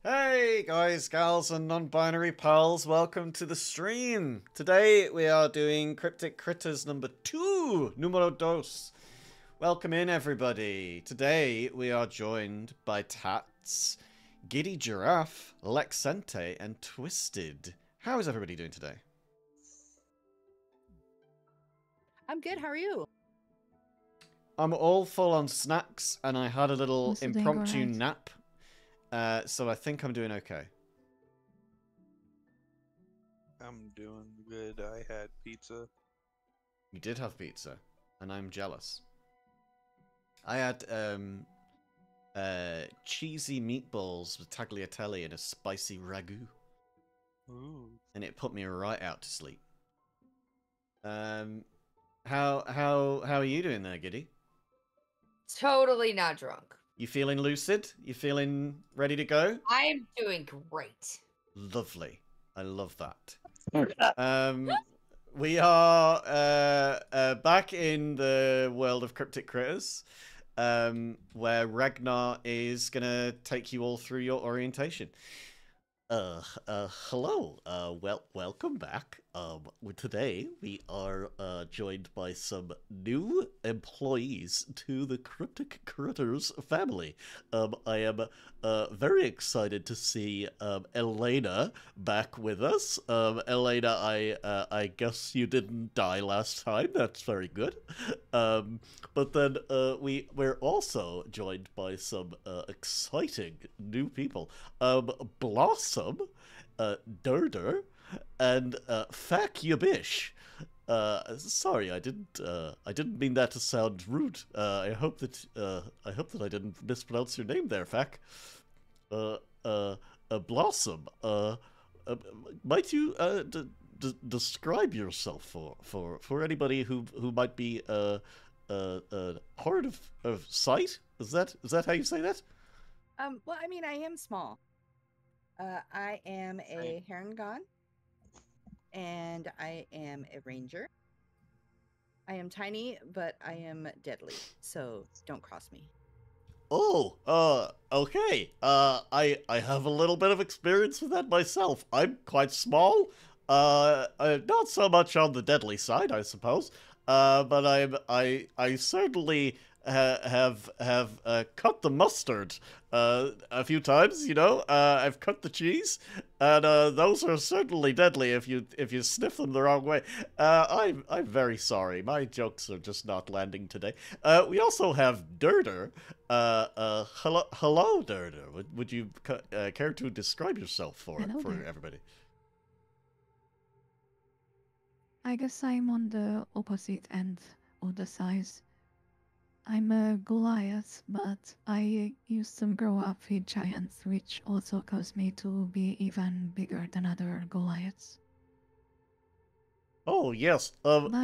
Hey guys, gals, and non-binary pals, welcome to the stream. Today we are doing Cryptic Critters numero dos. Welcome in everybody. Today we are joined by Tats, Giddy Giraffe, Lexente, and Twisted. How is everybody doing today? I'm good, how are you? I'm all full on snacks, and I had a little impromptu nap, so I think I'm doing okay. I'm doing good. I had pizza. You did have pizza, and I'm jealous. I had cheesy meatballs with tagliatelle and a spicy ragu. Ooh. And it put me right out to sleep. How are you doing there, Giddy? Totally not drunk. You feeling lucid? You feeling ready to go? I'm doing great. Lovely. I love that. We are back in the world of Cryptic Critters, where Ragnar is gonna take you all through your orientation. Hello. Welcome back. Today we are joined by some new employees to the Cryptic Critters family. I am very excited to see Elena back with us. Elena, I guess you didn't die last time. That's very good. But then we're also joined by some exciting new people. Blossom, Durder, and Fak Yabish. Sorry, I didn't mean that to sound rude. I hope that I didn't mispronounce your name there, Fak. Blossom. Might you describe yourself for anybody who might be hard of sight? Is that how you say that? Well, I mean, I am small. I am a Herongon, and I am a ranger. I am tiny, but I am deadly, so don't cross me. Oh, okay. I have a little bit of experience with that myself. I'm quite small. Not so much on the deadly side, I suppose. But I certainly have cut the mustard a few times. You know, I've cut the cheese, and those are certainly deadly if you sniff them the wrong way. I'm very sorry. My jokes are just not landing today. We also have Durder. Hello, Durder. Would you care to describe yourself for everybody? I guess I'm on the opposite end of the size. I'm a Goliath, but I used to grow up with giants, which also caused me to be even bigger than other Goliaths. Oh yes,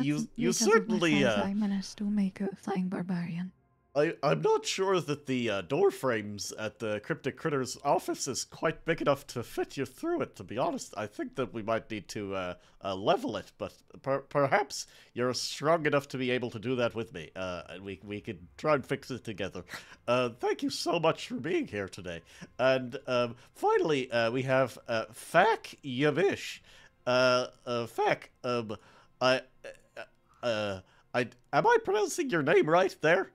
you certainly. I managed to make a flying barbarian. I'm not sure that the door frames at the Cryptic Critters office is quite big enough to fit you through it, to be honest. I think that we might need to level it, but perhaps you're strong enough to be able to do that with me. And we could try and fix it together. Thank you so much for being here today. And finally, we have Fak Yavish. Fak, am I pronouncing your name right there?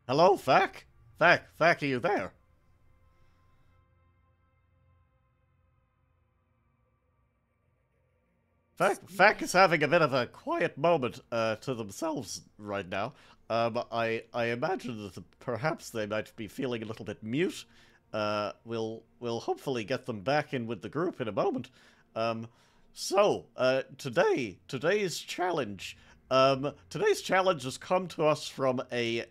Hello, Fak? Fak, are you there? Fak is having a bit of a quiet moment to themselves right now. I imagine that perhaps they might be feeling a little bit mute. We'll hopefully get them back in with the group in a moment. Today's challenge. Today's challenge has come to us from a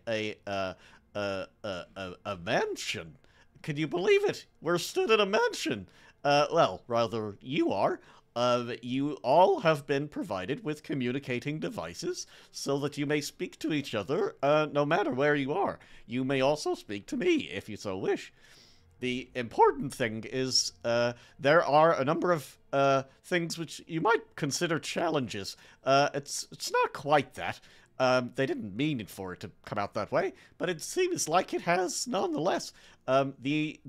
mansion. Can you believe it? We're stood in a mansion. Well, rather, you are. You all have been provided with communicating devices so that you may speak to each other no matter where you are. You may also speak to me if you so wish. The important thing is there are a number of things which you might consider challenges. It's not quite that. They didn't mean for it to come out that way, but it seems like it has nonetheless. The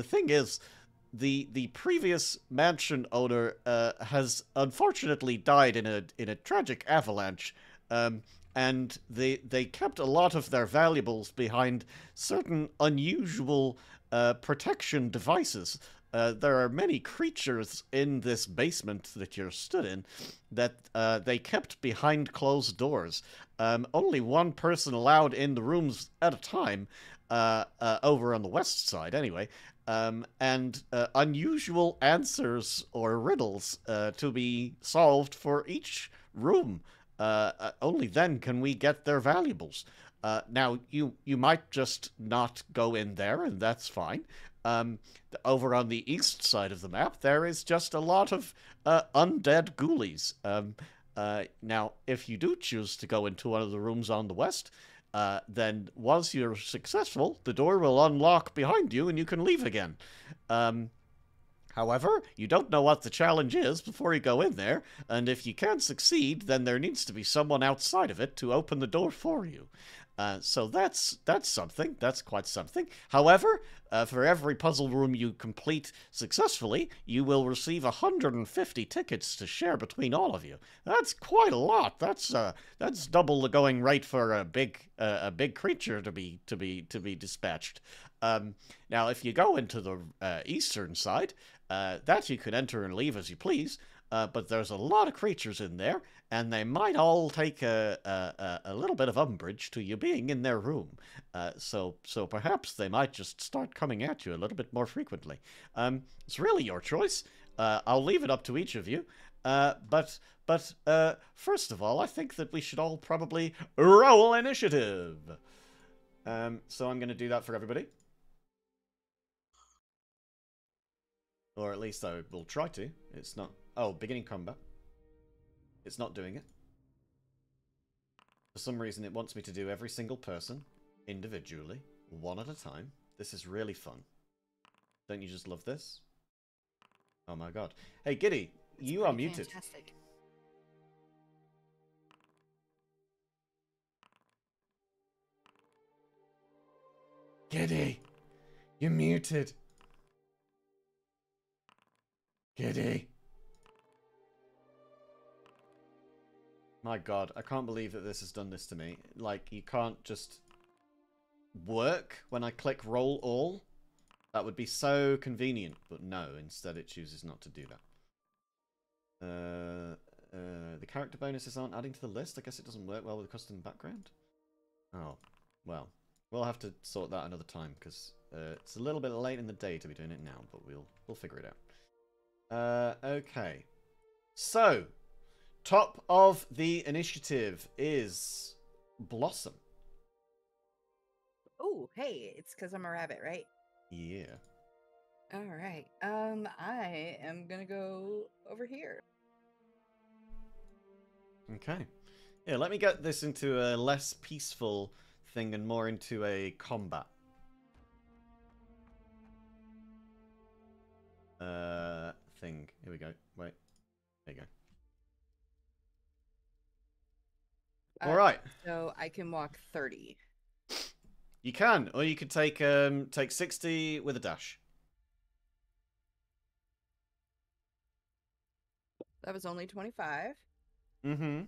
thing is, the previous mansion owner has unfortunately died in a tragic avalanche, and they kept a lot of their valuables behind certain unusual protection devices. There are many creatures in this basement that you're stood in that they kept behind closed doors. Only one person allowed in the rooms at a time, over on the west side anyway, and unusual answers or riddles to be solved for each room. Only then can we get their valuables. Now, you might just not go in there, and that's fine. Over on the east side of the map, there is just a lot of undead ghoulies. Now, if you do choose to go into one of the rooms on the west, then once you're successful, the door will unlock behind you and you can leave again. However, you don't know what the challenge is before you go in there, and if you can't succeed, then there needs to be someone outside of it to open the door for you. So that's something. That's quite something. However, for every puzzle room you complete successfully, you will receive 150 tickets to share between all of you. That's quite a lot. That's double the going rate for a big creature to be dispatched. Now, if you go into the eastern side, that you can enter and leave as you please. But there's a lot of creatures in there, and they might all take a little bit of umbrage to you being in their room. So perhaps they might just start coming at you a little bit more frequently. It's really your choice. I'll leave it up to each of you. But first of all, I think that we should all probably roll initiative. So I'm going to do that for everybody. Or at least I will try to. It's not... Oh, beginning combat. It's not doing it. For some reason, it wants me to do every single person individually, one at a time. This is really fun. Don't you just love this? Oh my god. Hey, Giddy, you are muted. Fantastic. Giddy, you're muted. Giddy. My god, I can't believe that this has done this to me. Like, you can't just work when I click roll all. That would be so convenient, but no, instead it chooses not to do that. The character bonuses aren't adding to the list. I guess it doesn't work well with a custom background. Oh, well, we'll have to sort that another time, because it's a little bit late in the day to be doing it now, but we'll figure it out. Okay. So, top of the initiative is Blossom. Oh, hey, it's because I'm a rabbit, right? Yeah. All right. I am gonna go over here. Okay. Yeah, let me get this into a less peaceful thing and more into a combat. Thing. Here we go. Wait. There you go. All right. So I can walk 30. You can, or you could take 60 with a dash. That was only 25. Mm-hmm.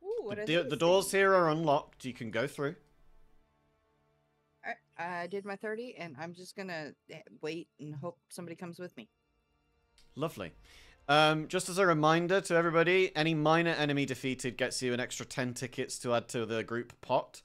Ooh, what is The doors here are unlocked. You can go through. All right, I did my 30, and I'm just gonna wait and hope somebody comes with me. Lovely. Just as a reminder to everybody, any minor enemy defeated gets you an extra 10 tickets to add to the group pot.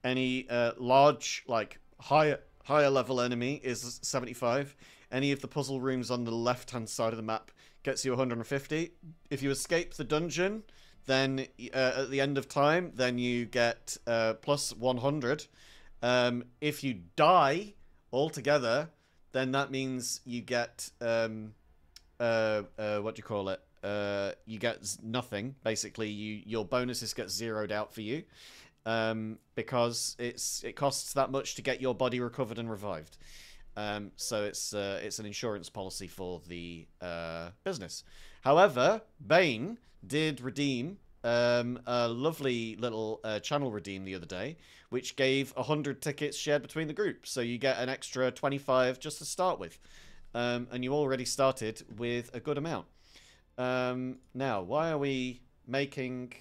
Any large, like, higher level enemy is 75. Any of the puzzle rooms on the left-hand side of the map gets you 150. If you escape the dungeon, then at the end of time, then you get plus 100. If you die altogether, then that means you get... what do you call it? You get nothing. Basically, your bonuses get zeroed out for you, because it costs that much to get your body recovered and revived. So it's an insurance policy for the business. However, Bane did redeem a lovely little channel redeem the other day, which gave 100 tickets shared between the group. So you get an extra 25 just to start with. And you already started with a good amount. Now, why are we making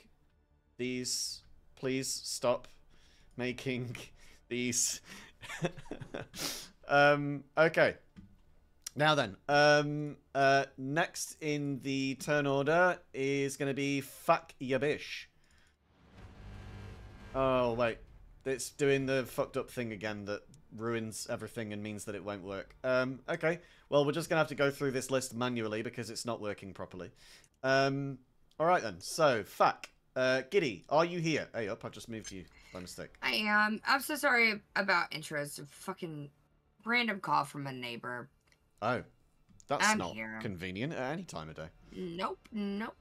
these? Please stop making these. Okay. Now then, next in the turn order is going to be Fuck Yabish. Oh, wait. It's doing the fucked up thing again that ruins everything and means that it won't work. Okay. Well, we're just going to have to go through this list manually because it's not working properly. Alright then. So, Fuck. Giddy, are you here? Hey, up. I've just moved you by mistake. I am. I'm so sorry about intros. A fucking random call from a neighbor. Oh. That's I'm not here. convenient at any time of day. Nope. Nope.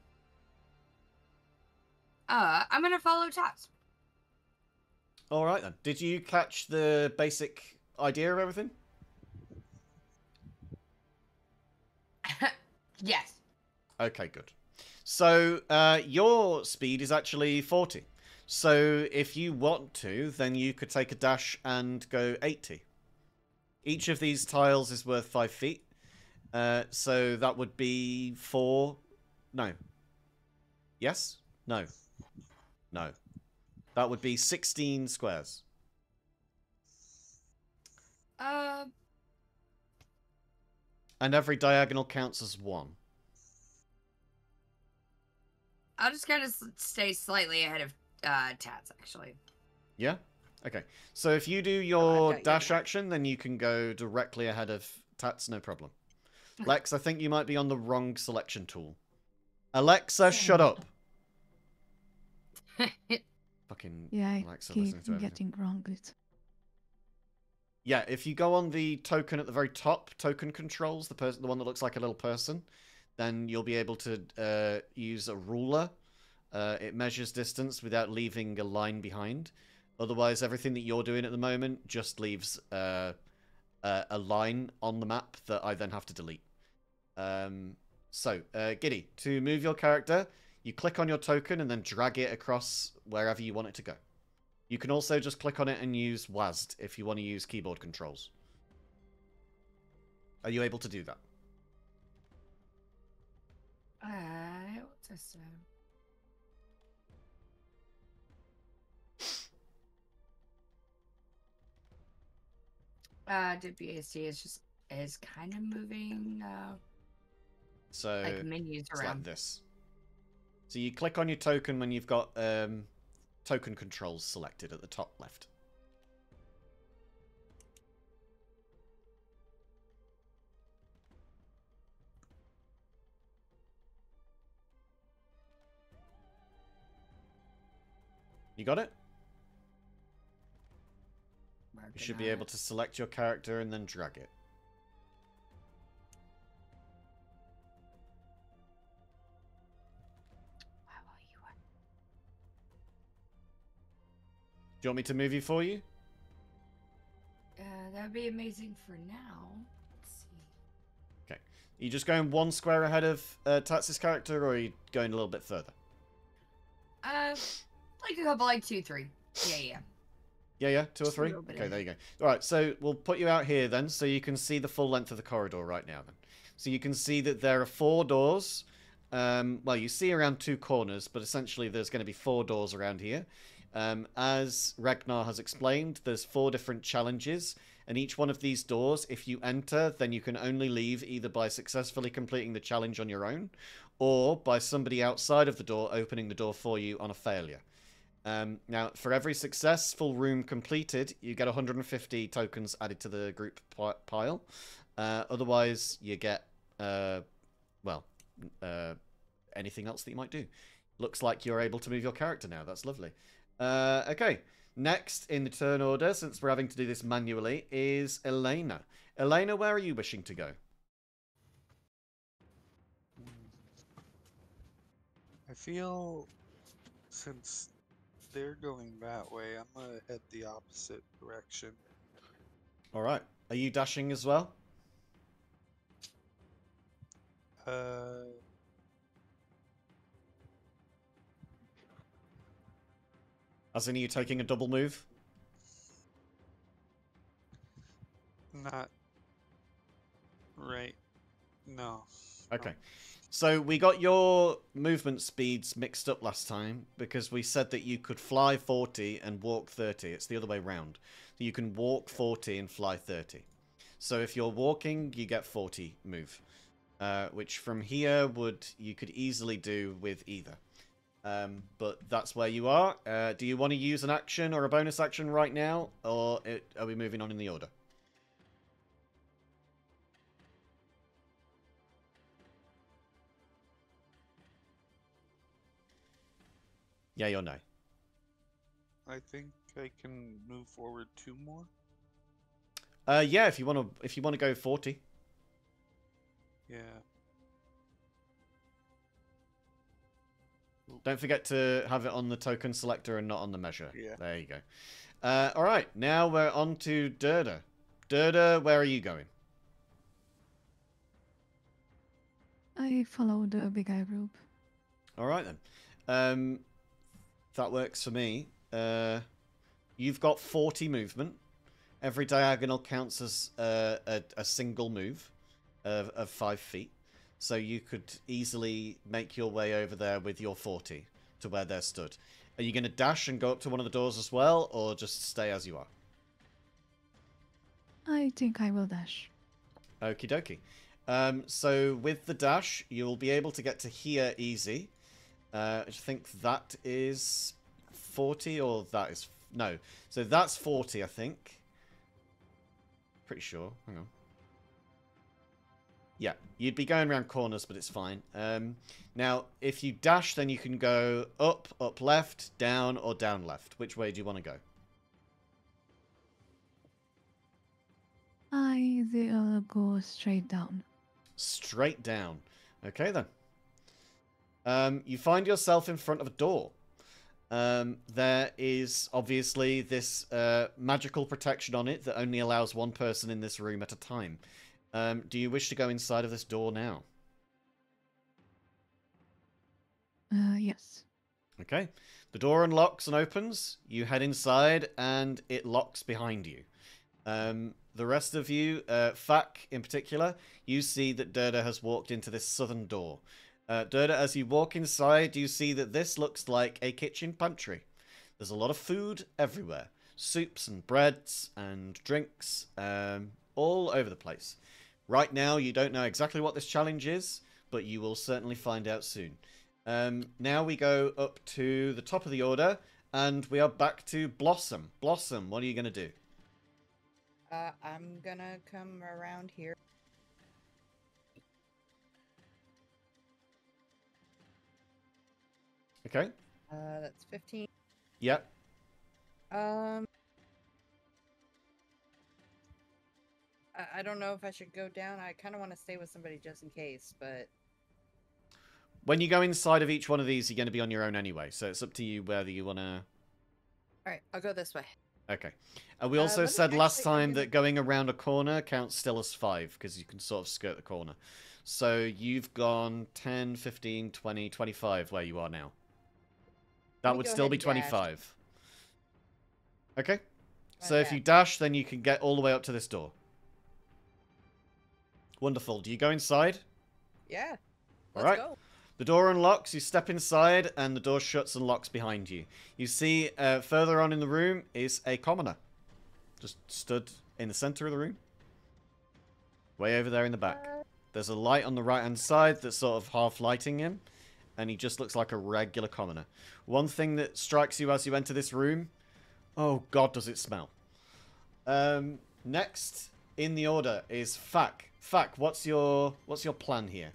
I'm gonna follow Tots. Alright then. Did you catch the basic idea of everything? Yes. Okay, good. So, your speed is actually 40. So, if you want to, then you could take a dash and go 80. Each of these tiles is worth 5 feet. So, that would be 4... No. Yes? No. No. That would be 16 squares. And every diagonal counts as 1. I'll just kind of stay slightly ahead of Tats, actually. Yeah? Okay. So if you do your dash action, then you can go directly ahead of Tats, no problem. Lex, I think you might be on the wrong selection tool. Alexa, shut up. Fucking Yeah, I Alexa keep listening to everything. getting wrong with. Yeah, if you go on the token at the very top, token controls, the one that looks like a little person, then you'll be able to use a ruler. It measures distance without leaving a line behind. Otherwise, everything that you're doing at the moment just leaves a line on the map that I then have to delete. Giddy, to move your character, you click on your token and then drag it across wherever you want it to go. You can also just click on it and use WASD if you want to use keyboard controls. Are you able to do that? What's this? WASD is kind of moving. So like menus it's around like this. So you click on your token when you've got token controls selected at the top left. You got it? You should be able to select your character and then drag it. Do you want me to move you for you? That would be amazing for now. Let's see. Okay. Are you just going one square ahead of Tats's character, or are you going a little bit further? Like a couple, like 2, 3. Yeah. Yeah, 2 or 3? Okay, there you go. Alright, so we'll put you out here then, so you can see the full length of the corridor right now then. So you can see that there are 4 doors. Well, you see around 2 corners, but essentially there's going to be 4 doors around here. As Ragnar has explained, there's 4 different challenges, and each one of these doors, if you enter, then you can only leave either by successfully completing the challenge on your own, or by somebody outside of the door opening the door for you on a failure. Now, for every successful room completed, you get 150 tokens added to the group pile. Otherwise, you get, anything else that you might do. Looks like you're able to move your character now. That's lovely. Okay, next in the turn order, since we're having to do this manually, is Elena. Elena, where are you wishing to go? I feel since they're going that way, I'm gonna head the opposite direction. All right. Are you dashing as well? As in, are you taking a double move? Not right. No. Okay. So we got your movement speeds mixed up last time because we said that you could fly 40 and walk 30. It's the other way round. So you can walk 40 and fly 30. So if you're walking, you get 40 move. Which from here you could easily do with either. But that's where you are. Do you want to use an action or a bonus action right now? Or are we moving on in the order? Yay or no? I think I can move forward 2 more. Yeah, if you want to go 40. Yeah. Don't forget to have it on the token selector and not on the measure. Yeah. There you go. All right, now we're on to Durda. Durda, where are you going? I follow the big eye group. All right then. That works for me. You've got 40 movement. Every diagonal counts as a single move of 5 feet. So you could easily make your way over there with your 40 to where they're stood. Are you going to dash and go up to one of the doors as well, or just stay as you are? I think I will dash. Okie dokie. So with the dash, you'll be able to get to here easy. I think that is 40, or that is... No. So that's 40, I think. Pretty sure. Hang on. Yeah, you'd be going around corners, but it's fine. Now, if you dash, then you can go up, up left, down, or down left. Which way do you want to go? I will go straight down. Straight down. Okay, then. You find yourself in front of a door. There is obviously this magical protection on it that only allows one person in this room at a time. Do you wish to go inside of this door now? Yes. Okay. The door unlocks and opens. You head inside, and it locks behind you. The rest of you, Fak in particular, you see that Durda has walked into this southern door. Durda, as you walk inside, you see that this looks like a kitchen pantry. There's a lot of food everywhere. Soups and breads and drinks, all over the place. Right now, you don't know exactly what this challenge is, but you will certainly find out soon. Now we go up to the top of the order, and we are back to Blossom. Blossom, what are you going to do? I'm gonna come around here. Okay. That's 15. Yep. I don't know if I should go down. I kind of want to stay with somebody just in case, but... When you go inside of each one of these, you're going to be on your own anyway, so it's up to you whether you want to... Alright, I'll go this way. Okay. We also said last time that going around a corner counts still as 5, because you can sort of skirt the corner. So you've gone 10, 15, 20, 25 where you are now. That would still be 25. Okay. So if you dash, then you can get all the way up to this door. Wonderful. Do you go inside? Yeah. Let's go. The door unlocks, you step inside, and the door shuts and locks behind you. You see, further on in the room is a commoner. Just stood in the center of the room. Way over there in the back. There's a light on the right-hand side that's sort of half lighting him, and he just looks like a regular commoner. One thing that strikes you as you enter this room, oh god, does it smell. Next in the order is Fak. Fak, what's your plan here?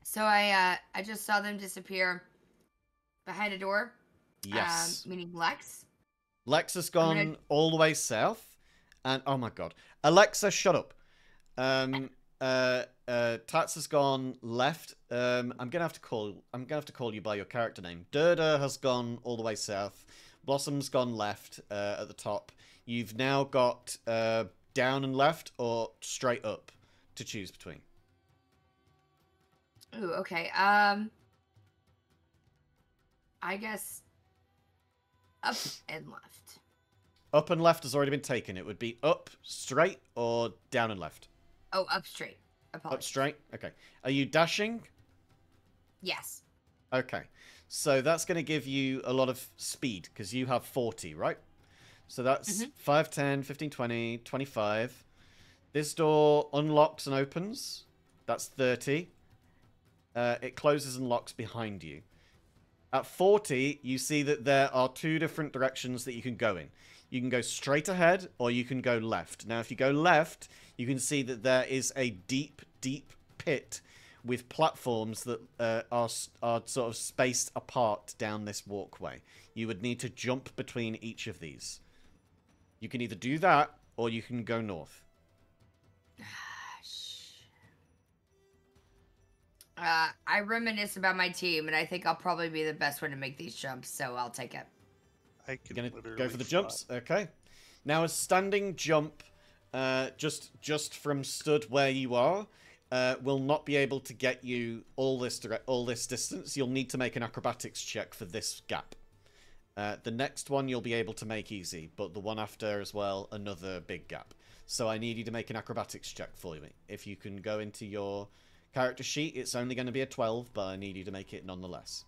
So I just saw them disappear behind a door. Yes. Meaning Lex. Lex has gone all the way south, and oh my god, Alexa, shut up. Tats has gone left. I'm gonna have to call you by your character name. Durda has gone all the way south. Blossom's gone left at the top. You've now got down and left or straight up to choose between. Ooh, okay. I guess up and left. Up and left has already been taken. It would be up straight or down and left. Oh, up straight. Apologies. Up straight. Okay. Are you dashing? Yes. Okay. So that's going to give you a lot of speed because you have 40, right? So that's 5, 10, 15, 20, 25. This door unlocks and opens. That's 30. It closes and locks behind you. At 40, you see that there are 2 different directions that you can go in. You can go straight ahead or you can go left. Now, if you go left, you can see that there is a deep, deep pit with platforms that are sort of spaced apart down this walkway. You would need to jump between each of these. You can either do that or you can go north. I reminisce about my team, and I think I'll probably be the best one to make these jumps, so I'll take it. I can You're gonna literally go for the fly. jumps? Okay. Now, a standing jump, just from stood where you are, will not be able to get you all this distance. You'll need to make an acrobatics check for this gap. The next one you'll be able to make easy, but the one after as well, another big gap. So I need you to make an acrobatics check for me. If you can go into your character sheet, it's only going to be a 12, but I need you to make it nonetheless.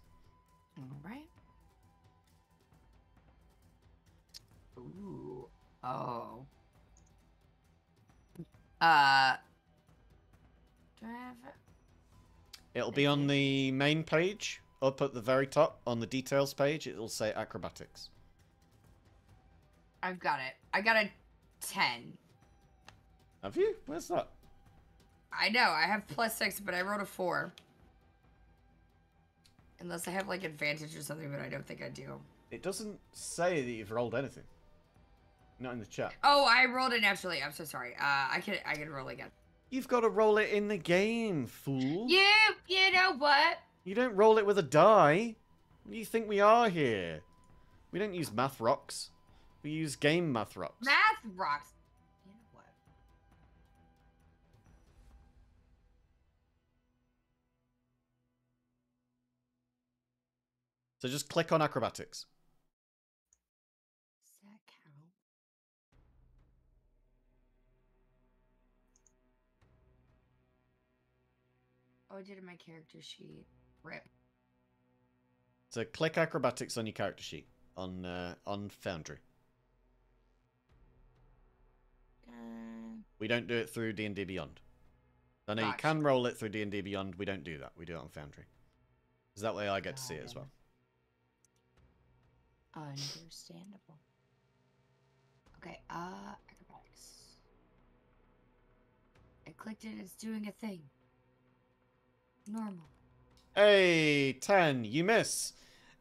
All right. Ooh. Oh. Do I have it? It'll be on the main page, up at the very top, on the details page, it'll say acrobatics. I've got it. I got a 10. Have you? Where's that? I know, I have +6, but I wrote a 4. Unless I have, like, advantage or something, but I don't think I do. It doesn't say that you've rolled anything. Not in the chat. Oh, I rolled it naturally. I'm so sorry. I can roll again. You've got to roll it in the game, fool. You know what? You don't roll it with a die. What do you think we are here? We don't use math rocks. We use game math rocks. Math rocks. You know what? So just click on acrobatics. Does that count? Oh, I did it in my character sheet. Rip. So click acrobatics on your character sheet on Foundry. We don't do it through D&D Beyond. I know you Gotcha. can roll it through D&D Beyond. We don't do that. We do it on Foundry. Because that way I get to see it as well. Understandable. Okay, acrobatics. I clicked it, it's doing a thing. Normal. Hey, 10. You miss.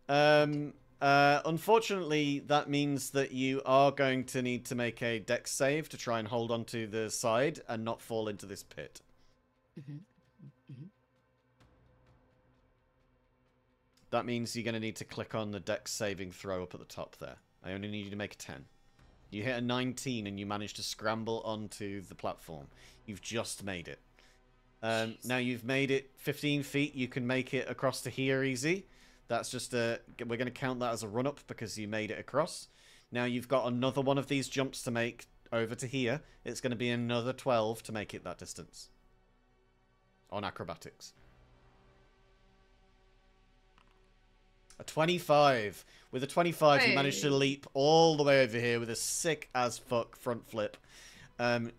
Unfortunately, that means that you are going to need to make a dex save to try and hold onto the side and not fall into this pit. That means you're going to need to click on the dex saving throw up at the top there. I only need you to make a 10. You hit a 19 and you manage to scramble onto the platform. You've just made it. Now you've made it 15 feet. You can make it across to here easy. That's just we're going to count that as a run-up because you made it across. Now you've got another one of these jumps to make over to here. It's going to be another 12 to make it that distance. On acrobatics. A 25. With a 25, you managed to leap all the way over here with a sick-as-fuck front flip.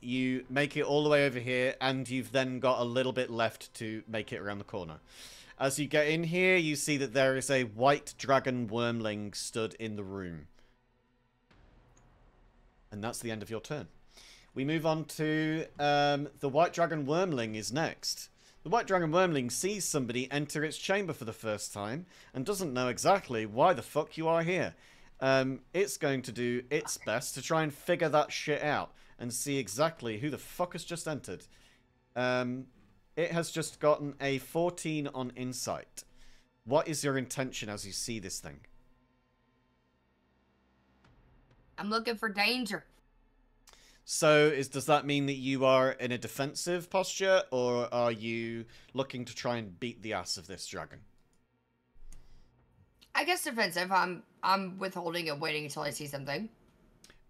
You make it all the way over here, and you've then got a little bit left to make it around the corner. As you get in here, you see that there is a white dragon wormling stood in the room. And that's the end of your turn. We move on to the white dragon wormling is next. The white dragon wormling sees somebody enter its chamber for the first time and doesn't know exactly why the fuck you are here. It's going to do its best to try and figure that shit out and see exactly who the fuck has just entered. It has just gotten a 14 on insight. What is your intention as you see this thing? I'm looking for danger. So, does that mean that you are in a defensive posture, or are you looking to try and beat the ass of this dragon? I guess defensive. I'm withholding and waiting until I see something.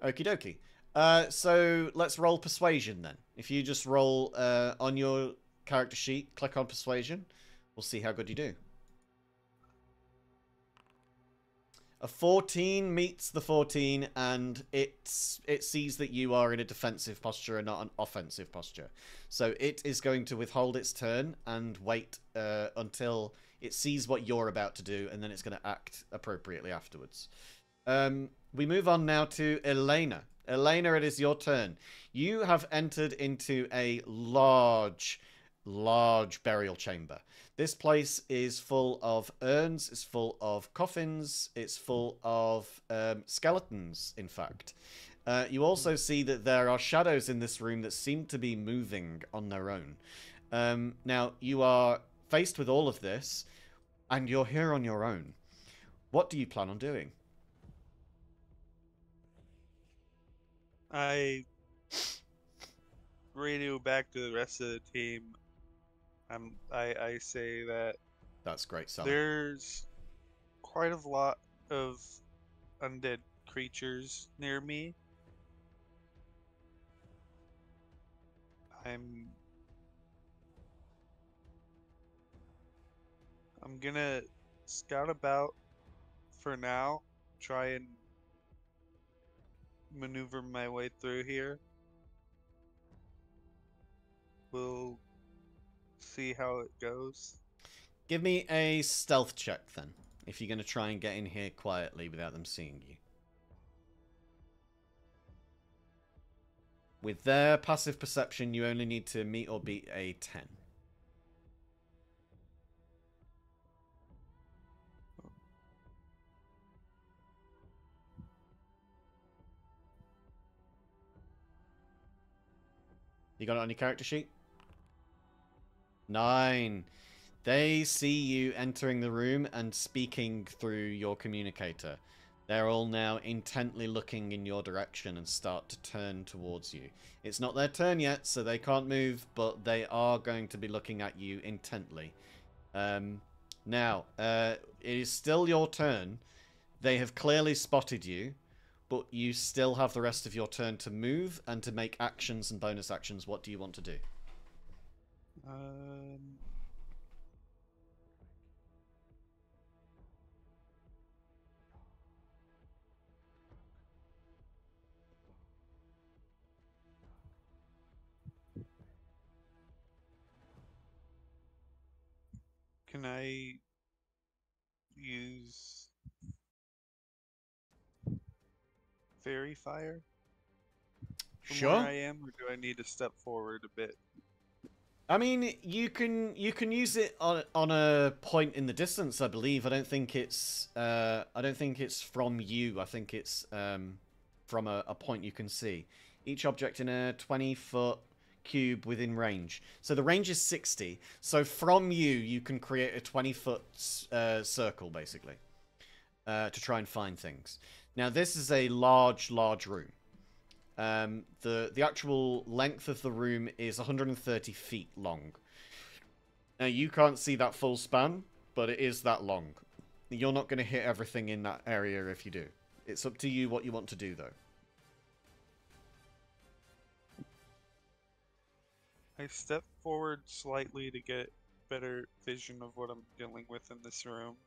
Okie dokie. So let's roll persuasion then. If you just roll on your character sheet, click on persuasion. We'll see how good you do. A 14 meets the 14, and it sees that you are in a defensive posture and not an offensive posture. So it is going to withhold its turn and wait until it sees what you're about to do, and then it's going to act appropriately afterwards. We move on now to Elena. Elena, it is your turn. You have entered into a large burial chamber. This place is full of urns, it's full of coffins, it's full of skeletons, in fact. You also see that there are shadows in this room that seem to be moving on their own. Now, you are faced with all of this, and you're here on your own. What do you plan on doing? I radio back to the rest of the team. I say that That's great, Sally. there's quite a lot of undead creatures near me. I'm gonna scout about for now, try and maneuver my way through here. We'll see how it goes. Give me a stealth check, then, if you're going to try and get in here quietly without them seeing you. With their passive perception, you only need to meet or beat a 10. You got it on your character sheet? 9. They see you entering the room and speaking through your communicator. They're all now intently looking in your direction and start to turn towards you. It's not their turn yet, so they can't move, but they are going to be looking at you intently. Now, it is still your turn. They have clearly spotted you, but you still have the rest of your turn to move and to make actions and bonus actions. What do you want to do? Can I use fairy fire from Sure. where I am, or do I need to step forward a bit? I mean, you can use it on a point in the distance, I believe. I don't think it's from you. I think it's from a point you can see. Each object in a 20-foot cube within range. So the range is 60. So from you can create a 20-foot circle, basically, to try and find things. Now, this is a large room. The actual length of the room is 130 feet long. Now, you can't see that full span, but it is that long. You're not going to hit everything in that area if you do. It's up to you what you want to do, though. I step forward slightly to get better vision of what I'm dealing with in this room.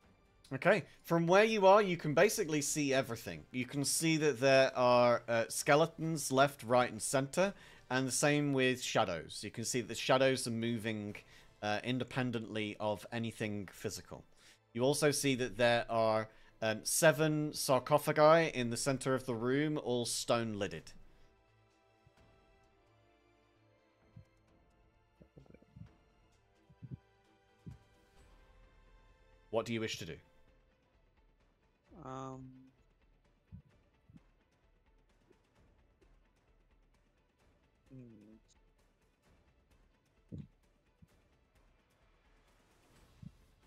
Okay, from where you are, you can basically see everything. You can see that there are skeletons left, right, and center, and the same with shadows. You can see that the shadows are moving independently of anything physical. You also see that there are 7 sarcophagi in the center of the room, all stone-lidded. What do you wish to do?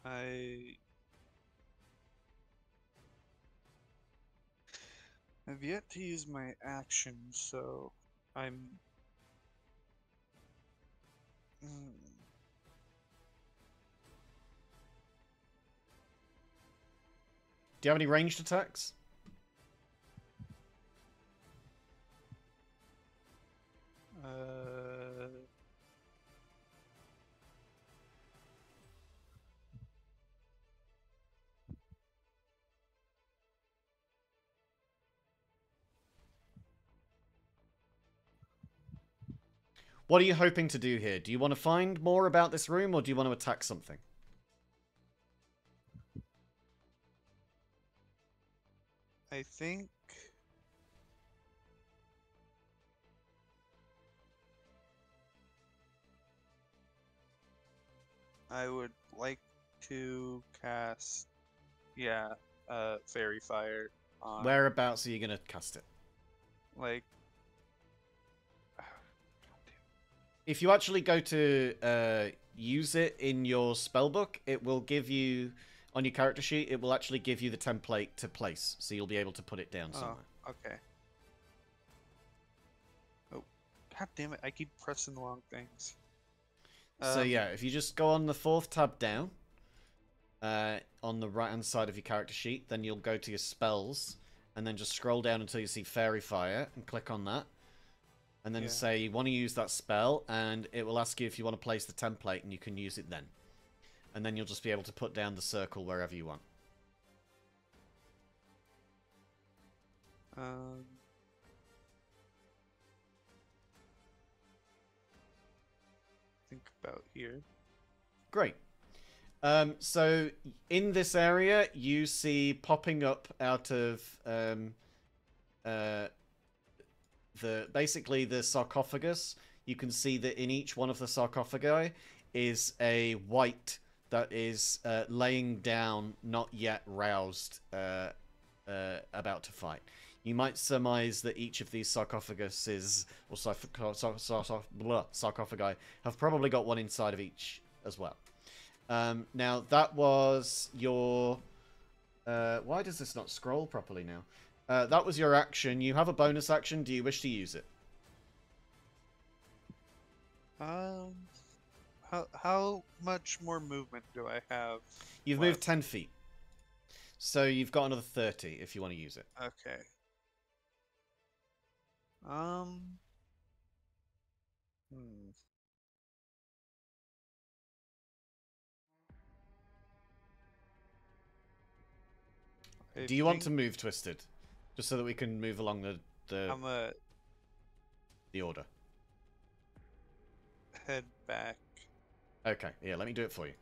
I have yet to use my action, so I'm Do you have any ranged attacks? What are you hoping to do here? Do you want to find more about this room, or do you want to attack something? I think I would like to cast, Fairy Fire on, Whereabouts are you going to cast it? like, If you actually go to use it in your spellbook, it will give you, on your character sheet, it will actually give you the template to place. So you'll be able to put it down somewhere. okay. Oh, god damn it, I keep pressing the wrong things. So yeah, if you just go on the 4th tab down, on the right-hand side of your character sheet, then you'll go to your spells, and then just scroll down until you see Fairy Fire, and click on that. And then say you want to use that spell, and it will ask you if you want to place the template, and you can use it then. And then you'll just be able to put down the circle wherever you want. Think about here. Great. So in this area, you see popping up out of basically the sarcophagus. You can see that in each one of the sarcophagi is a wight that is laying down, not yet roused, about to fight. You might surmise that each of these sarcophaguses or sarcophagi have probably got one inside of each as well. Now that was your. Why does this not scroll properly now? That was your action. You have a bonus action. Do you wish to use it? How much more movement do I have? You've moved 10 feet. So you've got another 30 if you want to use it. Okay. Do you want to move, Twisted? Just so that we can move along the order. Head back. Okay, yeah, let me do it for you.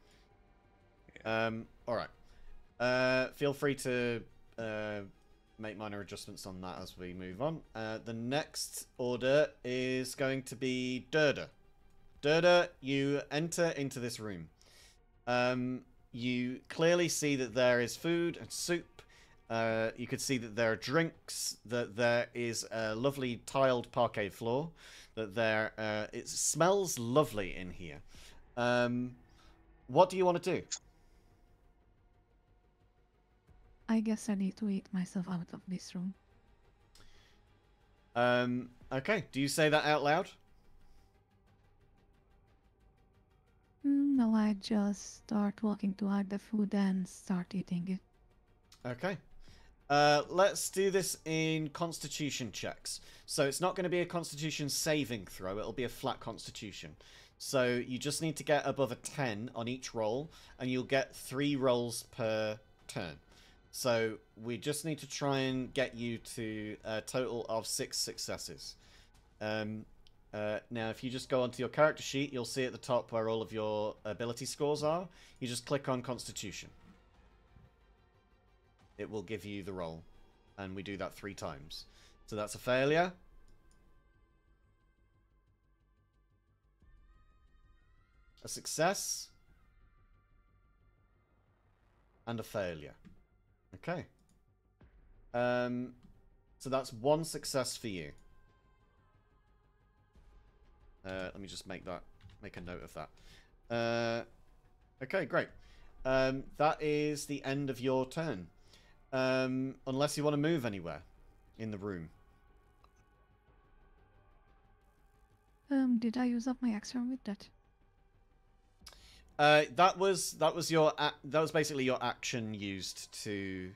Yeah. Alright. Feel free to make minor adjustments on that as we move on. The next order is going to be Durda. Durda, you enter into this room. You clearly see that there is food and soup. You could see that there are drinks, that there is a lovely tiled parquet floor, that there it smells lovely in here. What do you want to do? I guess I need to eat myself out of this room. Okay, do you say that out loud? No, I just start walking toward the food and start eating it. Okay. Let's do this in constitution checks. So it's not going to be a constitution saving throw, it'll be a flat constitution. So you just need to get above a 10 on each roll, and you'll get 3 rolls per turn. So we just need to try and get you to a total of 6 successes. Now, if you just go onto your character sheet, you'll see at the top where all of your ability scores are. You just click on Constitution. It will give you the roll. And we do that 3 times. So that's a failure. A success. And a failure. Okay. So that's 1 success for you. Let me just make a note of that. Okay, great. That is the end of your turn. Unless you want to move anywhere in the room. Did I use up my action with that? That was basically your action used to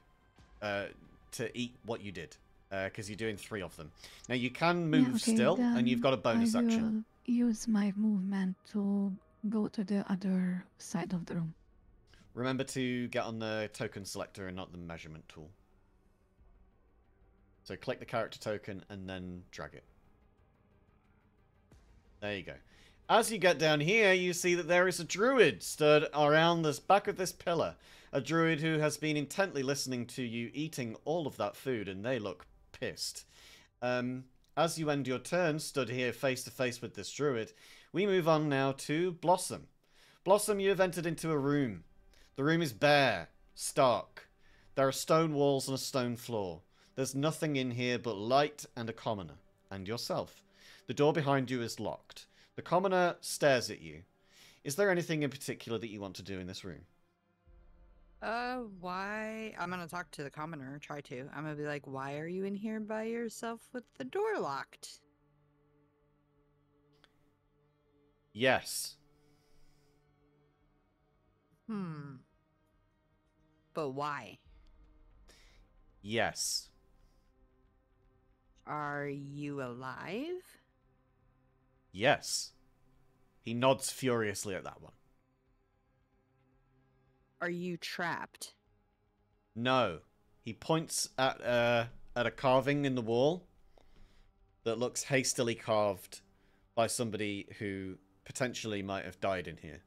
to eat what you did, because you're doing 3 of them. Now you can move Yeah, okay, still, and you've then got a bonus I will action. use my movement to go to the other side of the room. Remember to get on the token selector and not the measurement tool. So click the character token and then drag it. There you go. As you get down here, you see that there is a druid stood around the back of this pillar. A druid who has been intently listening to you eating all of that food, and they look pissed. As you end your turn, stood here face to face with this druid, we move on now to Blossom. Blossom, you have entered into a room. The room is bare, stark. There are stone walls and a stone floor. There's nothing in here but light and a commoner, and yourself. The door behind you is locked. The commoner stares at you. Is there anything in particular that you want to do in this room? Why? I'm gonna talk to the commoner, try to. I'm gonna be like, why are you in here by yourself with the door locked? Yes. But why? Yes. Are you alive? Yes. He nods furiously at that one. Are you trapped? No. He points at a carving in the wall that looks hastily carved by somebody who potentially might have died in here.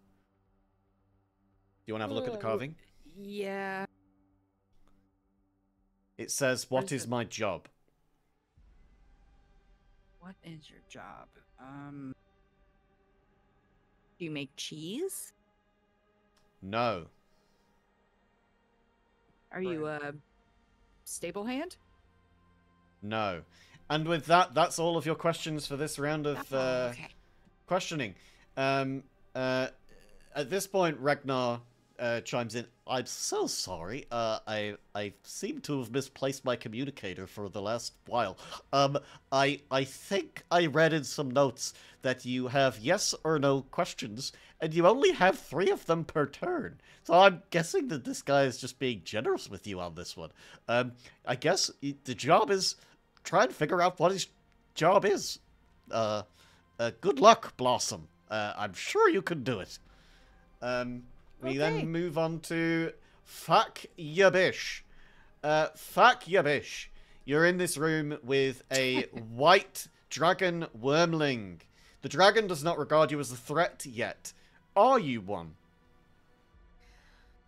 Do you want to have a look at the carving? Yeah. It says, "What Where's is my job?" What is your job? Do you make cheese? No. Are you a stable hand? No. And with that, that's all of your questions for this round of Okay. questioning. At this point, Ragnar chimes in. I'm so sorry. I seem to have misplaced my communicator for the last while. I think I read in some notes that you have yes or no questions, and you only have 3 of them per turn. So I'm guessing that this guy is just being generous with you on this one. I guess the job is try and figure out what his job is. Good luck, Blossom. I'm sure you can do it. We then move on to Fuck Yabish. Fuck Yabish. You're in this room with a white dragon wormling. The dragon does not regard you as a threat yet. Are you one?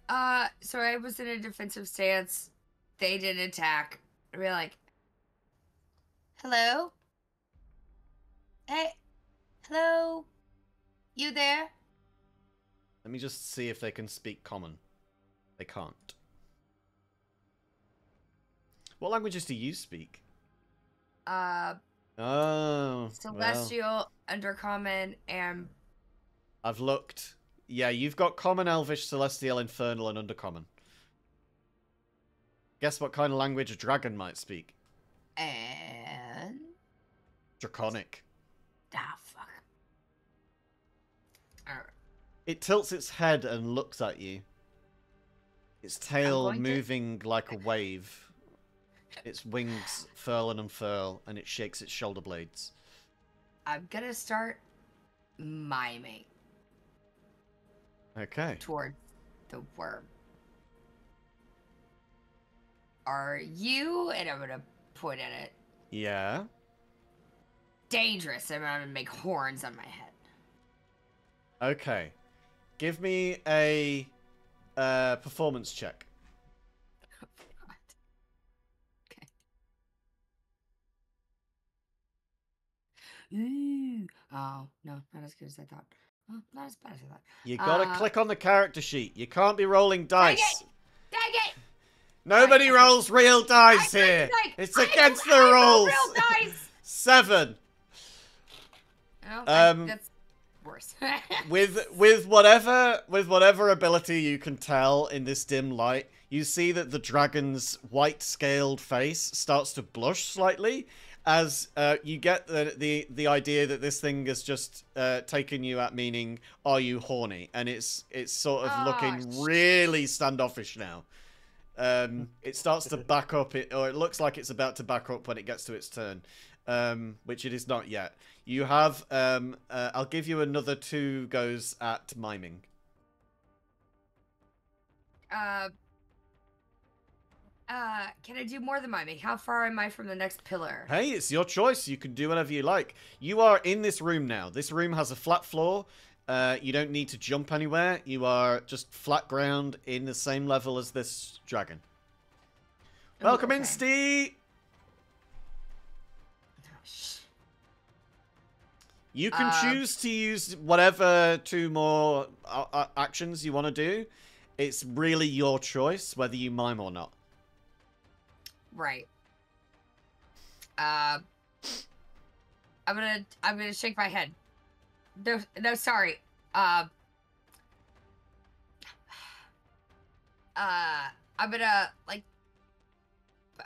So I was in a defensive stance. They didn't attack. I'd be like, hello? Hey, hello? You there? Let me just see if they can speak common. They can't. What languages do you speak? Oh, Celestial, well. Undercommon, and... I've looked. Yeah, you've got Common, Elvish, Celestial, Infernal, and Undercommon. Guess what kind of language a dragon might speak? And... Draconic. Ah, fuck. Alright. It tilts its head and looks at you. Its tail moving like a wave. Its wings furl and unfurl, and it shakes its shoulder blades. I'm gonna start miming. Okay. Toward the worm. Are you, and I'm gonna point at it, Yeah. dangerous, and I'm gonna make horns on my head. Okay. Give me a performance check. Oh, God. Okay. Ooh. Oh, no, not as good as I thought. Oh, not as bad as I thought. You gotta click on the character sheet. You can't be rolling dice. Dang it! Nobody rolls real dice here. It's against the rules. Real dice. 7. Oh, that's worse. with whatever ability you can tell in this dim light, you see that the dragon's white scaled face starts to blush slightly as you get the idea that this thing has just taken you at meaning, are you horny? And it's sort of looking really standoffish now. It starts to back up, or it looks like it's about to back up when it gets to its turn, which it is not yet. You have, I'll give you another 2 goes at miming. Can I do more than miming? How far am I from the next pillar? Hey, it's your choice. You can do whatever you like. You are in this room now. This room has a flat floor. You don't need to jump anywhere. You are just flat ground in the same level as this dragon. Welcome in, Steve! You can choose to use whatever 2 more actions you want to do. It's really your choice whether you mime or not. Right. I'm gonna shake my head. No, sorry. I'm gonna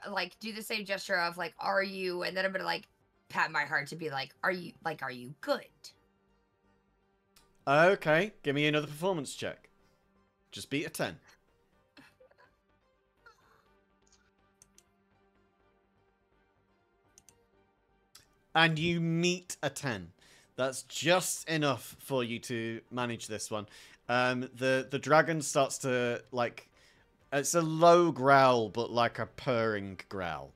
like do the same gesture of like, are you? And then I'm gonna like pat my heart to be like, are you good? Okay, give me another performance check. Just beat a 10. And you meet a 10. That's just enough for you to manage this one. The dragon starts to, like... It's a low growl, but like a purring growl.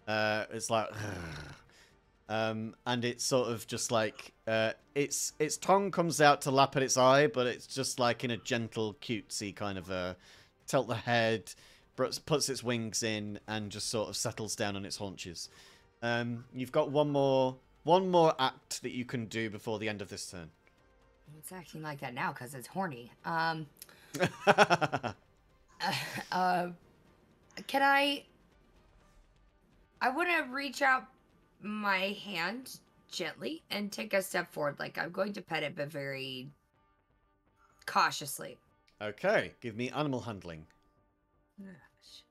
It's like... and it's sort of just like... its tongue comes out to lap at its eye, but it's just like in a gentle, cutesy kind of a... Tilt the head, puts its wings in, and just sort of settles down on its haunches. You've got one more act that you can do before the end of this turn. It's acting like that now because it's horny. Can I want to reach out my hand gently and take a step forward. Like I'm going to pet it, but very cautiously. Okay, give me animal handling. Gosh.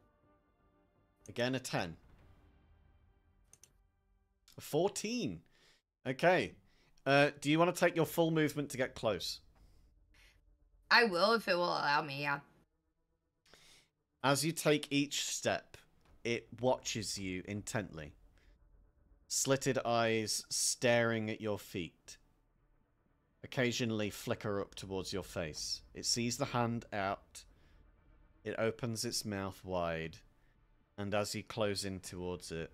Again, a 10. 14. Okay. Do you want to take your full movement to get close? I will if it will allow me, yeah. As you take each step, it watches you intently. Slitted eyes staring at your feet. Occasionally flicker up towards your face. It sees the hand out. It opens its mouth wide. And as you close in towards it,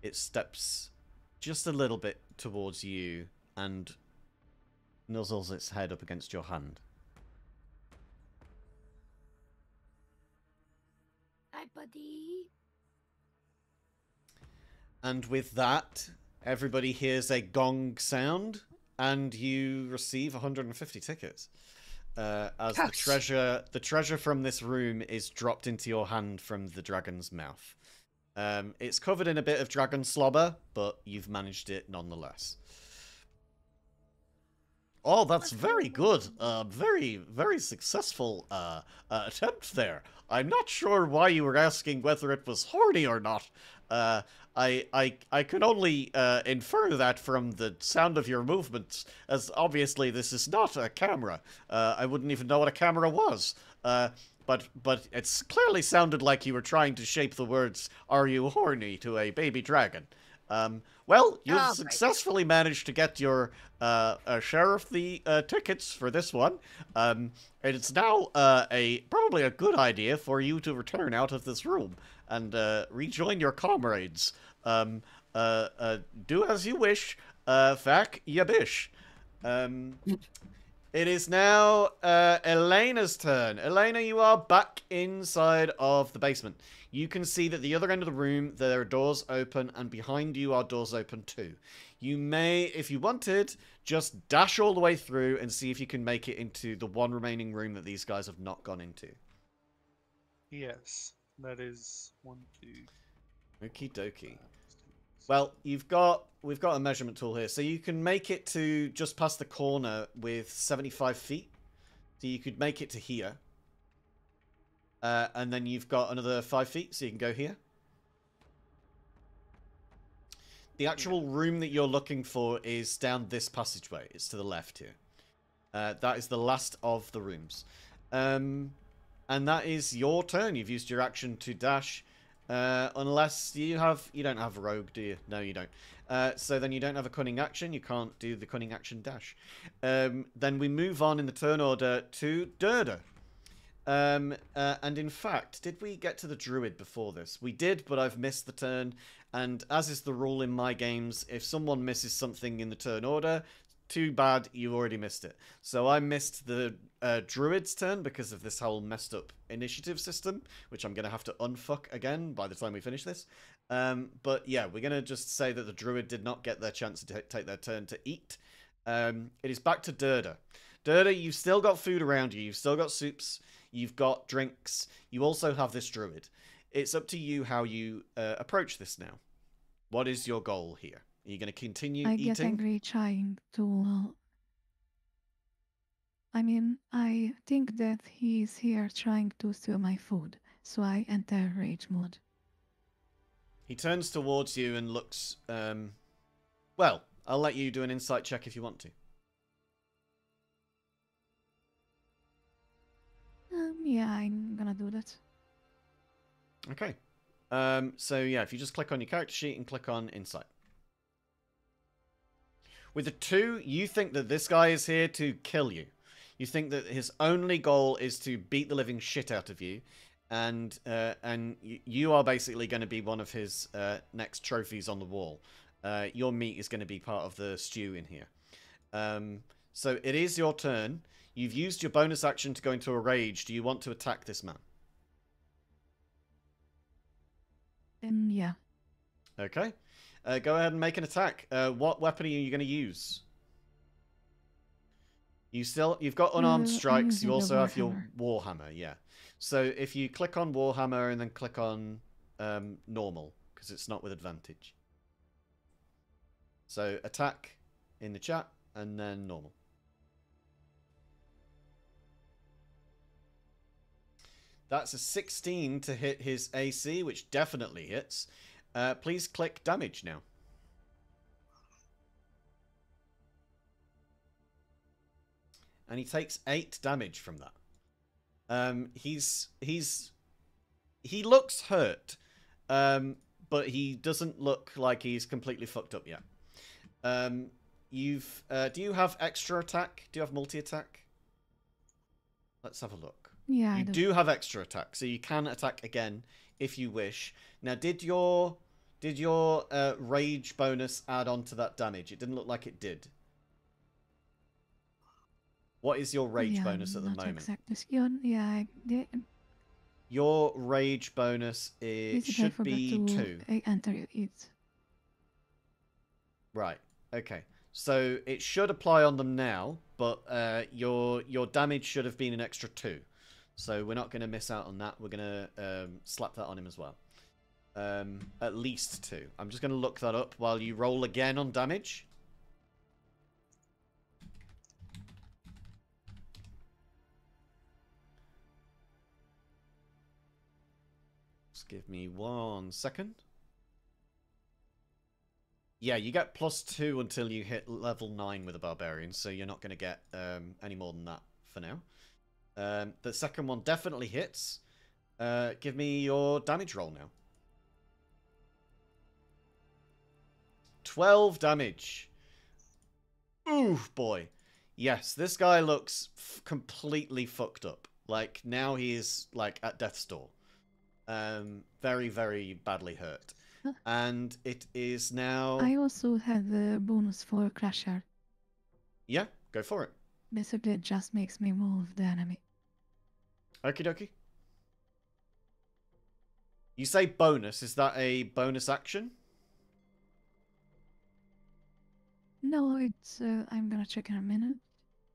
it steps just a little bit towards you and nuzzles its head up against your hand. Hi, buddy. And with that, everybody hears a gong sound, and you receive 150 tickets. As the treasure from this room is dropped into your hand from the dragon's mouth. It's covered in a bit of dragon slobber, but you've managed it nonetheless. Oh, that's very good. Very, very successful attempt there. I'm not sure why you were asking whether it was horny or not. I can only infer that from the sound of your movements, as obviously this is not a camera. I wouldn't even know what a camera was. But it's clearly sounded like you were trying to shape the words, "Are you horny?" to a baby dragon. Well, you've successfully managed to get your share of the tickets for this one. And it's now probably a good idea for you to return out of this room and rejoin your comrades. Do as you wish. Fack yabish. It is now Elena's turn. Elena, you are back inside of the basement. You can see that the other end of the room, there are doors open, and behind you are doors open too. You may, if you wanted, just dash all the way through and see if you can make it into the one remaining room that these guys have not gone into. Yes, that is 1, 2. Okie dokie. Well, we've got a measurement tool here, so you can make it to just past the corner with 75 feet. So you could make it to here. And then you've got another 5 feet, so you can go here. The actual room that you're looking for is down this passageway. It's to the left here. That is the last of the rooms. And that is your turn. You've used your action to dash. Unless you don't have rogue, do you? No, you don't. So then you don't have a cunning action. You can't do the cunning action dash. Then we move on in the turn order to Durda. And in fact, did we get to the druid before this? We did, but I've missed the turn. And as is the rule in my games, if someone misses something in the turn order, too bad, you already missed it. So I missed the druid's turn because of this whole messed up initiative system, which I'm going to have to unfuck again by the time we finish this. But yeah, we're going to just say that the druid did not get their chance to take their turn to eat. It is back to Durda. Durda, you've still got food around you. You've still got soups. You've got drinks. You also have this druid. It's up to you how you approach this now. What is your goal here? Are you going to continue I eating? get angry trying to... I mean, I think that he is here trying to steal my food, so I enter rage mode. He turns towards you and looks... well, I'll let you do an insight check if you want to. Yeah, I'm gonna do that. Okay. So yeah, if you just click on your character sheet and click on insight. With a 2, you think that this guy is here to kill you. You think that his only goal is to beat the living shit out of you, and you are basically going to be one of his next trophies on the wall. Your meat is going to be part of the stew in here. So it is your turn. You've used your bonus action to go into a rage. Do you want to attack this man? Yeah. Okay. Go ahead and make an attack. What weapon are you going to use? You've got unarmed strikes. You also have your Warhammer, yeah. So if you click on Warhammer and then click on normal, because it's not with advantage. So attack in the chat and then normal. That's a 16 to hit his AC, which definitely hits. Please click damage now. And he takes 8 damage from that. He looks hurt, but he doesn't look like he's completely fucked up yet. Do you have extra attack? Do you have multi-attack? Let's have a look. Yeah, you do have extra attack, so you can attack again if you wish. Now, did your rage bonus add on to that damage? It didn't look like it did. What is your rage bonus at the moment? Exactly. Yeah, I did. Your rage bonus should be 2. I enter it. Right. Okay. So it should apply on them now, but your damage should have been an extra 2. So we're not going to miss out on that. We're going to slap that on him as well. At least 2. I'm just going to look that up while you roll again on damage. Just give me 1 second. Yeah, you get +2 until you hit level 9 with a barbarian, so you're not going to get any more than that for now. The second one definitely hits. Give me your damage roll now. 12 damage. Ooh, boy. Yes, this guy looks completely fucked up. Like, now he is, like, at death's door. Very, very badly hurt. And it is now... I also have the bonus for Crusher. Yeah, go for it. Basically, it just makes me move the enemy. Okie dokie. You say bonus. Is that a bonus action? No, it's... I'm gonna check in a minute.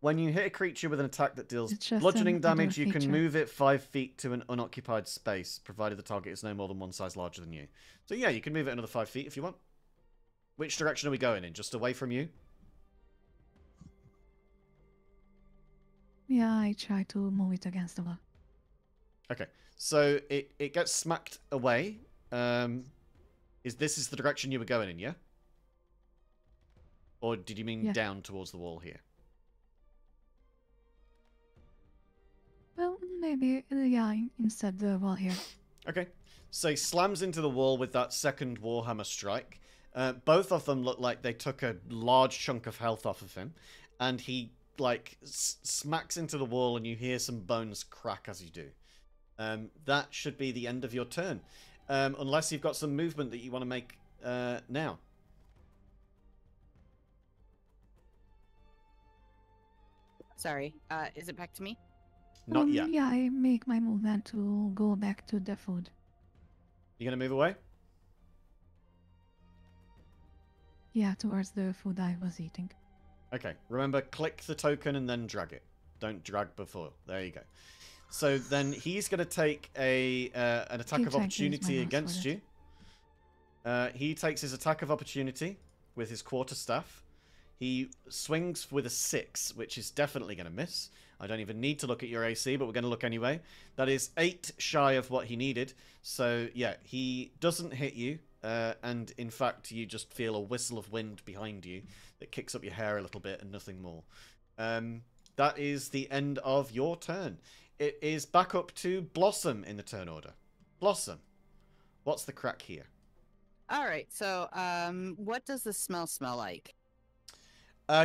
When you hit a creature with an attack that deals It's just bludgeoning an damage, other you can feature. move it 5 feet to an unoccupied space, provided the target is no more than 1 size larger than you. So yeah, you can move it another 5 feet if you want. Which direction are we going in? Just away from you? Yeah, I try to move it against the wall. Okay, so it gets smacked away. This is the direction you were going in, yeah? Or did you mean Yeah. down towards the wall here? Well, maybe, yeah, instead the wall here. Okay. So he slams into the wall with that second Warhammer strike. Both of them look like they took a large chunk of health off of him. And he, like, smacks into the wall and you hear some bones crack as you do. That should be the end of your turn. Unless you've got some movement that you want to make now. Sorry, is it back to me? Not yet. Yeah, I make my movement to go back to the food. You gonna move away? Yeah, towards the food I was eating. Okay. Remember, click the token and then drag it. Don't drag before. There you go. So then he's gonna take an attack of opportunity against you. He takes his attack of opportunity with his quarterstaff. He swings with a 6, which is definitely going to miss. I don't even need to look at your AC, but we're going to look anyway. That is 8 shy of what he needed. So, yeah, he doesn't hit you. And, in fact, you just feel a whistle of wind behind you that kicks up your hair a little bit and nothing more. That is the end of your turn. It is back up to Blossom in the turn order. Blossom, what's the crack here? All right, so what does the smell like?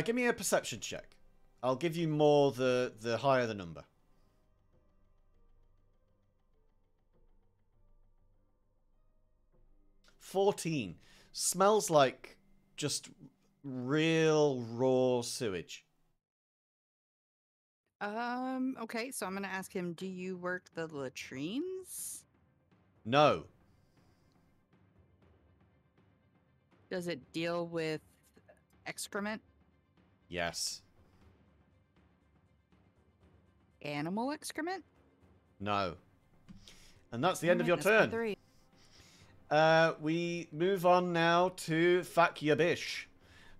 Give me a perception check. I'll give you more the higher the number. 14. Smells like just real raw sewage. Okay, so I'm gonna ask him, do you work the latrines? No. Does it deal with excrement? Yes. Animal excrement? No. And that's the end of your That's my turn. 3. We move on now to Fak Yabish.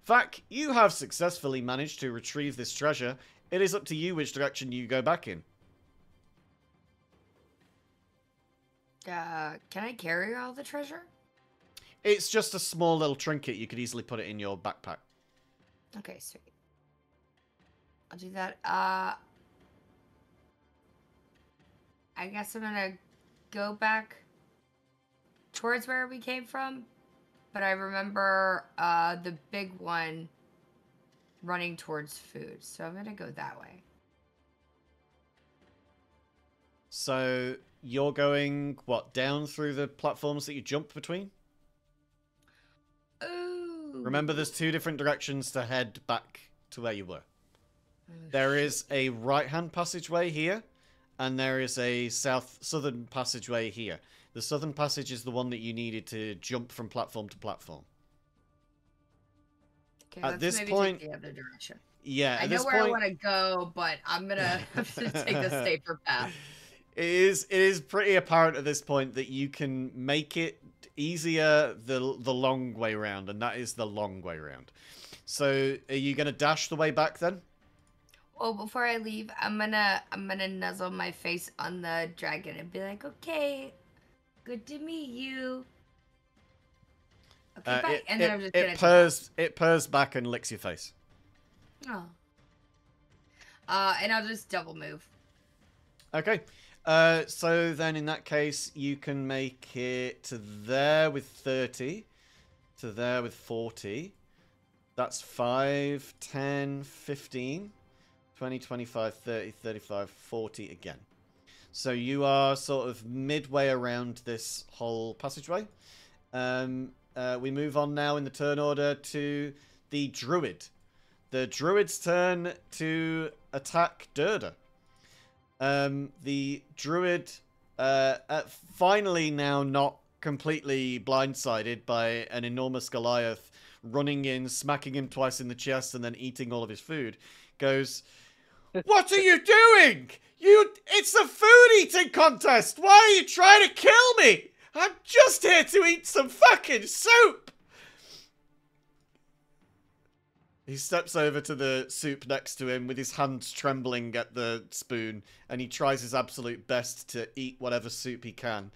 Fak, you have successfully managed to retrieve this treasure. It is up to you which direction you go back in. Can I carry all the treasure? It's just a small little trinket. You could easily put it in your backpack. Okay, sweet. I'll do that. I guess I'm gonna go back towards where we came from, but I remember the big one running towards food, so I'm gonna go that way. So you're going, what, down through the platforms that you jumped between? Ooh. Remember, there's 2 different directions to head back to where you were. Oh, There is a right-hand passageway here, and there is a southern passageway here. The southern passage is the one that you needed to jump from platform to platform. Okay, At let's this maybe point- take the other direction. Yeah, I at know this where I point, want to go, but I'm gonna have to take the safer path. it is pretty apparent at this point that you can make it easier the long way round, and that is the long way round. So, are you gonna dash the way back then? Well, before I leave, I'm gonna nuzzle my face on the dragon and be like, "Okay, good to meet you." Okay, bye. And then I'm just gonna It purrs back and licks your face. Oh. And I'll just double move. Okay. So then in that case, you can make it to there with 30, to there with 40. That's 5, 10, 15, 20, 25, 30, 35, 40 again. So you are sort of midway around this whole passageway. We move on now in the turn order to the druid. The druid's turn to attack Durda. The druid, finally now not completely blindsided by an enormous Goliath running in, smacking him twice in the chest, and then eating all of his food, goes, "What are you doing? It's a food eating contest! Why are you trying to kill me? I'm just here to eat some fucking soup!" He steps over to the soup next to him with his hands trembling at the spoon, and he tries his absolute best to eat whatever soup he can.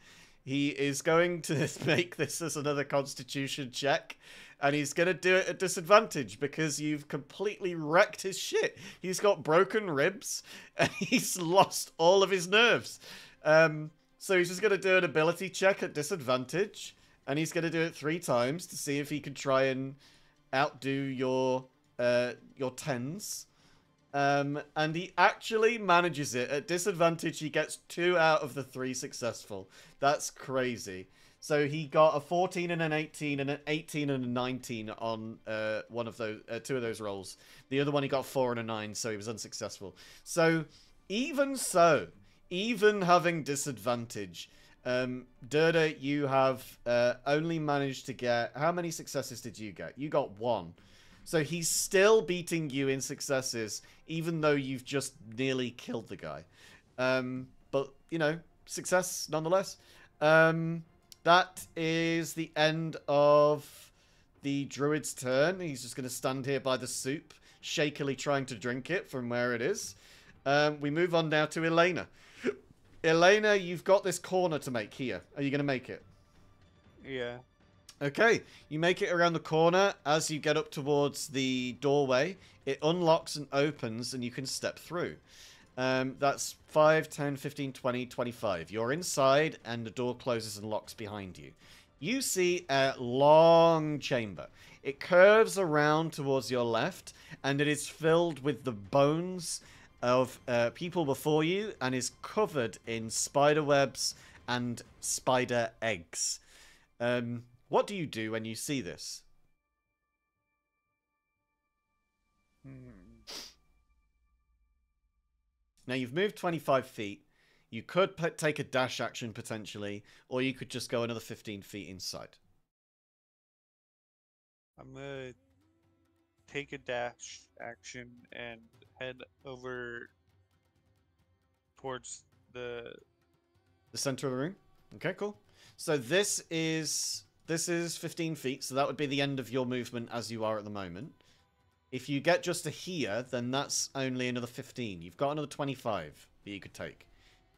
he is going to make this as another Constitution check. And he's going to do it at disadvantage because you've completely wrecked his shit. He's got broken ribs and he's lost all of his nerves. So he's just going to do an ability check at disadvantage. And he's going to do it 3 times to see if he can try and outdo your 10s. And he actually manages it. At disadvantage, he gets 2 out of the 3 successful. That's crazy. So he got a 14 and an 18 and an 18 and a 19 on one of those, 2 of those rolls. The other one he got 4 and a 9, so he was unsuccessful. So even having disadvantage, Durda, you have only managed to get... How many successes did you get? You got 1. So he's still beating you in successes, even though you've just nearly killed the guy. But, you know, success nonetheless. That is the end of the druid's turn. He's just going to stand here by the soup, shakily trying to drink it from where it is. We move on now to Elena. Elena, you've got this corner to make here. Are you going to make it? Yeah. Okay, you make it around the corner. As you get up towards the doorway, it unlocks and opens and you can step through. That's 5, 10, 15, 20, 25. You're inside and the door closes and locks behind you. You see a long chamber. It curves around towards your left and it is filled with the bones of people before you and is covered in spider webs and spider eggs. What do you do when you see this? Now, you've moved 25 feet. You could take a dash action, potentially, or you could just go another 15 feet inside. I'm going to take a dash action and head over towards the center of the room? Okay, cool. So this is 15 feet, so that would be the end of your movement as you are at the moment. If you get just to here, then that's only another 15. You've got another 25 that you could take.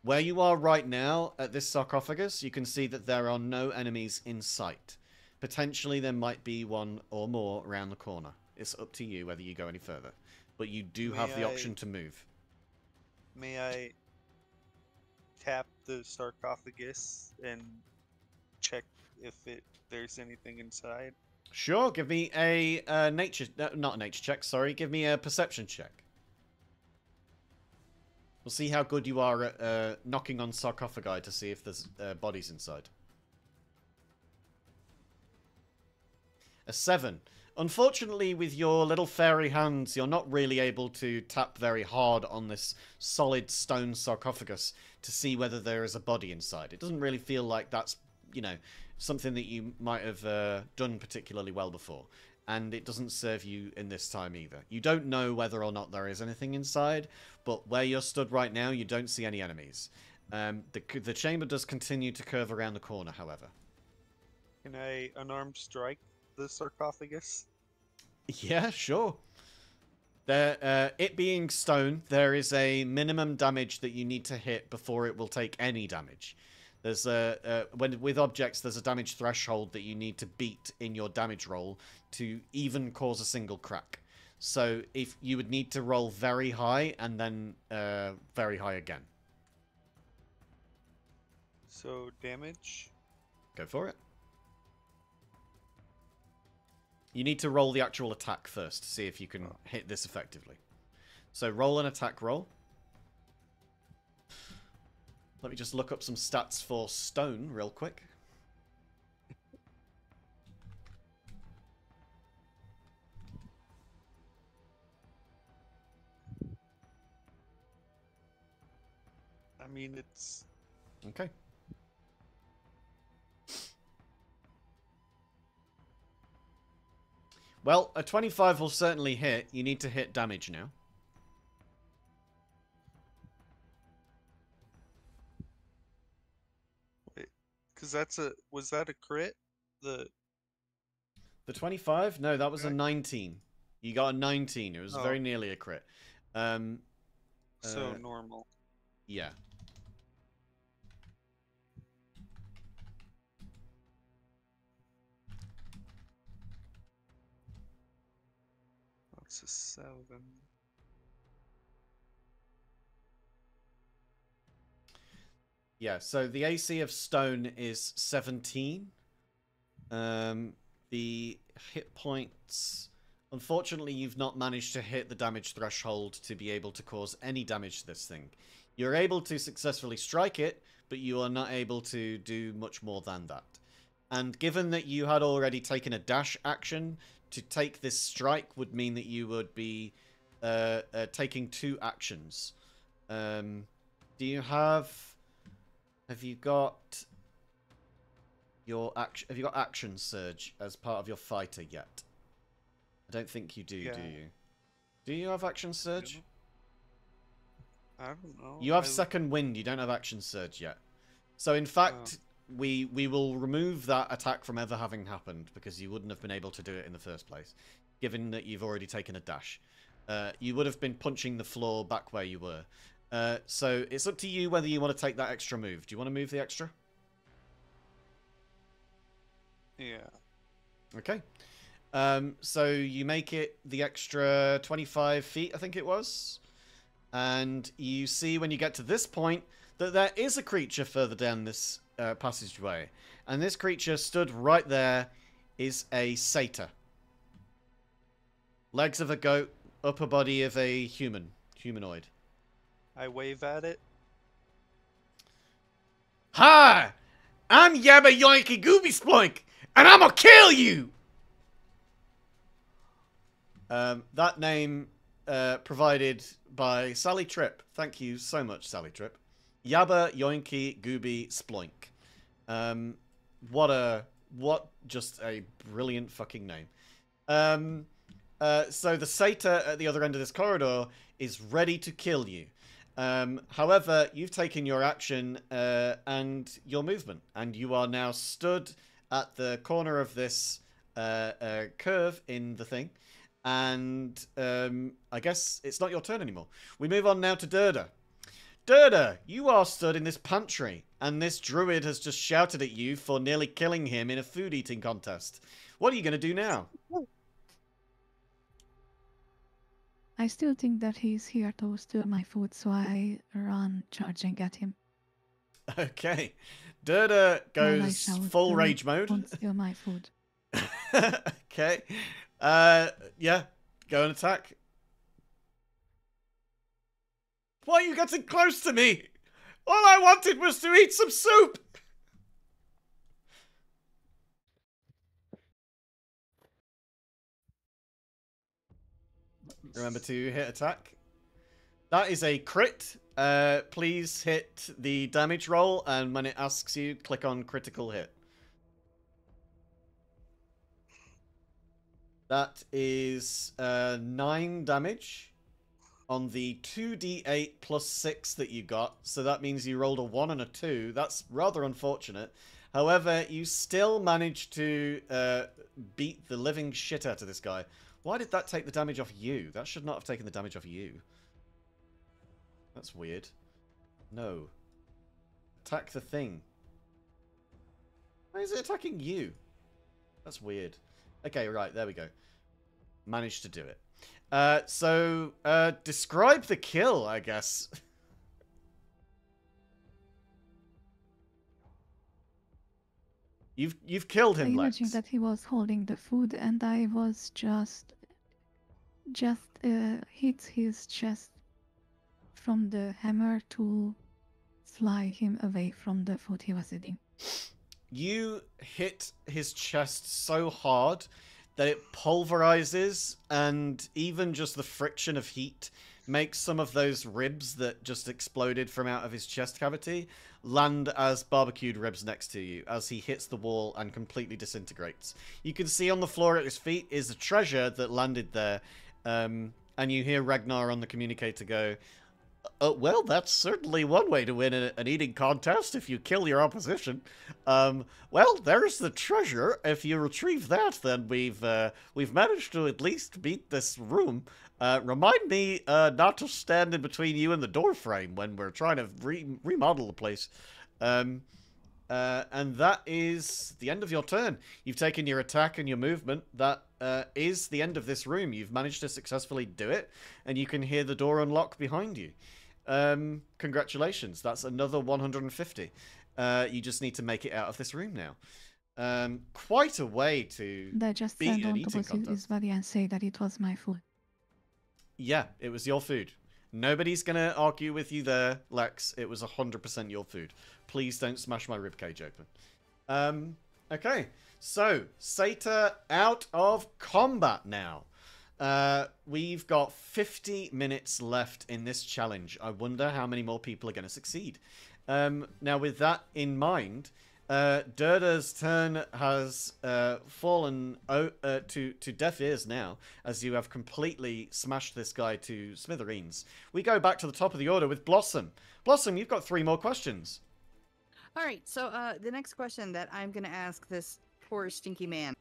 Where you are right now at this sarcophagus, you can see that there are no enemies in sight. Potentially there might be one or more around the corner. It's up to you whether you go any further. But you do have the option to move. May I tap the sarcophagus and check if there's anything inside? Sure, give me a not a nature check, sorry. Give me a perception check. We'll see how good you are at knocking on sarcophagi to see if there's bodies inside. A 7. Unfortunately, with your little fairy hands, you're not really able to tap very hard on this solid stone sarcophagus to see whether there is a body inside. It doesn't really feel like that's, you know, something that you might have done particularly well before. And it doesn't serve you in this time either. You don't know whether or not there is anything inside, but where you're stood right now, you don't see any enemies. The chamber does continue to curve around the corner, however. Can I unarmed strike the sarcophagus? Yeah, sure. It being stone, there is a minimum damage that you need to hit before it will take any damage. There's with objects, there's a damage threshold that you need to beat in your damage roll to even cause a single crack. So if you would need to roll very high and then very high again. So damage? Go for it. You need to roll the actual attack first to see if you can hit this effectively. So roll an attack roll. Let me just look up some stats for stone real quick. I mean, it's... Okay. Well, a 25 will certainly hit. You need to hit damage now. Because that's a... Was that a crit? The 25? No, that was a 19. You got a 19. It was very nearly a crit. So normal. Yeah. It's a 7. Yeah, so the AC of stone is 17. The hit points... Unfortunately, you've not managed to hit the damage threshold to be able to cause any damage to this thing. You're able to successfully strike it, but you are not able to do much more than that. And given that you had already taken a dash action, to take this strike would mean that you would be taking 2 actions. Do you have... Have you got your action? Have you got action surge as part of your fighter yet? I don't think you do. Yeah. Do you? Do you have action surge? I don't know. You have second wind. You don't have action surge yet. So in fact, we will remove that attack from ever having happened because you wouldn't have been able to do it in the first place, given that you've already taken a dash. You would have been punching the floor back where you were. So it's up to you whether you want to take that extra move. Do you want to move the extra? Yeah. Okay. So you make it the extra 25 feet, I think it was. And you see when you get to this point that there is a creature further down this passageway. And this creature stood right there is a satyr. Legs of a goat, upper body of a humanoid. I wave at it. Hi! I'm Yabba Yoinky Gooby Sploink, and I'm gonna kill you! That name provided by Sally Tripp. Thank you so much, Sally Tripp. Yabba Yoinky Gooby Sploink. What just a brilliant fucking name. So the satyr at the other end of this corridor is ready to kill you. However, you've taken your action and your movement, and you are now stood at the corner of this curve in the thing. And I guess it's not your turn anymore. We move on now to Durda. Durda, you are stood in this pantry, and this druid has just shouted at you for nearly killing him in a food eating contest. What are you going to do now? I still think that he's here to steal my food, so I run charging at him. Okay. Durda While I goes shout, full rage mode. Don't steal my food. Okay. Yeah. Go and attack. Why are you getting close to me? All I wanted was to eat some soup. Remember to hit attack. That is a crit. Please hit the damage roll, and when it asks you, click on critical hit. That is 9 damage on the 2d8 plus 6 that you got. So that means you rolled a 1 and a 2. That's rather unfortunate. However, you still managed to beat the living shit out of this guy. Why did that take the damage off you? That should not have taken the damage off you. That's weird. No. Attack the thing. Why is it attacking you? That's weird. Okay, right, there we go. Managed to do it. Describe the kill, I guess. You've killed him, I Lex. imagined that he was holding the food, and I was just hit his chest from the hammer to fly him away from the food he was eating. You hit his chest so hard that it pulverizes, and even just the friction of heat makes some of those ribs that just exploded from out of his chest cavity land as barbecued ribs next to you as he hits the wall and completely disintegrates. You can see on the floor at his feet is a treasure that landed there, and you hear Ragnar on the communicator go, well, that's certainly one way to win an eating contest if you kill your opposition. Well, there's the treasure. If you retrieve that, then we've managed to at least beat this room. Remind me not to stand in between you and the door frame when we're trying to remodel the place. And that is the end of your turn. You've taken your attack and your movement. That is the end of this room. You've managed to successfully do it, and you can hear the door unlock behind you. Congratulations. That's another 150. You just need to make it out of this room now. Quite a way to They just beat stand an on eating top of his contest. body and say that it was my fault. Yeah, it was your food. Nobody's gonna argue with you there, Lex. It was 100% your food. Please don't smash my ribcage open. Okay. So, Sata out of combat now. We've got 50 minutes left in this challenge. I wonder how many more people are going to succeed. Now, with that in mind, Durda's turn has fallen to deaf ears now, as you have completely smashed this guy to smithereens. We go back to the top of the order with Blossom. Blossom, you've got 3 more questions. All right, so the next question that I'm going to ask this poor stinky man.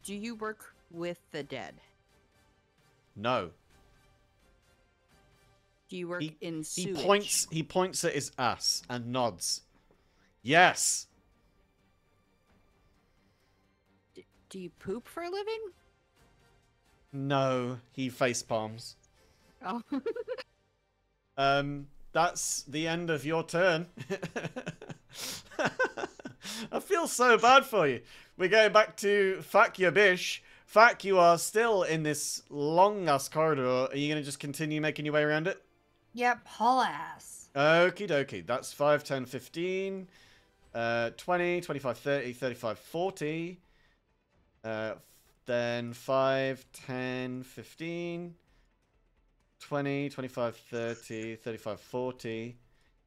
Do you work with the dead? No. Do you work in sewage? He points at his ass and nods. Yes. Do you poop for a living? No, he face palms. Oh. That's the end of your turn. I feel so bad for you. We're going back to Fuck Your Bish. Fuck, you are still in this long-ass corridor. Are you going to just continue making your way around it? Yep, haul ass. Okie dokie. That's 5, 10, 15, 20, 25, 30, 35, 40. Then 5, 10, 15, 20, 25, 30, 35, 40.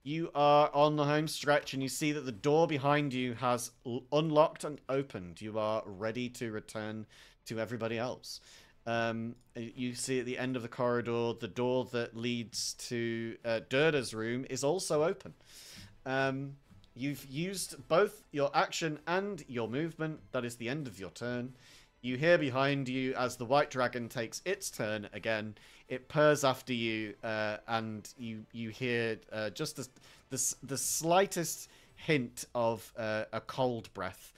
You are on the home stretch and you see that the door behind you has unlocked and opened. You are ready to return to everybody else. You see at the end of the corridor, the door that leads to Durda's room is also open. You've used both your action and your movement. That is the end of your turn. You hear behind you as the white dragon takes its turn again. It purrs after you, and you hear just the slightest hint of a cold breath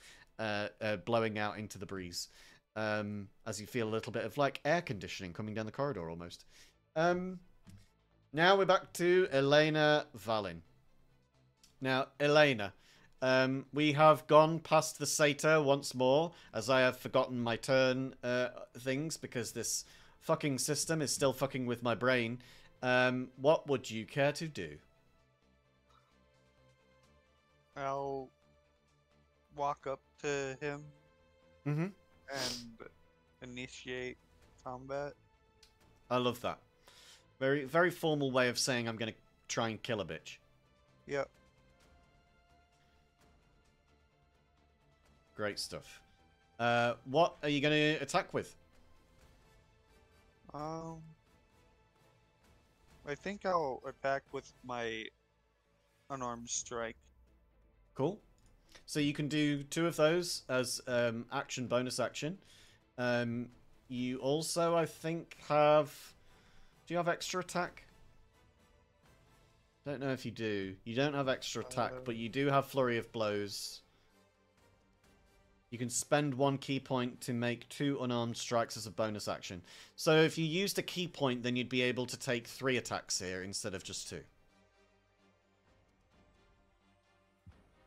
blowing out into the breeze, as you feel a little bit of like air conditioning coming down the corridor almost. Now we're back to Elena Valin. Now, Elena, we have gone past the Satyr once more, as I have forgotten my turn things, because this fucking system is still fucking with my brain. What would you care to do? I'll walk up to him and initiate combat. I love that. Very, very formal way of saying I'm going to try and kill a bitch. Yep. Great stuff. What are you going to attack with? I think I'll attack with my unarmed strike. Cool. So you can do 2 of those as action, bonus action. You also, I think, have... Do you have extra attack? Don't know if you do. You don't have extra attack, but you do have Flurry of Blows. You can spend 1 key point to make 2 unarmed strikes as a bonus action. So if you used a key point, then you'd be able to take 3 attacks here instead of just 2.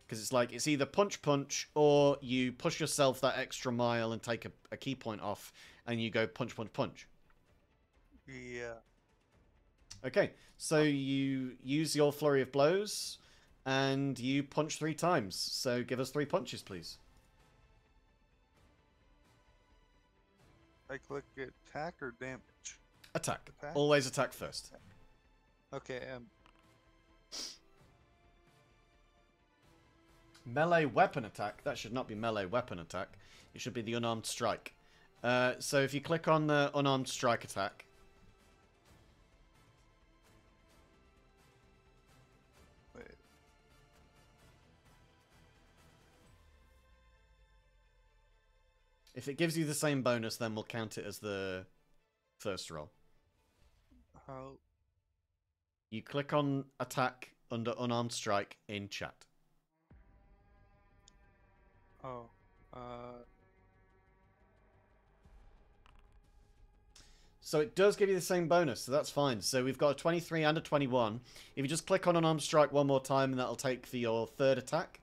Because it's like, it's either punch, or you push yourself that extra mile and take a key point off, and you go punch. Yeah. Okay, so you use your Flurry of Blows, and you punch 3 times. So give us 3 punches, please. I click attack or damage? Attack. Attack? Always attack first. Okay, Melee weapon attack. That should not be melee weapon attack. It should be the unarmed strike. So if you click on the unarmed strike attack. wait. If it gives you the same bonus, then we'll count it as the first roll. How? You click on attack under unarmed strike in chat. Oh. So it does give you the same bonus, so that's fine. So we've got a 23 and a 21. If you just click on an arm strike one more time, that'll take for your third attack.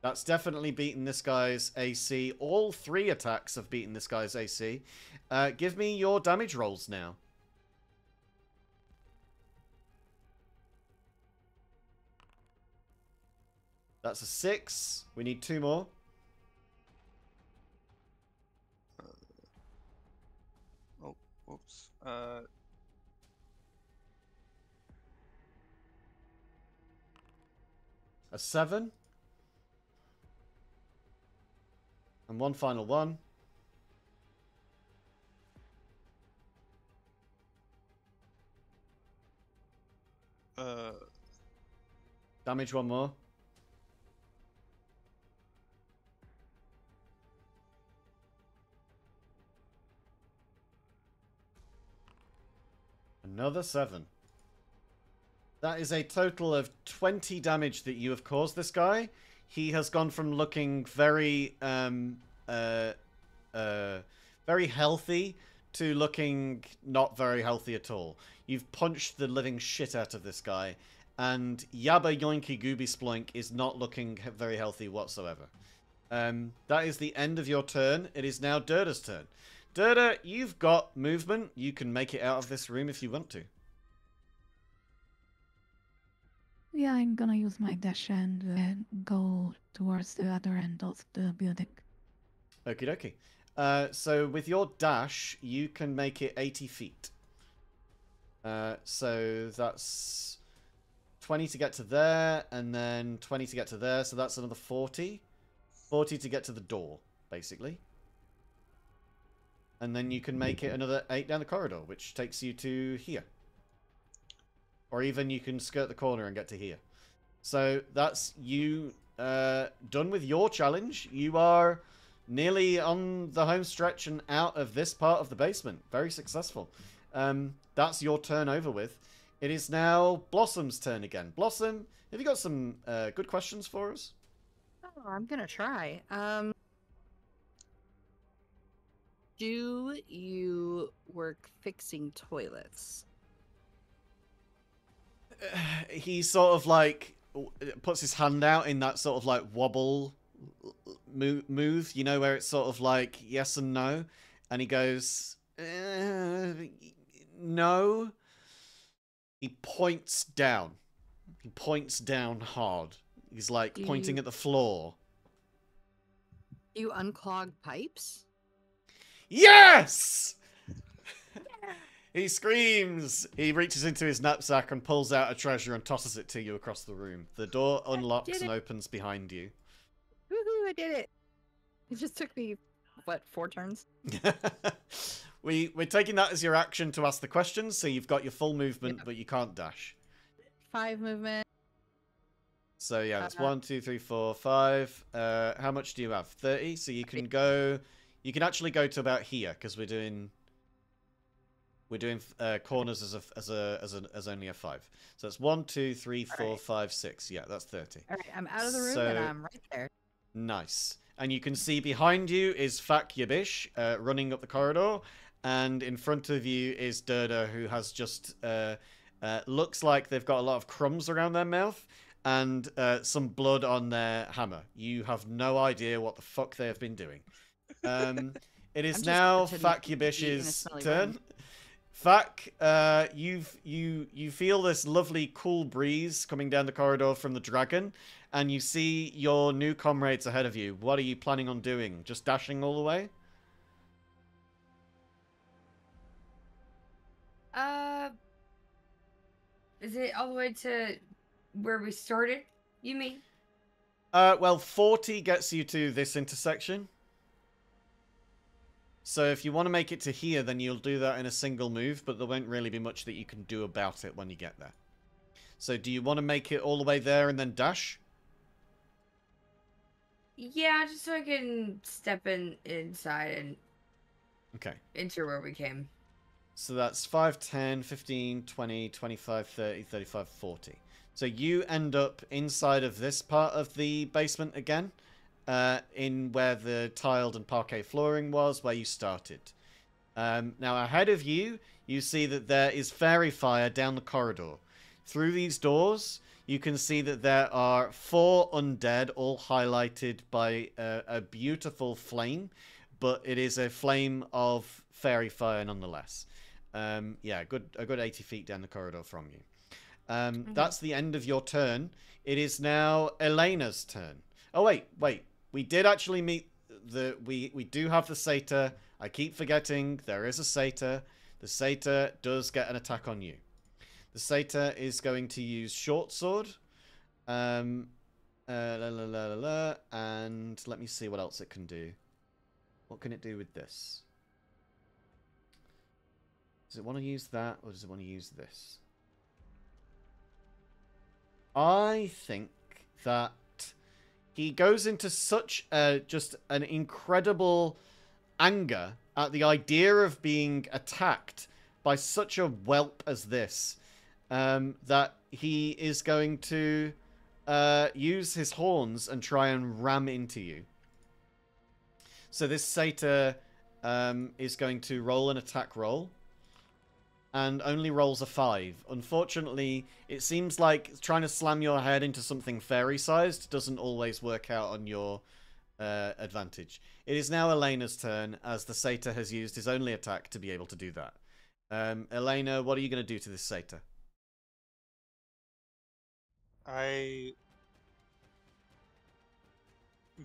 That's definitely beaten this guy's AC. All 3 attacks have beaten this guy's AC. Give me your damage rolls now. That's a 6. We need 2 more. Oh, whoops. A 7. And one final one. Damage one more. Another 7. That is a total of 20 damage that you have caused this guy. He has gone from looking very, very healthy to looking not very healthy at all. You've punched the living shit out of this guy, and Yabba Yoinky Gooby Sploink is not looking very healthy whatsoever. That is the end of your turn. It is now Durda's turn. Durda, you've got movement. You can make it out of this room if you want to. Yeah, I'm gonna use my dash and go towards the other end of the building. Okie dokie. So with your dash, you can make it 80 feet. So that's 20 to get to there, and then 20 to get to there, so that's another 40. 40 to get to the door, basically. And then you can make it another 8 down the corridor, which takes you to here. Or even you can skirt the corner and get to here. So that's you done with your challenge. You are nearly on the home stretch and out of this part of the basement. Very successful. That's your turn over with. It is now Blossom's turn again. Blossom, have you got some good questions for us? Oh, I'm gonna try. Do you work fixing toilets? He sort of like puts his hand out in that sort of like wobble move, you know, where it's sort of like yes and no, and he goes no. He points down. He points down hard. He's like pointing at the floor. Do you unclog pipes? Yes! He screams. He reaches into his knapsack and pulls out a treasure and tosses it to you across the room. The door unlocks and opens behind you. Woohoo, I did it. It just took me, what, 4 turns? We're taking that as your action to ask the questions, so you've got your full movement, but you can't dash. 5 movement. So yeah, that's 1, 2, 3, 4, 5. How much do you have? 30. So you can go. You can actually go to about here because we're doing corners as only a 5. So it's 1, 2, 3, 4, 5, 6. Yeah, that's 30. All right, I'm out of the room and I'm right there. Nice. And you can see behind you is Fak Yabish running up the corridor, and in front of you is Durda, who has just looks like they've got a lot of crumbs around their mouth and some blood on their hammer. You have no idea what the fuck they have been doing. It is now Fak Yabish's turn. Fak, you feel this lovely cool breeze coming down the corridor from the dragon, and you see your new comrades ahead of you. What are you planning on doing? Just dashing all the way? Is it all the way to where we started, you mean? Well, 40 gets you to this intersection. So if you want to make it to here, then you'll do that in a single move, but there won't really be much that you can do about it when you get there. So do you want to make it all the way there and then dash? Yeah, just so I can step inside and Okay. enter where we came. So that's 5, 10, 15, 20, 25, 30, 35, 40. So you end up inside of this part of the basement again, in where the tiled and parquet flooring was, where you started. Now ahead of you, you see that there is fairy fire down the corridor. Through these doors, you can see that there are 4 undead, all highlighted by a beautiful flame, but it is a flame of fairy fire nonetheless. Yeah, a good 80 feet down the corridor from you. That's the end of your turn. It is now Elena's turn. Oh, wait. We did actually meet the... We do have the satyr. I keep forgetting there is a satyr. The satyr does get an attack on you. The satyr is going to use short sword. And let me see what else it can do. What can it do with this? Does it want to use that, or does it want to use this? I think that he goes into such just an incredible anger at the idea of being attacked by such a whelp as this, that he is going to use his horns and try and ram into you. So this satyr is going to roll an attack roll, and only rolls a 5. Unfortunately, it seems like trying to slam your head into something fairy-sized doesn't always work out on your advantage. It is now Elena's turn, as the satyr has used his only attack to be able to do that. Elena, what are you going to do to this satyr? I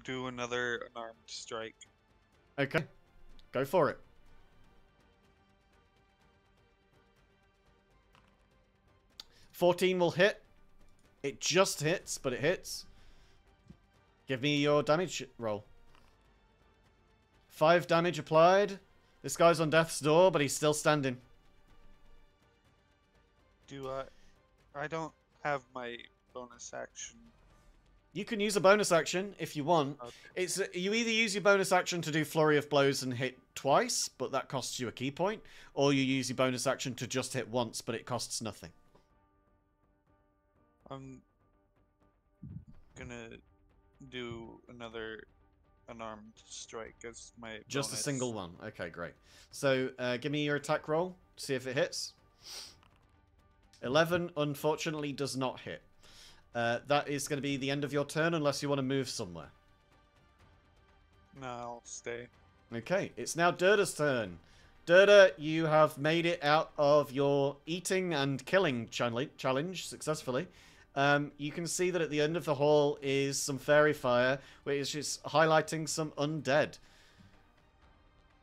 do another unarmed strike. Okay, go for it. $14 will hit. It just hits, but it hits. Give me your damage roll. 5 damage applied. This guy's on death's door, but he's still standing. Do I don't have my bonus action. You can use a bonus action if you want. Okay. It's you either use your bonus action to do flurry of blows and hit twice, but that costs you a key point, or you use your bonus action to just hit once, but it costs nothing. I'm gonna do another unarmed strike as my Just bonus. a single one. Okay, great. So give me your attack roll. See if it hits. 11, unfortunately, does not hit. That is going to be the end of your turn unless you want to move somewhere. No, I'll stay. Okay, it's now Durda's turn. Durda, you have made it out of your eating and killing challenge successfully. You can see that at the end of the hall is some fairy fire, which is highlighting some undead.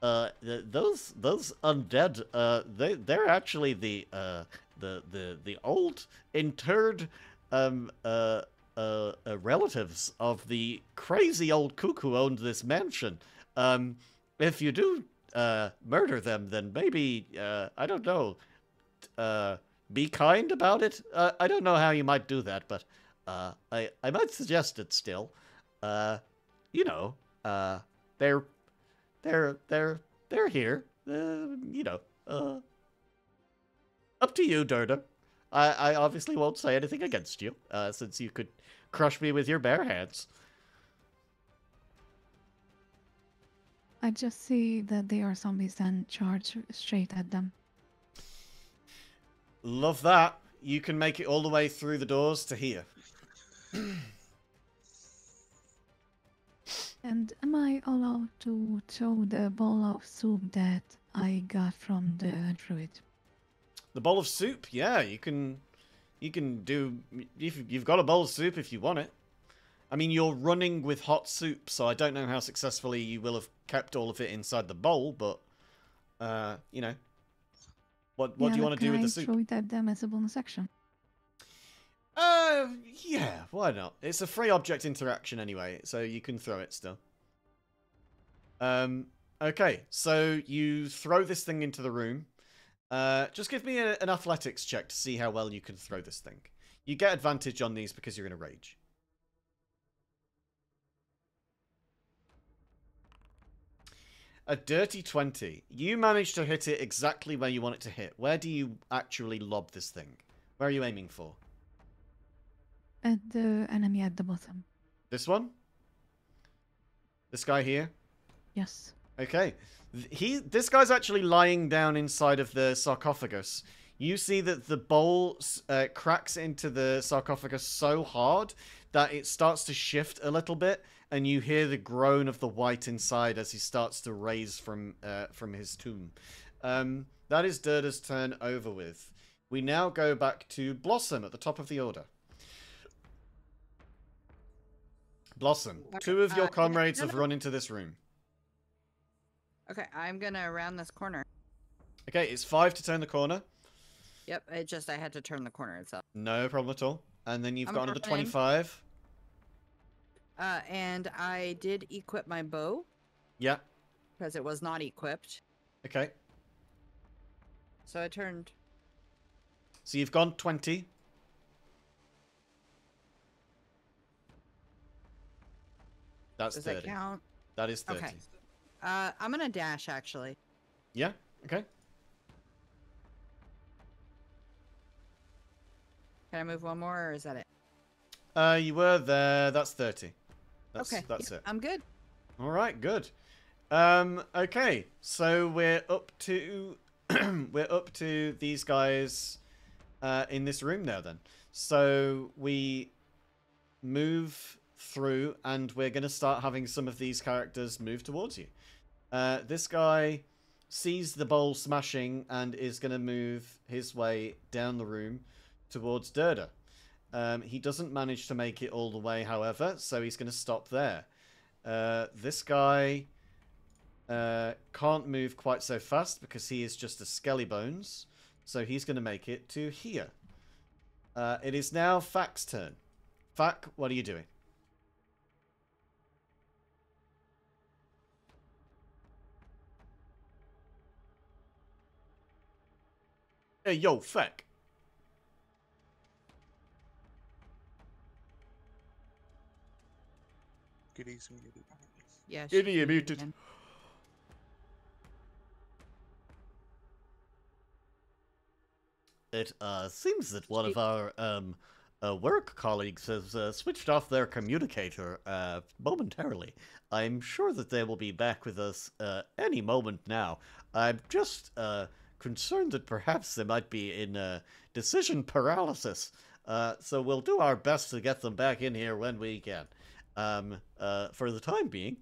Those undead, they're actually the old interred relatives of the crazy old cook who owned this mansion. If you do murder them, then maybe I don't know. Be kind about it. I don't know how you might do that, but I might suggest it still. You know, they're here. You know, up to you, Durda. I obviously won't say anything against you, since you could crush me with your bare hands. I just see that they are zombies and charge straight at them. Love that. You can make it all the way through the doors to here. And am I allowed to throw the bowl of soup that I got from the druid? The bowl of soup? Yeah, you can do... You've got a bowl of soup if you want it. I mean, you're running with hot soup, so I don't know how successfully you will have kept all of it inside the bowl, but, you know. What do you want to do with the soup? Can I throw it at them as a bonus action? Yeah, why not? It's a free object interaction anyway, so you can throw it still. Okay, so you throw this thing into the room. Just give me an athletics check to see how well you can throw this thing. You get advantage on these because you're in a rage. A dirty 20. You managed to hit it exactly where you want it to hit. Where do you actually lob this thing? Where are you aiming for? at the enemy at the bottom. This one? This guy here? Yes. Okay. This guy's actually lying down inside of the sarcophagus. You see that the bowl cracks into the sarcophagus so hard that it starts to shift a little bit, and you hear the groan of the white inside as he starts to raise from his tomb. That is Durda's turn over with. We now go back to Blossom at the top of the order. Blossom, Okay, 2 of your comrades no, have no. run into this room. Okay, I'm gonna round this corner. Okay, it's 5 to turn the corner. Yep, I had to turn the corner itself. No problem at all. And then you've I'm got another running. 25. And I did equip my bow Yeah. because it was not equipped. Okay. So I turned. So you've gone 20. That's Does 30. that count? That is 30. Okay. I'm gonna dash actually. Yeah? Okay. Can I move one more, or is that it? You were there. That's 30. That's Okay, it. I'm good. All right, good. Okay. So we're up to we're up to these guys in this room now then. So we move through and we're going to start having some of these characters move towards you. This guy sees the bowl smashing and is going to move his way down the room towards Durda. He doesn't manage to make it all the way, however, so he's going to stop there. This guy can't move quite so fast because he is just a skelly bones, so he's going to make it to here. It is now Fak's turn. Fak, what are you doing? Hey, yo, Fak. Giddy's muted. Yeah. Giddy, she's you're muted. again. It seems that one of our work colleagues has switched off their communicator momentarily. I'm sure that they will be back with us any moment now. I'm just concerned that perhaps they might be in decision paralysis. So we'll do our best to get them back in here when we can. For the time being,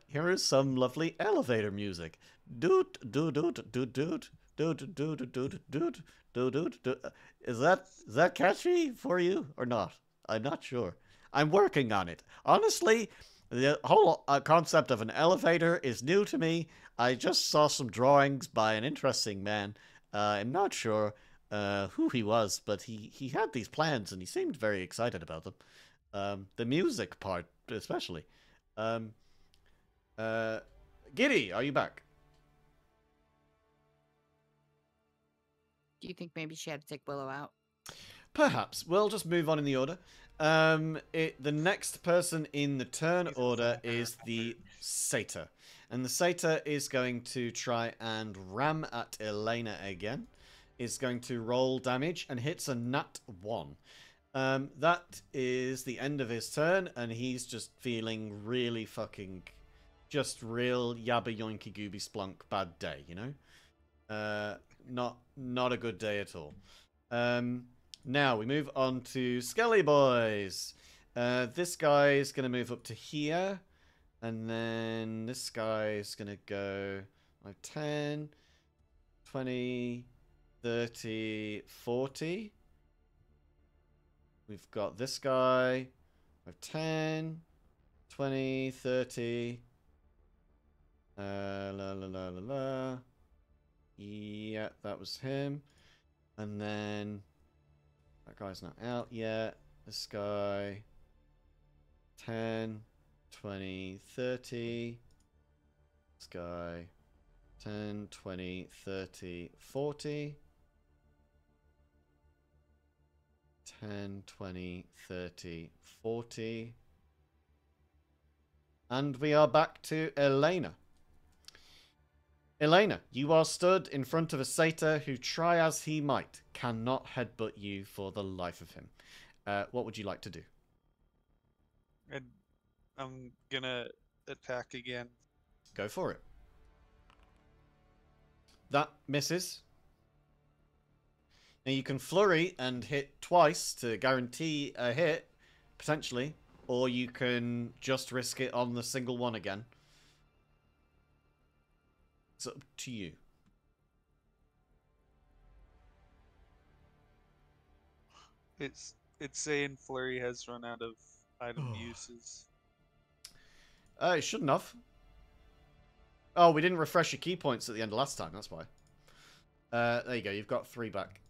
here is some lovely elevator music. Doot doot doot doot doot doot doot doot doot doot. Is that catchy for you or not? I'm not sure. I'm working on it. Honestly, the whole concept of an elevator is new to me. I just saw some drawings by an interesting man. I'm not sure who he was, but he had these plans and he seemed very excited about them. The music part, especially. Giddy, are you back? Do you think maybe she had to take Willow out? Perhaps. We'll just move on in the order. The next person in the turn order is the Satyr. And the Satyr is going to try and ram at Elena again. Is going to roll damage and hits a nat 1. That is the end of his turn, and he's just feeling really fucking, just real yabba yoinky gooby splunk bad day, you know? Not a good day at all. Now we move on to Skelly Boys. This guy is going to move up to here, and then this guy is going to go like 10, 20, 30, 40. We've got this guy with 10, 20, 30. La la la la la. Yeah, that was him. And then that guy's not out yet. This guy 10, 20, 30. This guy 10, 20, 30, 40. 10, 20, 30, 40. And we are back to Elena. Elena, you are stood in front of a satyr who, try as he might, cannot headbutt you for the life of him. What would you like to do? And I'm gonna attack again. Go for it. That misses. Now you can flurry and hit twice to guarantee a hit, potentially, or you can just risk it on the single one again. It's up to you. It's saying Flurry has run out of item uses. It shouldn't have. Oh, we didn't refresh your key points at the end of last time, that's why. There you go, you've got 3 back.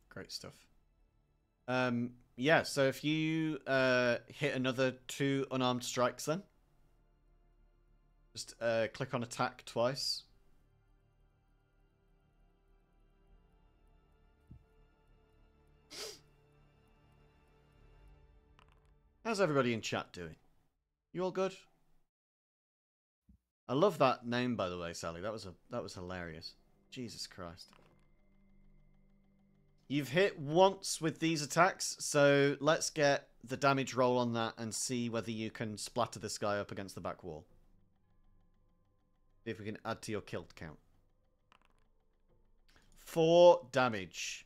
Great stuff. Yeah, so if you hit another 2 unarmed strikes then. Just click on attack twice. How's everybody in chat doing? You all good? I love that name, by the way, Sally. That was hilarious. Jesus Christ. You've hit once with these attacks, so let's get the damage roll on that and see whether you can splatter this guy up against the back wall. See if we can add to your kill count. 4 damage.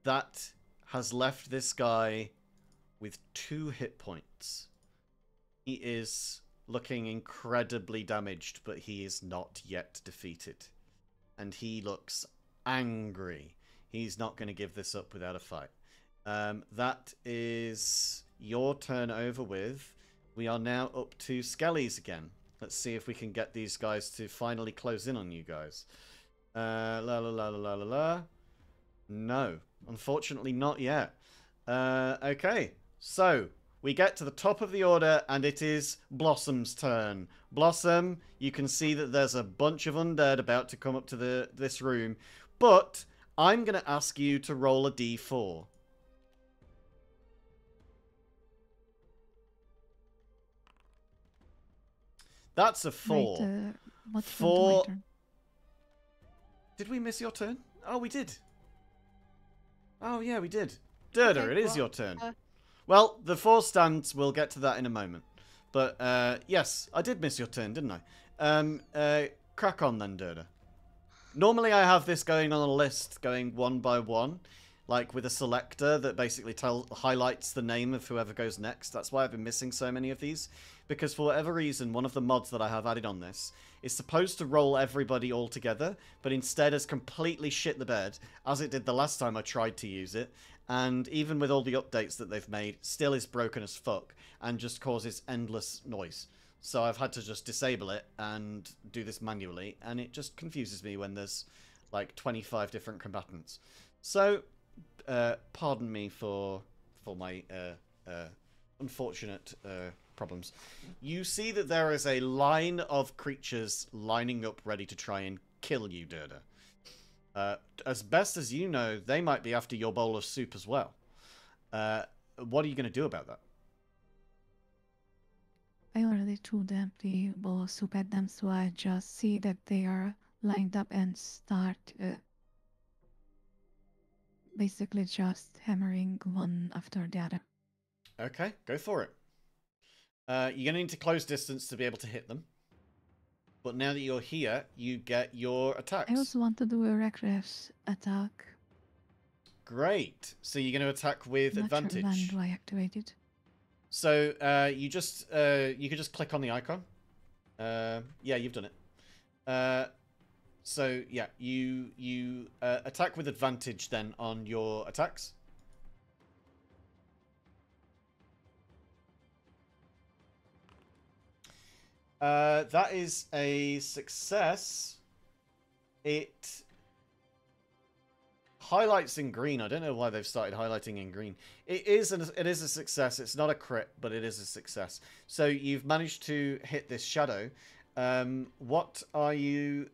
That has left this guy with 2 hit points. He is looking incredibly damaged, but he is not yet defeated. And he looks angry. He's not going to give this up without a fight. That is your turn over with. We are now up to Skellies again. Let's see if we can get these guys to finally close in on you guys. La la la la la la la. No, unfortunately not yet. Okay, so we get to the top of the order and it is Blossom's turn. Blossom, you can see that there's a bunch of undead about to come up to this room, but I'm going to ask you to roll a d4. That's a 4. Wait, what's 4. my turn? Did we miss your turn? Oh, we did. Oh, yeah, we did. Durda, Okay, it is well, your turn. Well, the 4 stands, we'll get to that in a moment. But, yes, I did miss your turn, didn't I? Crack on then, Durda. Normally I have this going on a list, going one by one, like with a selector that basically highlights the name of whoever goes next. That's why I've been missing so many of these. Because for whatever reason, one of the mods that I have added on this is supposed to roll everybody all together, but instead has completely shit the bed, as it did the last time I tried to use it. And even with all the updates that they've made, still is broken as fuck, and just causes endless noise. So I've had to just disable it and do this manually, and it just confuses me when there's like 25 different combatants. So, pardon me for my unfortunate problems. You see that there is a line of creatures lining up ready to try and kill you, Durda. As best as you know, they might be after your bowl of soup as well. What are you going to do about that? I already threw the empty bowl of soup at them, so I just see that they are lined up and start basically just hammering one after the other. Okay, go for it. You're going to need to close distance to be able to hit them. But now that you're here, you get your attacks. I also want to do a reckless attack. Great. So you're going to attack with Not advantage. sure when do I activate it. So you could just click on the icon. Yeah, you've done it. So yeah, you attack with advantage then on your attacks. That is a success. It highlights in green. I don't know why they've started highlighting in green. It is a success. It's not a crit, but it is a success. So you've managed to hit this shadow. What are you?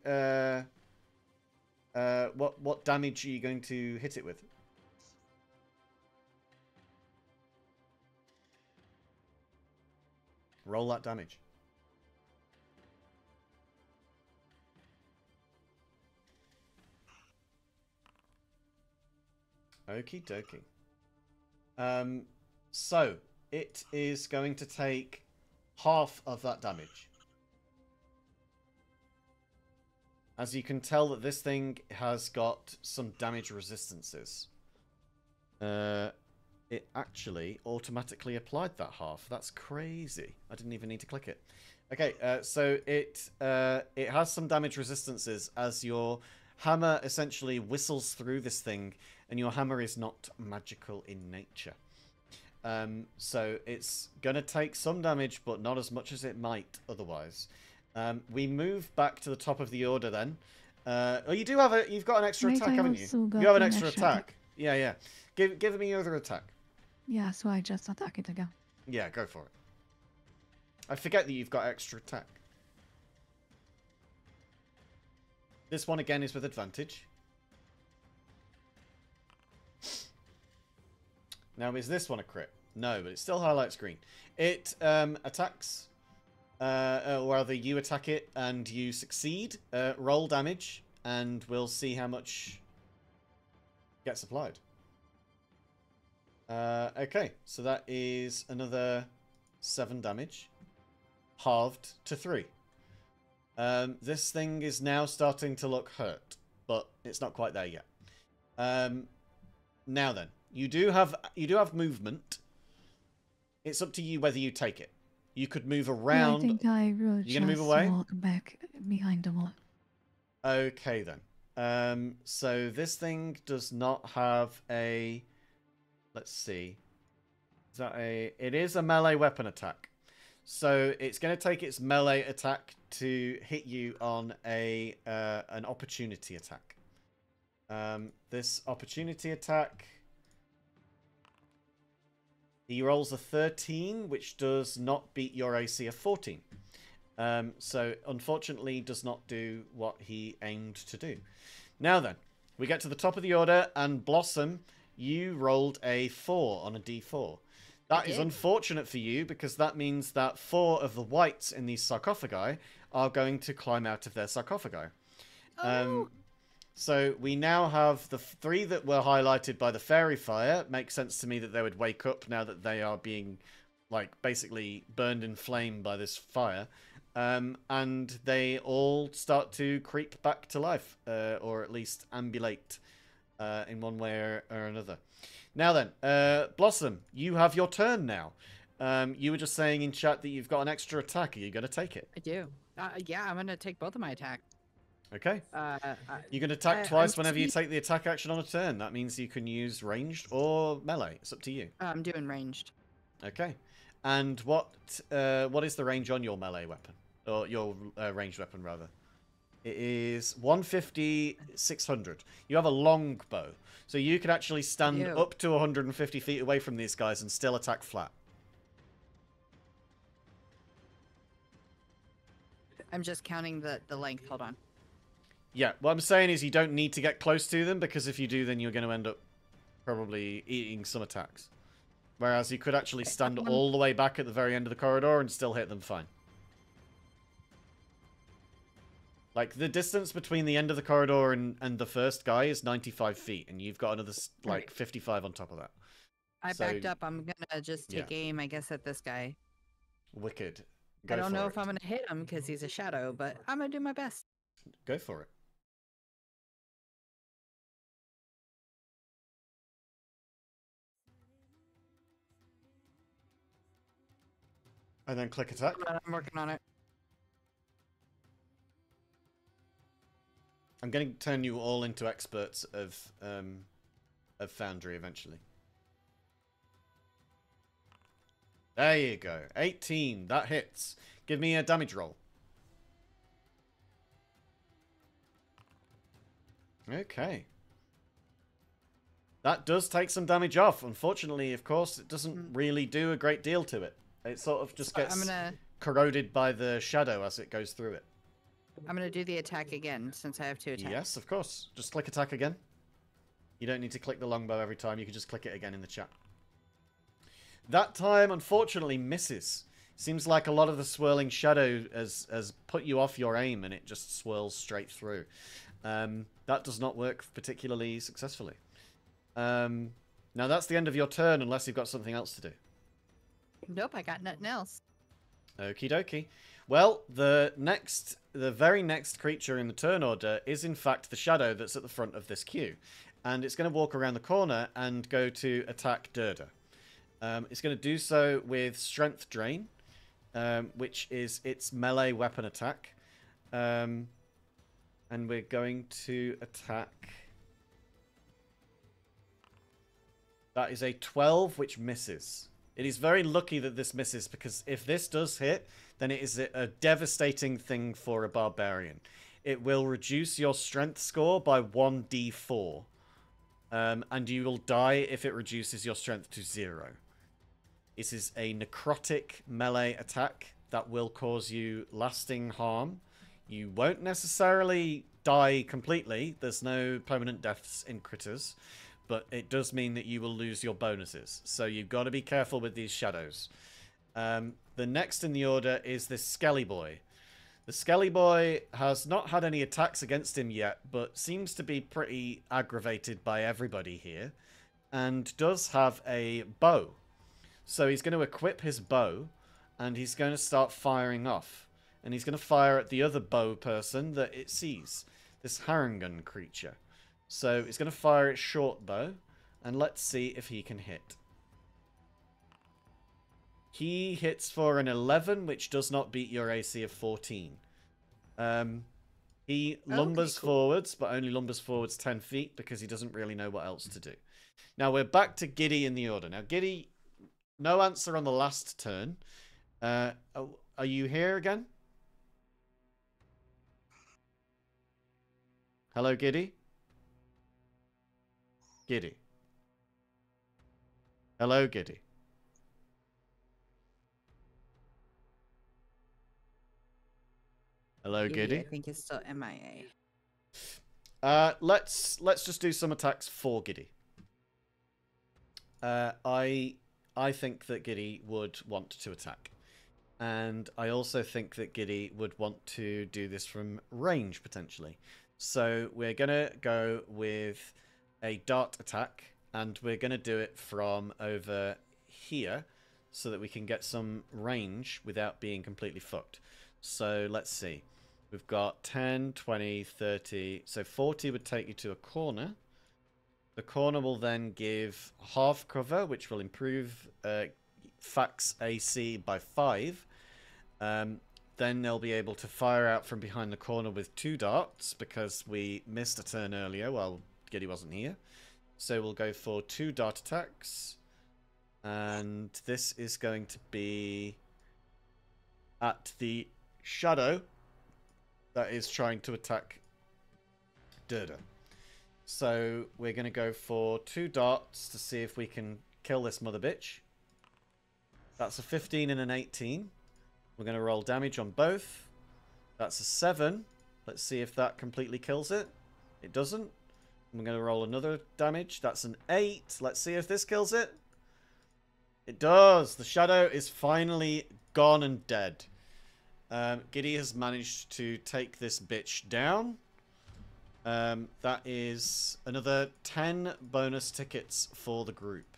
What damage are you going to hit it with? Roll that damage. Okie dokie. So it is going to take half of that damage. As you can tell that this thing has got some damage resistances. It actually automatically applied that half. That's crazy. I didn't even need to click it. Okay, so it has some damage resistances as your hammer essentially whistles through this thing, and your hammer is not magical in nature. So it's going to take some damage, but not as much as it might otherwise. We move back to the top of the order then. Oh, you do have you've got an extra Wait, attack, I haven't you? also got You have an an extra extra attack. Yeah, yeah. Give me your other attack. Yeah, so I just attack it again. Yeah, go for it. I forget that you've got extra attack. This one again is with advantage. Now, is this one a crit? No, but it still highlights green. It attacks, or rather you attack it and you succeed. Roll damage and we'll see how much gets applied. Okay, so that is another 7 damage. Halved to 3. This thing is now starting to look hurt, but it's not quite there yet. Now then, you do have movement. It's up to you whether you take it. You could move around. Yeah, I think I will You gonna move just away? walk back behind the wall. Okay then. So this thing does not have a. Let's see. Is that a? It is a melee weapon attack. So it's going to take its melee attack to hit you on an opportunity attack. This opportunity attack, he rolls a 13, which does not beat your AC of 14. So unfortunately does not do what he aimed to do. Now then, we get to the top of the order, and Blossom, you rolled a 4 on a d4. That is unfortunate for you, because that means that 4 of the whites in these sarcophagi are going to climb out of their sarcophagi. Oh. So we now have the 3 that were highlighted by the fairy fire. Makes sense to me that they would wake up now that they are being, like, basically burned in flame by this fire. And they all start to creep back to life, or at least ambulate in one way or another. Now then, Blossom, you have your turn now. You were just saying in chat that you've got an extra attack. Are you going to take it? I do. Yeah, I'm going to take both of my attack. Okay. You can attack I'm twice whenever you take the attack action on a turn. That means you can use ranged or melee. It's up to you. I'm doing ranged. Okay. And what is the range on your melee weapon? Or your ranged weapon, rather? It is 150, 600. You have a long bow. So you can actually stand up to 150 feet away from these guys and still attack flat. I'm just counting the length. Hold on. Yeah, what I'm saying is you don't need to get close to them, because if you do, then you're going to end up probably eating some attacks. Whereas you could actually stand all the way back at the very end of the corridor and still hit them fine. Like, the distance between the end of the corridor and the first guy is 95 feet, and you've got another, like, 55 on top of that. I backed up. I'm going to just take aim, I guess, at this guy. Wicked. I don't know if I'm going to hit him because he's a shadow, but I'm going to do my best. Go for it. And then click attack. I'm working on it. I'm going to turn you all into experts of Foundry eventually. There you go. 18. That hits. Give me a damage roll. Okay. That does take some damage off. Unfortunately, of course, it doesn't really do a great deal to it. It sort of just gets corroded by the shadow as it goes through it. I'm going to do the attack again, since I have 2 attacks. Yes, of course. Just click attack again. You don't need to click the longbow every time. You can just click it again in the chat. That time, unfortunately, misses. Seems like a lot of the swirling shadow has put you off your aim, and it just swirls straight through. That does not work particularly successfully. Now that's the end of your turn, unless you've got something else to do. Nope, I got nothing else. Okie dokie. Well, the very next creature in the turn order is in fact the shadow that's at the front of this queue. And it's going to walk around the corner and go to attack Durda. It's going to do so with Strength Drain, which is its melee weapon attack. And we're going to attack... That is a 12, which misses. It is very lucky that this misses, because if this does hit, then it is a devastating thing for a barbarian. It will reduce your strength score by 1d4. And you will die if it reduces your strength to 0. This is a necrotic melee attack that will cause you lasting harm. You won't necessarily die completely. There's no permanent deaths in critters. But it does mean that you will lose your bonuses. So you've got to be careful with these shadows. The next in the order is this Skelly Boy. The Skelly Boy has not had any attacks against him yet, but seems to be pretty aggravated by everybody here. And does have a bow. So he's going to equip his bow, and he's going to start firing off. And he's going to fire at the other bow person that it sees. This Harangun creature. So he's going to fire its short bow, and let's see if he can hit. He hits for an 11, which does not beat your AC of 14. He lumbers forwards, but only lumbers forwards 10 feet because he doesn't really know what else to do. Now we're back to Giddy in the order. Now Giddy, no answer on the last turn. Are you here again? Hello, Giddy? Giddy. Hello, Giddy. Hello, Giddy. I think it's still MIA. Let's just do some attacks for Giddy. I think that Giddy would want to attack. And I also think that Giddy would want to do this from range, potentially. So we're going to go with a dart attack, and we're going to do it from over here so that we can get some range without being completely fucked. So let's see. We've got 10, 20, 30. So 40 would take you to a corner. The corner will then give half cover, which will improve Fax AC by 5. Then they'll be able to fire out from behind the corner with 2 darts because we missed a turn earlier while Giddy wasn't here. So we'll go for 2 dart attacks. And this is going to be at the shadow that is trying to attack Durda. So we're going to go for 2 darts to see if we can kill this mother bitch. That's a 15 and an 18. We're going to roll damage on both. That's a 7. Let's see if that completely kills it. It doesn't. I'm going to roll another damage. That's an 8. Let's see if this kills it. It does. The shadow is finally gone and dead. Giddy has managed to take this bitch down. That is another 10 bonus tickets for the group.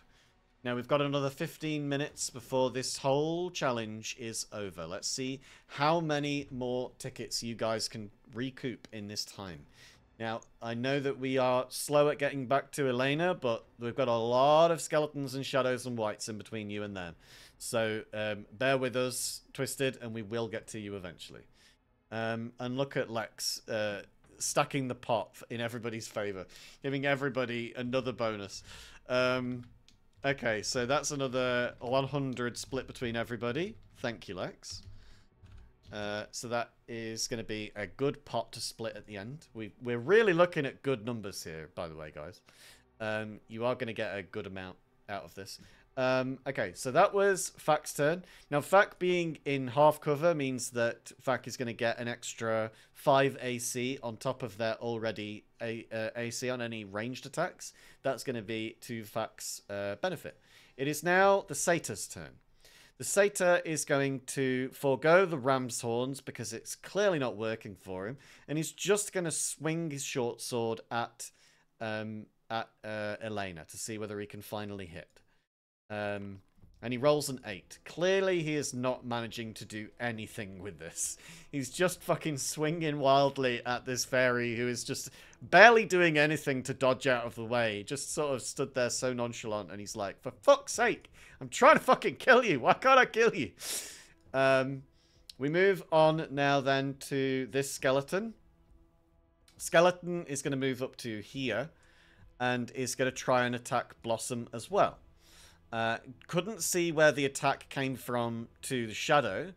Now we've got another 15 minutes before this whole challenge is over. Let's see how many more tickets you guys can recoup in this time. Now, I know that we are slow at getting back to Elena, but we've got a lot of skeletons and shadows and whites in between you and them. So bear with us, Twisted, and we will get to you eventually. And look at Lex stacking the pot in everybody's favor, giving everybody another bonus. Okay, so that's another 100 split between everybody. Thank you, Lex. So that is going to be a good pot to split at the end. We're really looking at good numbers here, by the way, guys. You are going to get a good amount out of this. Okay, so that was Fac's turn. Now, Fac being in half cover means that Fac is going to get an extra 5 AC on top of their already AC on any ranged attacks. That's going to be to Fac's benefit. It is now the Satyr's turn. The Satyr is going to forego the ram's horns because it's clearly not working for him, and he's just going to swing his short sword at at Elena to see whether he can finally hit. And he rolls an 8. Clearly, he is not managing to do anything with this. He's just fucking swinging wildly at this fairy who is just barely doing anything to dodge out of the way. He just sort of stood there so nonchalant, and he's like, for fuck's sake, I'm trying to fucking kill you. Why can't I kill you? We move on now then to this skeleton. Skeleton is going to move up to here and is going to try and attack Blossom as well. Couldn't see where the attack came from to the shadow,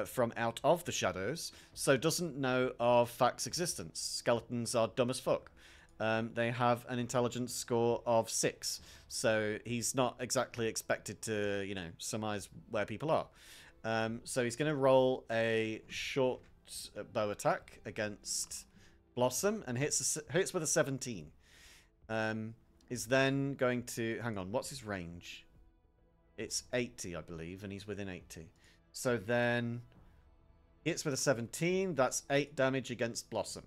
from out of the shadows, so doesn't know of Fact's existence. Skeletons are dumb as fuck. They have an intelligence score of 6, so he's not exactly expected to, you know, surmise where people are. So he's going to roll a short bow attack against Blossom and hits with a 17. Is then going to... Hang on, what's his range? It's 80, I believe, and he's within 80. So then... Hits with a 17. That's 8 damage against Blossom.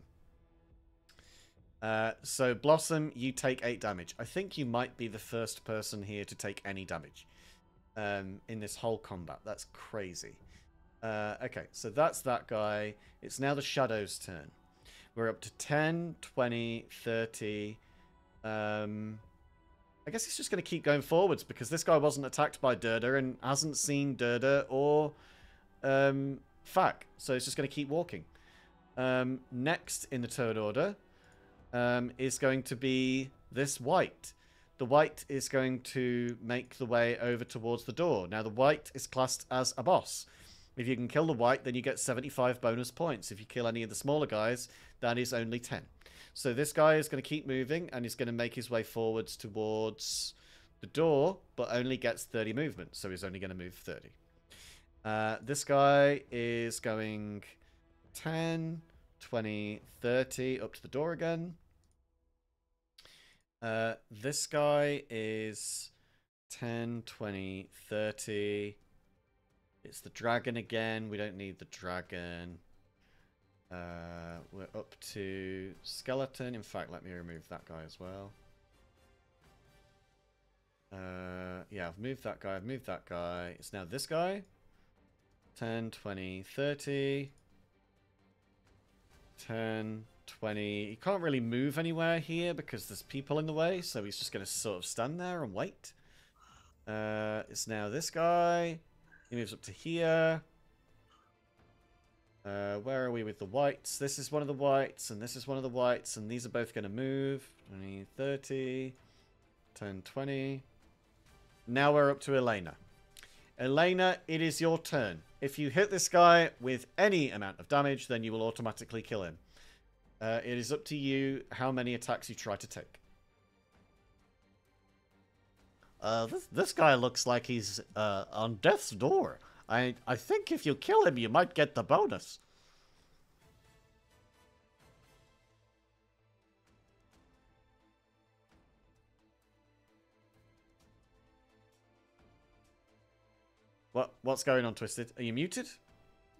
So, Blossom, you take 8 damage. I think you might be the first person here to take any damage in this whole combat. That's crazy. Okay, so that's that guy. It's now the Shadow's turn. We're up to 10, 20, 30... I guess he's just going to keep going forwards because this guy wasn't attacked by Durda and hasn't seen Durda or Fack. So he's just going to keep walking. Next in the turn order is going to be this white. The white is going to make the way over towards the door. Now the white is classed as a boss. If you can kill the white, then you get 75 bonus points. If you kill any of the smaller guys, that is only 10. So this guy is going to keep moving and he's going to make his way forwards towards the door, but only gets 30 movement. So he's only going to move 30. This guy is going 10, 20, 30 up to the door again. This guy is 10, 20, 30. It's the dragon again. We don't need the dragon. We're up to skeleton. In fact, let me remove that guy as well. Yeah, I've moved that guy. I've moved that guy. It's now this guy. 10, 20, 30. 10, 20. He can't really move anywhere here because there's people in the way, so he's just going to sort of stand there and wait. It's now this guy. He moves up to here. Where are we with the whites? This is one of the whites, and this is one of the whites, and these are both going to move. 20, 30, 10, 20. Now we're up to Elena. Elena, it is your turn. If you hit this guy with any amount of damage, then you will automatically kill him. It is up to you how many attacks you try to take. This guy looks like he's on death's door. I think if you kill him, you might get the bonus. What's going on, Twisted? Are you muted?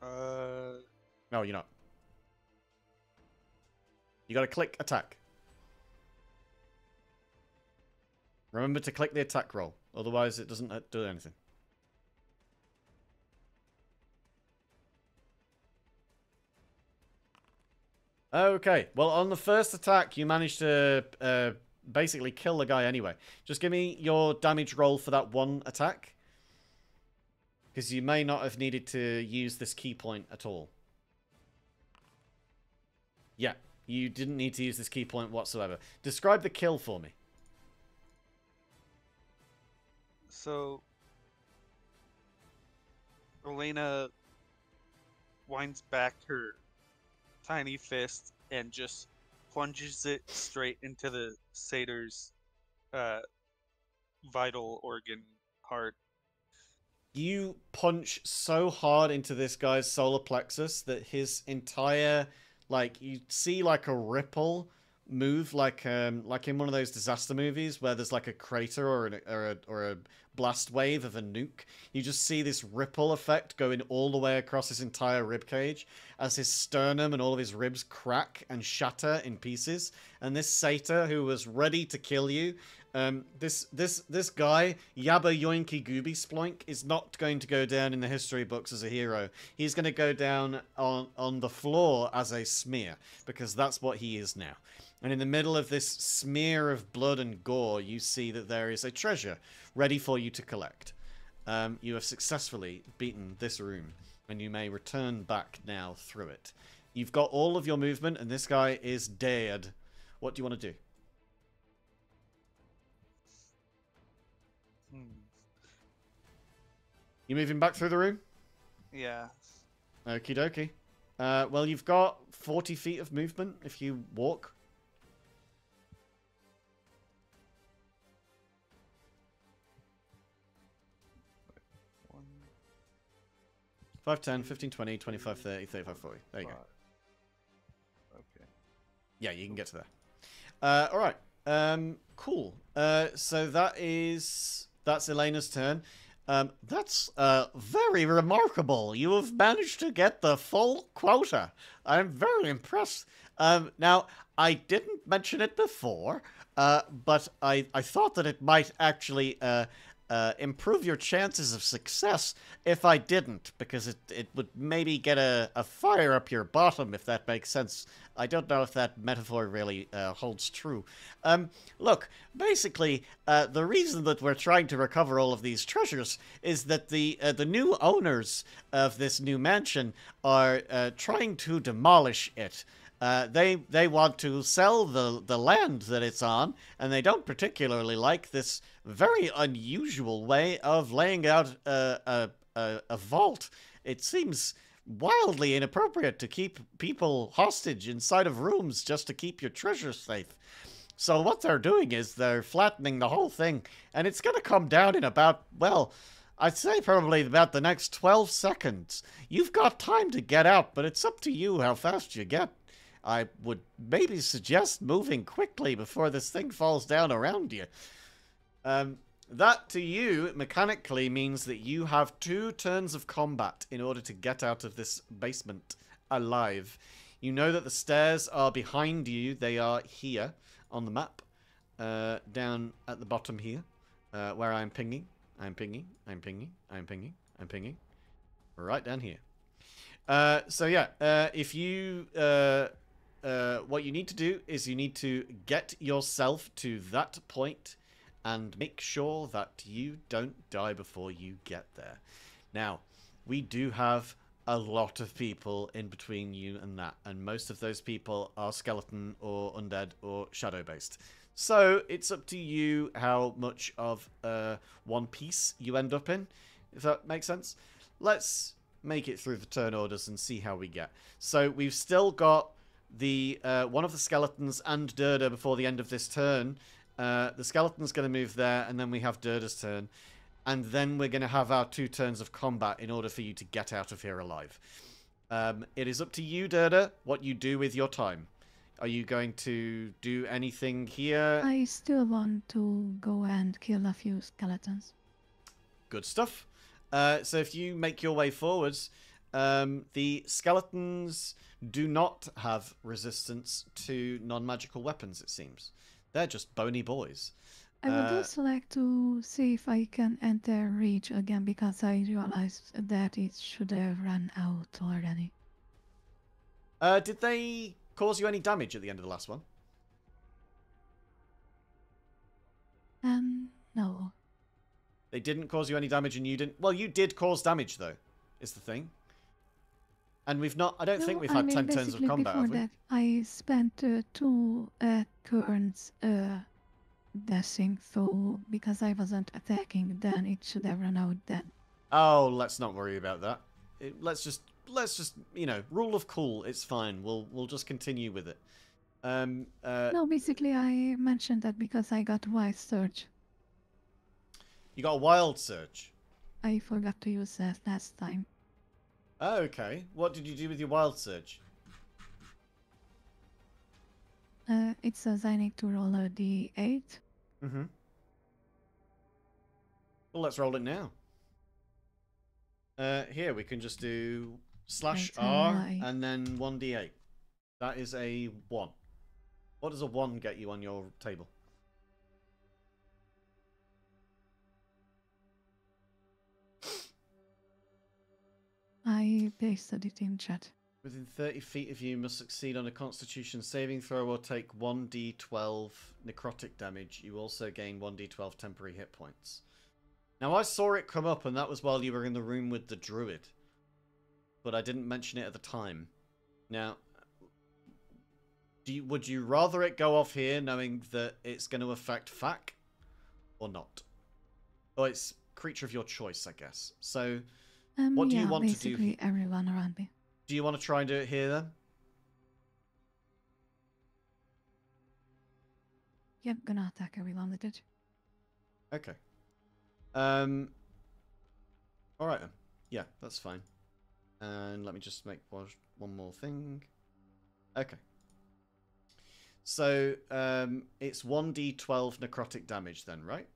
Uh, No, you're not. You gotta click attack. Remember to click the attack roll. Otherwise, it doesn't do anything. Okay. Well, on the first attack, you managed to basically kill the guy anyway. Just give me your damage roll for that one attack. Because you may not have needed to use this key point at all. Yeah, you didn't need to use this key point whatsoever. Describe the kill for me. so Elena winds back her tiny fist and just plunges it straight into the satyr's vital organ, heart. You punch so hard into this guy's solar plexus that his entire, like, you see like a ripple move like in one of those disaster movies where there's like a crater or a blast wave of a nuke. You just see this ripple effect going all the way across his entire rib cage as his sternum and all of his ribs crack and shatter in pieces. And this satyr who was ready to kill you, this guy, Yabba Yoinky Gooby Sploink, is not going to go down in the history books as a hero. He's going to go down on the floor as a smear, because that's what he is now. And in the middle of this smear of blood and gore, you see that there is a treasure ready for you to collect. You have successfully beaten this room, and you may return back now through it. You've got all of your movement, and this guy is dead. What do you want to do? You moving back through the room? Yeah. Okie dokie. Well, you've got 40 feet of movement if you walk. 5, 10, 15, 20, 25, 30, 35, 40. There you go. Okay. Yeah, you can get to there. Alright. Cool. So that's Elena's turn. That's very remarkable. You have managed to get the full quota. I'm very impressed. Now, I didn't mention it before, but I thought that it might actually improve your chances of success if I didn't, because it would maybe get a fire up your bottom, if that makes sense. I don't know if that metaphor really holds true. Look, basically, the reason that we're trying to recover all of these treasures is that the new owners of this new mansion are trying to demolish it. They want to sell the land that it's on, and they don't particularly like this very unusual way of laying out a vault. It seems wildly inappropriate to keep people hostage inside of rooms just to keep your treasure safe. So what they're doing is they're flattening the whole thing, and it's going to come down in about, well, I'd say probably about the next 12 seconds. You've got time to get out, but it's up to you how fast you get. I would maybe suggest moving quickly before this thing falls down around you. That, to you, mechanically means that you have 2 turns of combat in order to get out of this basement alive. You know that the stairs are behind you. They are here on the map, down at the bottom here, where I'm pinging. I'm pinging. Right down here. So yeah, if you... what you need to do is you need to get yourself to that point and make sure that you don't die before you get there. Now, we do have a lot of people in between you and that, and most of those people are skeleton or undead or shadow-based. So it's up to you how much of one piece you end up in, if that makes sense. Let's make it through the turn orders and see how we get. So we've still got the one of the skeletons and Durda before the end of this turn. The skeleton's going to move there, and then we have Durda's turn. And then we're going to have our 2 turns of combat in order for you to get out of here alive. It is up to you, Durda, what you do with your time. Are you going to do anything here? I still want to go and kill a few skeletons. Good stuff. So if you make your way forwards, the skeletons do not have resistance to non-magical weapons, it seems. They're just bony boys. I would also like to see if I can enter Reach again, because I realized that it should have run out already. Did they cause you any damage at the end of the last one? No. They didn't cause you any damage, and you didn't... Well, you did cause damage, though, is the thing. And we've not... I don't think we've had 10 turns of combat, have we? That, I spent 2 turns dashing, so because I wasn't attacking, then it should have run out then. Oh, let's not worry about that. Let's just, you know, rule of cool. It's fine. We'll just continue with it. No, basically I mentioned that because I got Wild Surge. You got a Wild Surge? I forgot to use that last time. Oh, okay. What did you do with your Wild Surge? It says I need to roll a d8. Mm-hmm. Well, let's roll it now. Here, we can just do Right, /R and then 1d8. That is a 1. What does a 1 get you on your table? I pasted it in chat. Within 30 feet of you must succeed on a constitution saving throw or take 1d12 necrotic damage. You also gain 1d12 temporary hit points. Now, I saw it come up, and that was while you were in the room with the druid. But I didn't mention it at the time. Now, would you rather it go off here, knowing that it's going to affect FAC, or not? Oh, it's creature of your choice, I guess. So, what do you want to do? Basically everyone around me. Do you want to try and do it here, then? Yep, gonna attack everyone with it. Okay. Alright then. Yeah, that's fine. And let me just make one more thing. Okay. So, it's 1d12 necrotic damage then, right?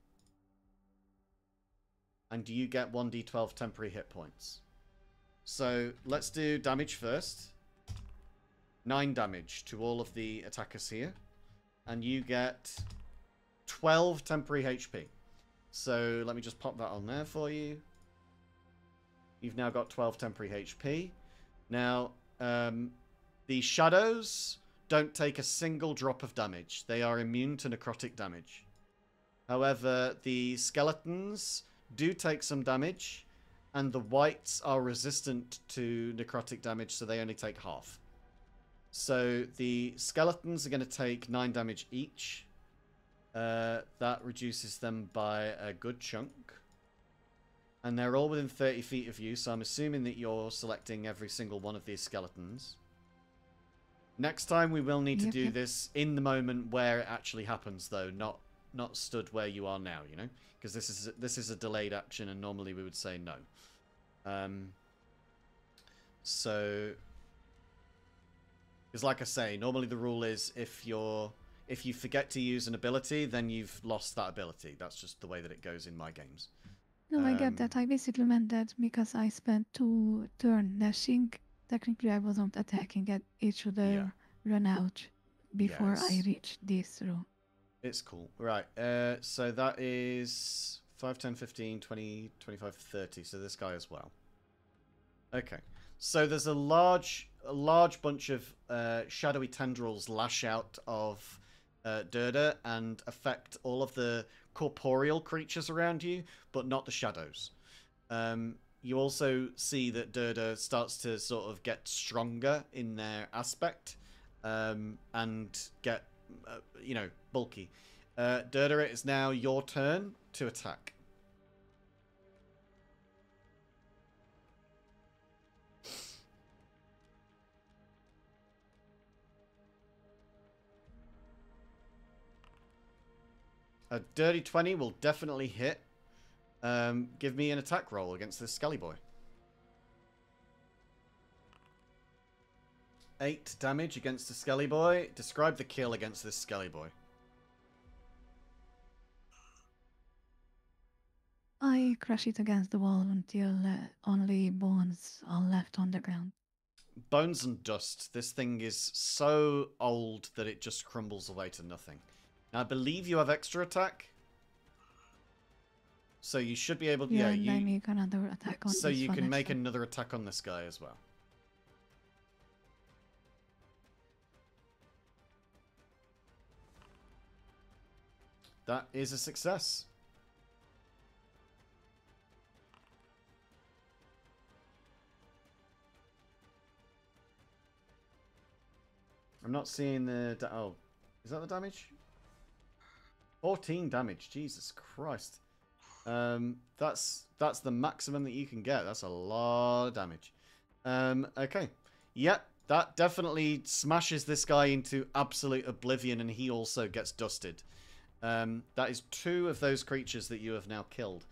And do you get 1d12 temporary hit points? So, let's do damage first. 9 damage to all of the attackers here. And you get 12 temporary HP. So, let me just pop that on there for you. You've now got 12 temporary HP. Now, the shadows don't take a single drop of damage. They are immune to necrotic damage. However, the skeletons do take some damage, and the whites are resistant to necrotic damage, so they only take half. So the skeletons are going to take 9 damage each. That reduces them by a good chunk. And they're all within 30 feet of you, so I'm assuming that you're selecting every single one of these skeletons. Next time we will need to do this in the moment where it actually happens, though, not stood where you are now, you know? Because this is a delayed action, and normally we would say no. So, because like I say, normally the rule is if you forget to use an ability, then you've lost that ability. That's just the way that it goes in my games. No, I get that. I basically meant that because I spent 2 turns dashing, technically I wasn't attacking it. It should run out before I reach this row. It's cool. Right, so that is 5, 10, 15, 20, 25, 30. So this guy as well. Okay. So there's a large bunch of shadowy tendrils lash out of Durda and affect all of the corporeal creatures around you, but not the shadows. You also see that Durda starts to sort of get stronger in their aspect and get, bulky. Durda, it is now your turn to attack. A dirty 20 will definitely hit. Give me an attack roll against this Skelly Boy. 8 damage against the Skelly Boy. Describe the kill against this Skelly Boy. I crash it against the wall until only bones are left on the ground. Bones and dust. This thing is so old that it just crumbles away to nothing. Now, I believe you have extra attack. So you should be able to... Yeah, you make another attack on so this you one can make extra. another attack on this guy as well. That is a success. I'm not seeing the... oh, is that the damage? 14 damage. Jesus Christ. That's the maximum that you can get. That's a lot of damage. Okay. Yep, that definitely smashes this guy into absolute oblivion, and he also gets dusted. That is 2 of those creatures that you have now killed.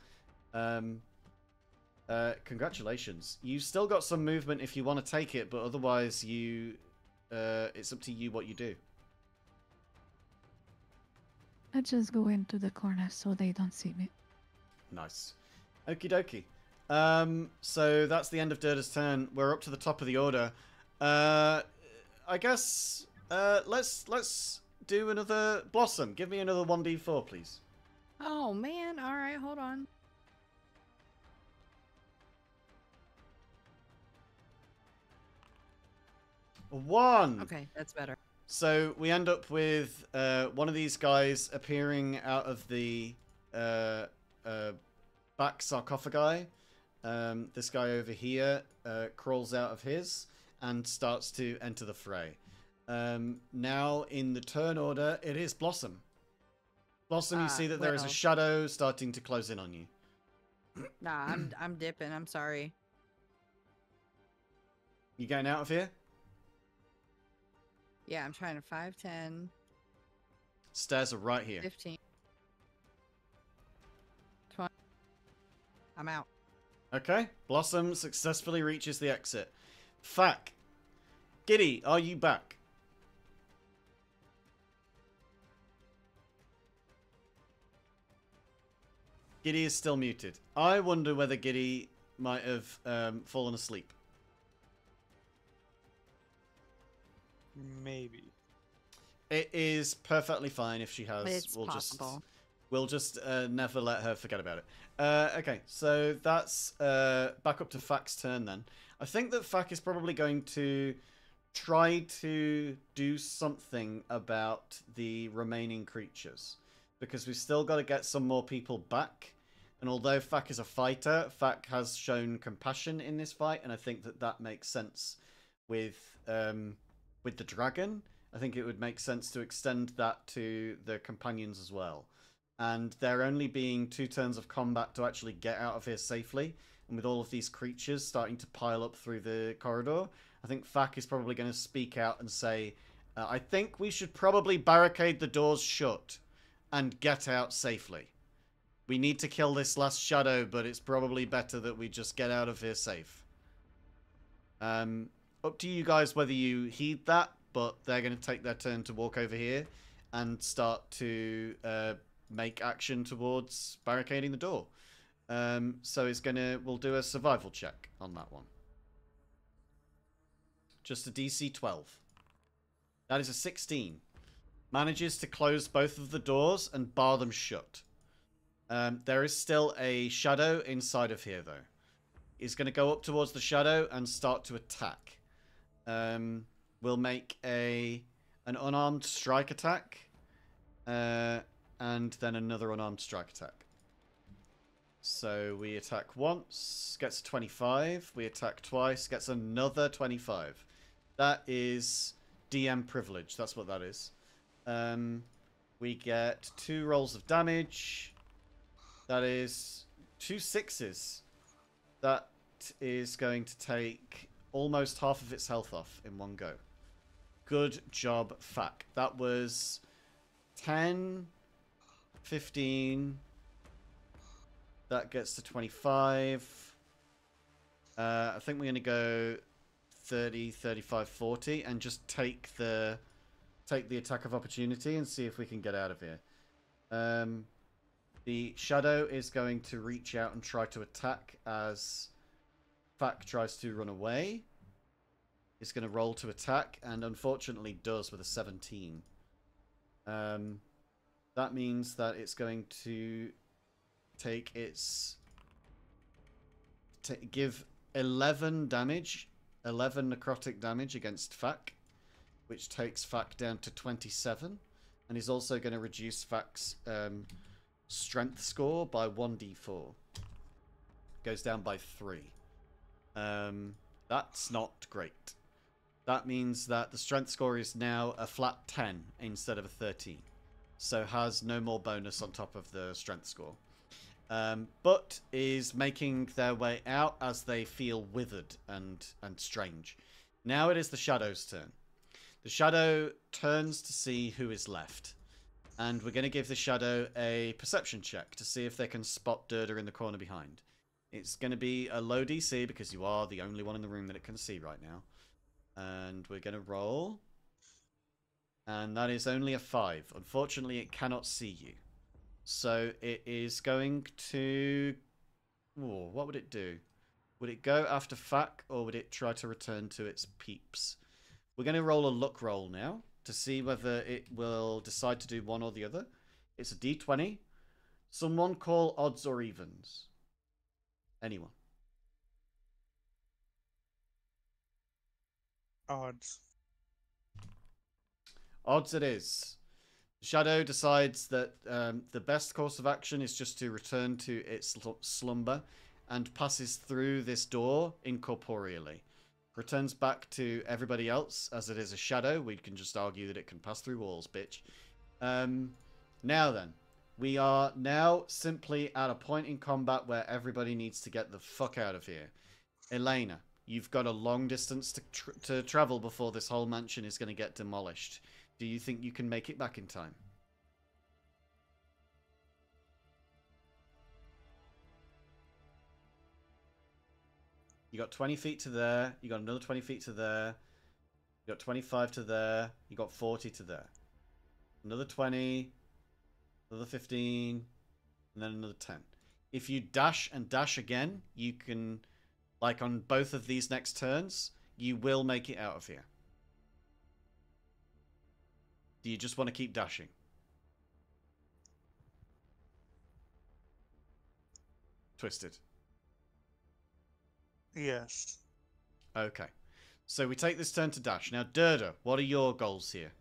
Congratulations. You've still got some movement if you want to take it, but otherwise you... it's up to you what you do. I just go into the corner so they don't see me. Nice. Okie dokie. So that's the end of Durda's turn. We're up to the top of the order. I guess let's do another Blossom. Give me another 1d4, please. Oh man! All right, hold on. One. Okay, that's better. So we end up with one of these guys appearing out of the back sarcophagi. This guy over here crawls out of his and starts to enter the fray. Now in the turn order, it is Blossom. Blossom, you see that there is a shadow starting to close in on you. Nah, I'm dipping. I'm sorry. You getting out of here? Yeah, I'm trying to 5, 10, Stairs are right here. 15, 20. I'm out. Okay. Blossom successfully reaches the exit. Fack. Giddy, are you back? Giddy is still muted. I wonder whether Giddy might have fallen asleep. Maybe. It is perfectly fine if she has. It's possible. We'll just never let her forget about it. Okay, so that's back up to Fack's turn then. I think that Fack is probably going to try to do something about the remaining creatures, because we've still got to get some more people back. And although Fack is a fighter, Fack has shown compassion in this fight, and I think that that makes sense with the dragon. I think it would make sense to extend that to the companions as well. And there only being 2 turns of combat to actually get out of here safely, and with all of these creatures starting to pile up through the corridor, I think Fack is probably going to speak out and say, I think we should probably barricade the doors shut and get out safely. We need to kill this last shadow, but it's probably better that we just get out of here safe. Up to you guys whether you heed that, but they're going to take their turn to walk over here and start to make action towards barricading the door. So we'll do a survival check on that one. Just a DC 12. That is a 16. Manages to close both of the doors and bar them shut. There is still a shadow inside of here, though. He's going to go up towards the shadow and start to attack. We'll make an unarmed strike attack. And then another unarmed strike attack. So we attack once, gets a 25. We attack twice, gets another 25. That is DM privilege. That's what that is. We get 2 rolls of damage. That is 2 6s. That is going to take almost half of its health off in one go. Good job, Fack. That was 10, 15. That gets to 25. I think we're going to go 30, 35, 40 and just take the attack of opportunity and see if we can get out of here. The shadow is going to reach out and try to attack as Fack tries to run away. It's going to roll to attack and unfortunately does with a 17. That means that it's going to take give 11 damage, 11 necrotic damage against Fack, which takes Fack down to 27, and is also going to reduce Fack's strength score by 1d4. Goes down by 3. That's not great. That means that the strength score is now a flat 10 instead of a 13. So has no more bonus on top of the strength score. But is making their way out as they feel withered and strange. Now it is the Shadow's turn. The Shadow turns to see who is left. And we're going to give the Shadow a perception check to see if they can spot Durda in the corner behind. It's going to be a low DC because you are the only one in the room that it can see right now. And we're going to roll And that is only a 5. Unfortunately, it cannot see you. So it is going to... Ooh, what would it do? Would it go after Fack, or would it try to return to its peeps? We're going to roll a luck roll now to see whether it will decide to do one or the other. It's a d20. Someone call odds or evens. Anyone. Odds. Odds it is. Shadow decides that the best course of action is just to return to its slumber and passes through this door incorporeally. Returns back to everybody else as it is a shadow. We can just argue that it can pass through walls, bitch. Now then, we are now simply at a point in combat where everybody needs to get the fuck out of here. Elena, you've got a long distance to travel before this whole mansion is going to get demolished. Do you think you can make it back in time? You got 20 feet to there. You got another 20 feet to there. You got 25 to there. You got 40 to there. Another 20. Another 15. And then another 10. If you dash and dash again, you can, like on both of these next turns, you will make it out of here. Do you just want to keep dashing? Twisted. Yes. Okay. So we take this turn to dash. Now, Durda, what are your goals here?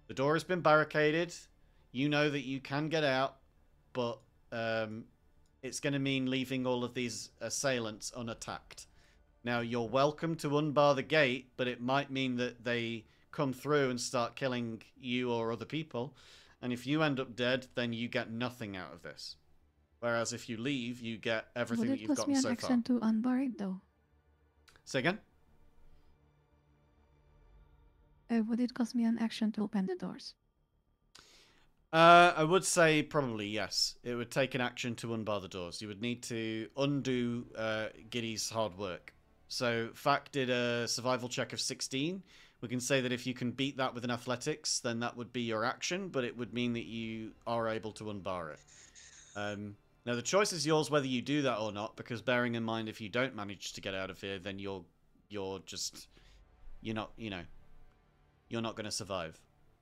The door has been barricaded. You know that you can get out, but it's going to mean leaving all of these assailants unattacked. Now, you're welcome to unbar the gate, but it might mean that they come through and start killing you or other people. And if you end up dead, then you get nothing out of this. Whereas if you leave, you get everything that you've gotten so far. Would it cost me an action to unbar it, though? Say again? Would it cost me an action to open the doors? I would say probably yes. It would take an action to unbar the doors. You would need to undo Giddy's hard work. So Fack did a survival check of 16. We can say that if you can beat that with an athletics, then that would be your action, but it would mean that you are able to unbar it. Now the choice is yours whether you do that or not, because bearing in mind if you don't manage to get out of here, then you're not going to survive.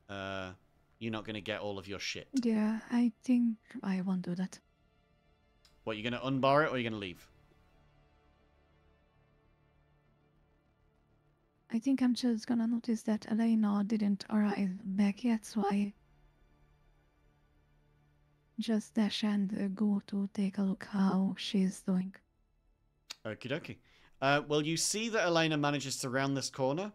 You're not going to get all of your shit. Yeah, I think I won't do that. What, you're going to unbar it or you're going to leave? I think I'm just gonna notice that Elena didn't arrive back yet, so I just dash and go to take a look how she's doing. Okie dokie. Well, you see that Elena manages to round this corner.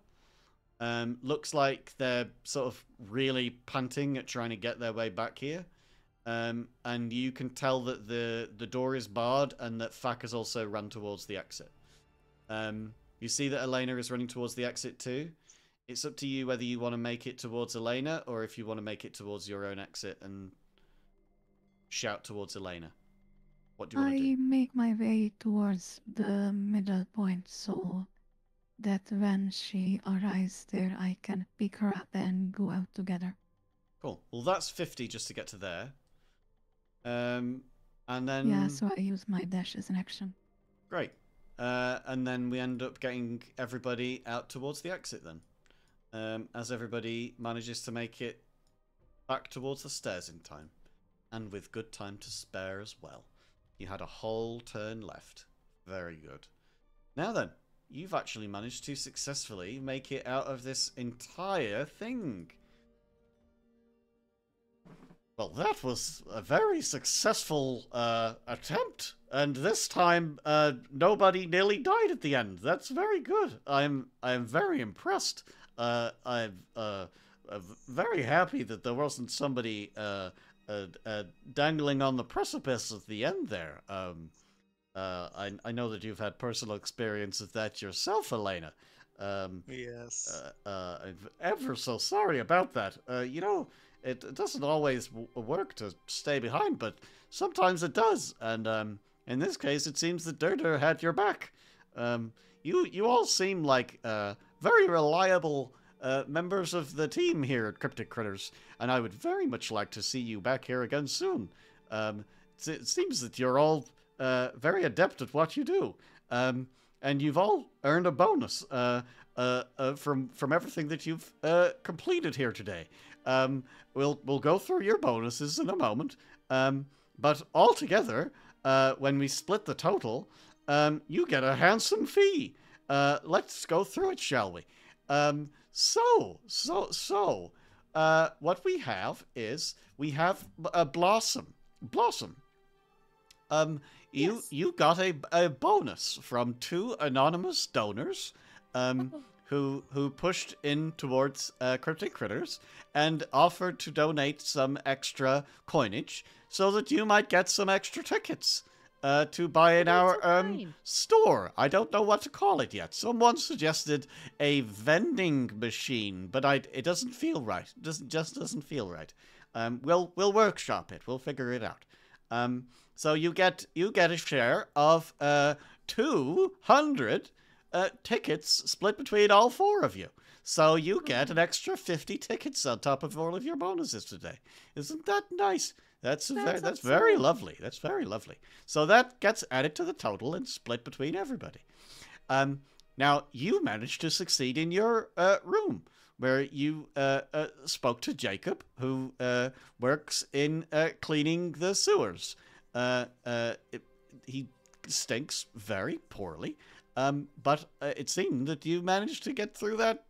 Looks like they're sort of really panting at trying to get their way back here. And you can tell that the door is barred and that Fack has also run towards the exit. You see that Elena is running towards the exit too. It's up to you whether you want to make it towards Elena or if you want to make it towards your own exit and shout towards Elena. What do you want to do? I make my way towards the middle point so that when she arrives there, I can pick her up and go out together. Cool. Well, that's 50 just to get to there. And then... Yeah, so I use my dash as an action. Great. And then we end up getting everybody out towards the exit then. As everybody manages to make it back towards the stairs in time. And with good time to spare as well. You had a whole turn left. Very good. Now then, you've actually managed to successfully make it out of this entire thing. Well, that was a very successful attempt. And this time, nobody nearly died at the end. That's very good. I'm very impressed. I'm very happy that there wasn't somebody dangling on the precipice at the end there. I know that you've had personal experience of that yourself, Elena. Yes. I'm ever so sorry about that. You know, it doesn't always work to stay behind, but sometimes it does. And in this case, it seems that Durder had your back. You all seem like very reliable members of the team here at Cryptic Critters, and I would very much like to see you back here again soon. It seems that you're all very adept at what you do, and you've all earned a bonus from everything that you've completed here today. We'll go through your bonuses in a moment, but altogether, when we split the total, you get a handsome fee. Let's go through it, shall we? What we have is we have a Blossom. Blossom. Yes. You got a bonus from 2 anonymous donors, who pushed in towards Cryptic Critters and offered to donate some extra coinage so that you might get some extra tickets to buy in That's our so kind. store. I don't know what to call it yet. Someone suggested a vending machine, but it doesn't feel right. It just doesn't feel right. We'll workshop it. We'll figure it out. So you get a share of 200 tickets split between all 4 of you. So you get an extra 50 tickets on top of all of your bonuses today. Isn't that nice? That's very absurd. lovely. That's very lovely. So that gets added to the total and split between everybody. Now you managed to succeed in your room, where you spoke to Jacob, who works in cleaning the sewers. He stinks very poorly, but it seemed that you managed to get through that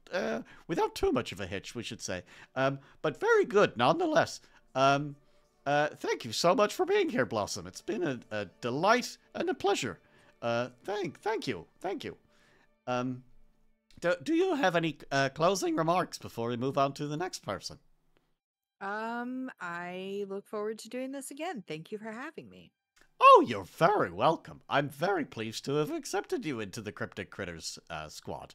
without too much of a hitch, we should say. But very good, nonetheless. Thank you so much for being here, Blossom. It's been a delight and a pleasure. Thank you. Do you have any closing remarks before we move on to the next person? I look forward to doing this again. Thank you for having me. Oh, you're very welcome. I'm very pleased to have accepted you into the Cryptic Critters squad.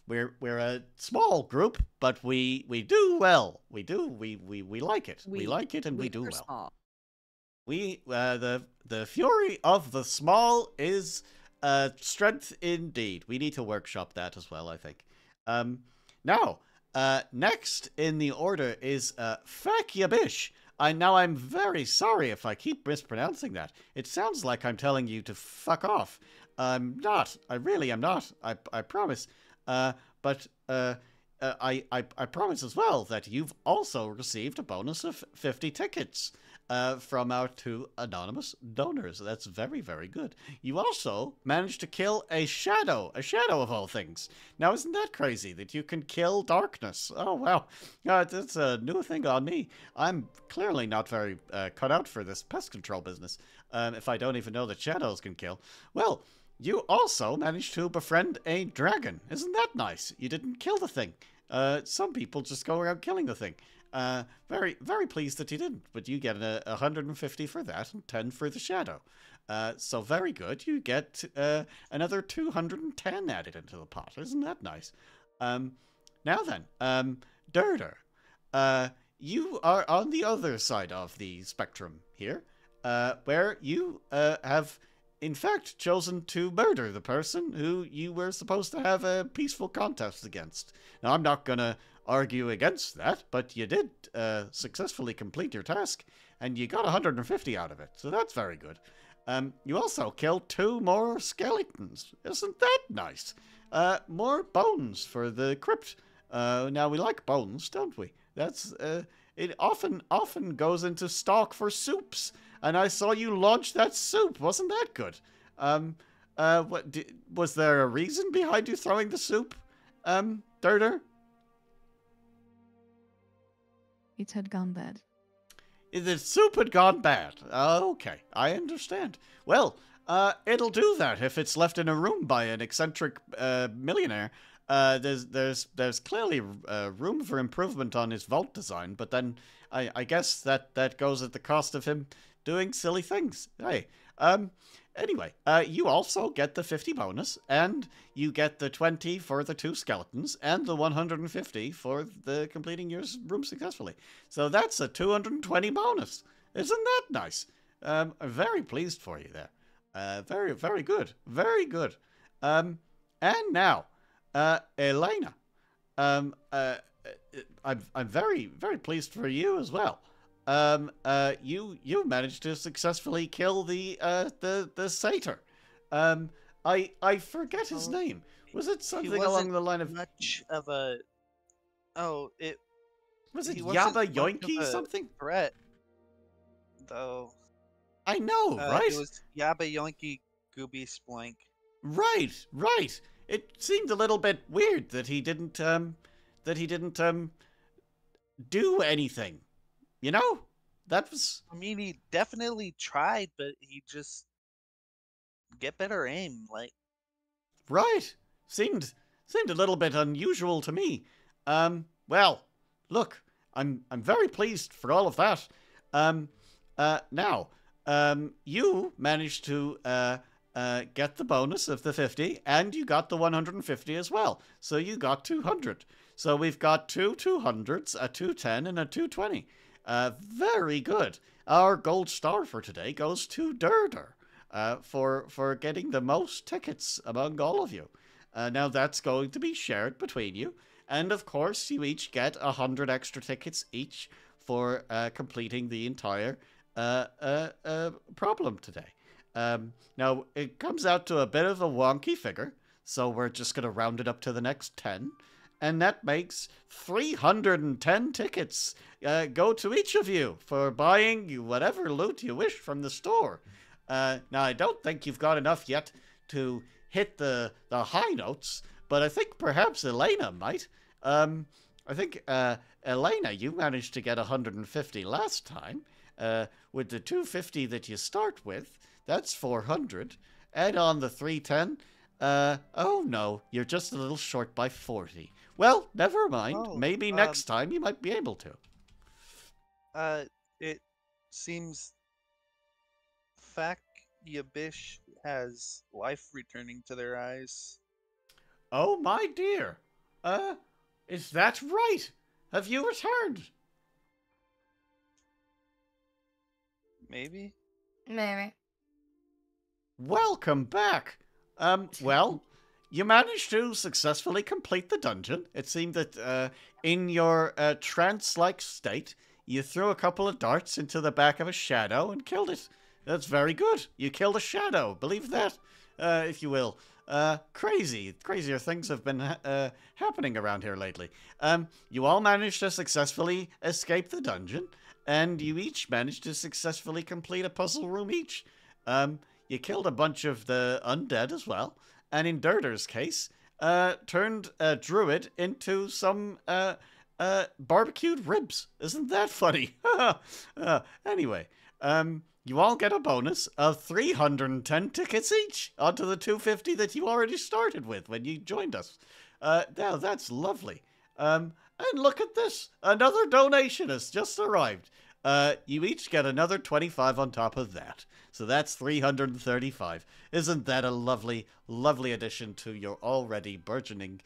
We're a small group, but we do well. We like it. We like it, and we do are well. small. We the fury of the small is strength indeed. We need to workshop that as well, I think. Now, next in the order is Fakyabish. I'm very sorry if I keep mispronouncing that. It sounds like I'm telling you to fuck off. I'm not. I really am not. I promise. But I promise as well that you've also received a bonus of 50 tickets from our 2 anonymous donors. That's very, very good. You also managed to kill a shadow of all things. Now, isn't that crazy that you can kill darkness? Oh, wow. That's a new thing on me. I'm clearly not very cut out for this pest control business, if I don't even know that shadows can kill. Well, you also managed to befriend a dragon. Isn't that nice? You didn't kill the thing. Some people just go around killing the thing. Very, very pleased that you didn't, but you get 150 for that and 10 for the shadow. So very good. You get another 210 added into the pot. Isn't that nice? Now then, Durder, you are on the other side of the spectrum here, where you have in fact chosen to murder the person who you were supposed to have a peaceful contest against. Now, I'm not going to argue against that, but you did successfully complete your task, and you got 150 out of it, so that's very good. You also killed 2 more skeletons. Isn't that nice? More bones for the crypt. Now, we like bones, don't we? That's it often goes into stock for soups, and I saw you launch that soup. Wasn't that good? Was there a reason behind you throwing the soup, Durder? It had gone bad. The soup had gone bad. Okay, I understand. Well, it'll do that if it's left in a room by an eccentric millionaire. There's clearly room for improvement on his vault design, but then I guess that goes at the cost of him doing silly things. Hey, anyway, you also get the 50 bonus, and you get the 20 for the 2 skeletons, and the 150 for the completing your room successfully. So that's a 220 bonus. Isn't that nice? I'm very pleased for you there. Very, very good. Very good. And now, Elena, I'm very, very pleased for you as well. You managed to successfully kill the satyr. I forget his Oh, name. Was it He something wasn't along the line of much of a. Oh, was it he wasn't Yaba much of Yoinky a something? threat, though. I know, It right? was Yaba Yoinky Gooby Splank. Right, right. It seemed a little bit weird that he didn't do anything. You know? That was I mean, he definitely tried, but he just get better aim. Like, right. Seemed a little bit unusual to me. Well, look, I'm very pleased for all of that. Now, you managed to get the bonus of the 50, and you got the 150 as well. So you got 200. So we've got two 200s, a 210, and a 220. Very good. Our gold star for today goes to Durder for getting the most tickets among all of you. Now that's going to be shared between you. And of course, you each get 100 extra tickets each for completing the entire problem today. Now, it comes out to a bit of a wonky figure, so we're just going to round it up to the next 10. And that makes 310 tickets go to each of you for buying whatever loot you wish from the store. Now, I don't think you've got enough yet to hit the high notes, but I think perhaps Elena might. I think, Elena, you managed to get 150 last time. With the 250 that you start with, that's 400. Add on the 310. Oh no, you're just a little short by 40. Well, never mind. Oh, Maybe next time you might be able to. it seems Yabish has life returning to their eyes. Oh my dear. Is that right? Have you returned? Maybe? Maybe. Welcome back. Well, you managed to successfully complete the dungeon. It seemed that in your trance-like state, you threw a couple of darts into the back of a shadow and killed it. That's very good. You killed a shadow. Believe that, if you will. Crazier things have been happening around here lately. You all managed to successfully escape the dungeon, and you each managed to successfully complete a puzzle room each. You killed a bunch of the undead as well, and in Durder's case, turned a druid into some barbecued ribs. Isn't that funny? Anyway, you all get a bonus of 310 tickets each onto the 250 that you already started with when you joined us. Now, that's lovely. And look at this. Another donation has just arrived. You each get another 25 on top of that. So that's 335. Isn't that a lovely, lovely addition to your already burgeoning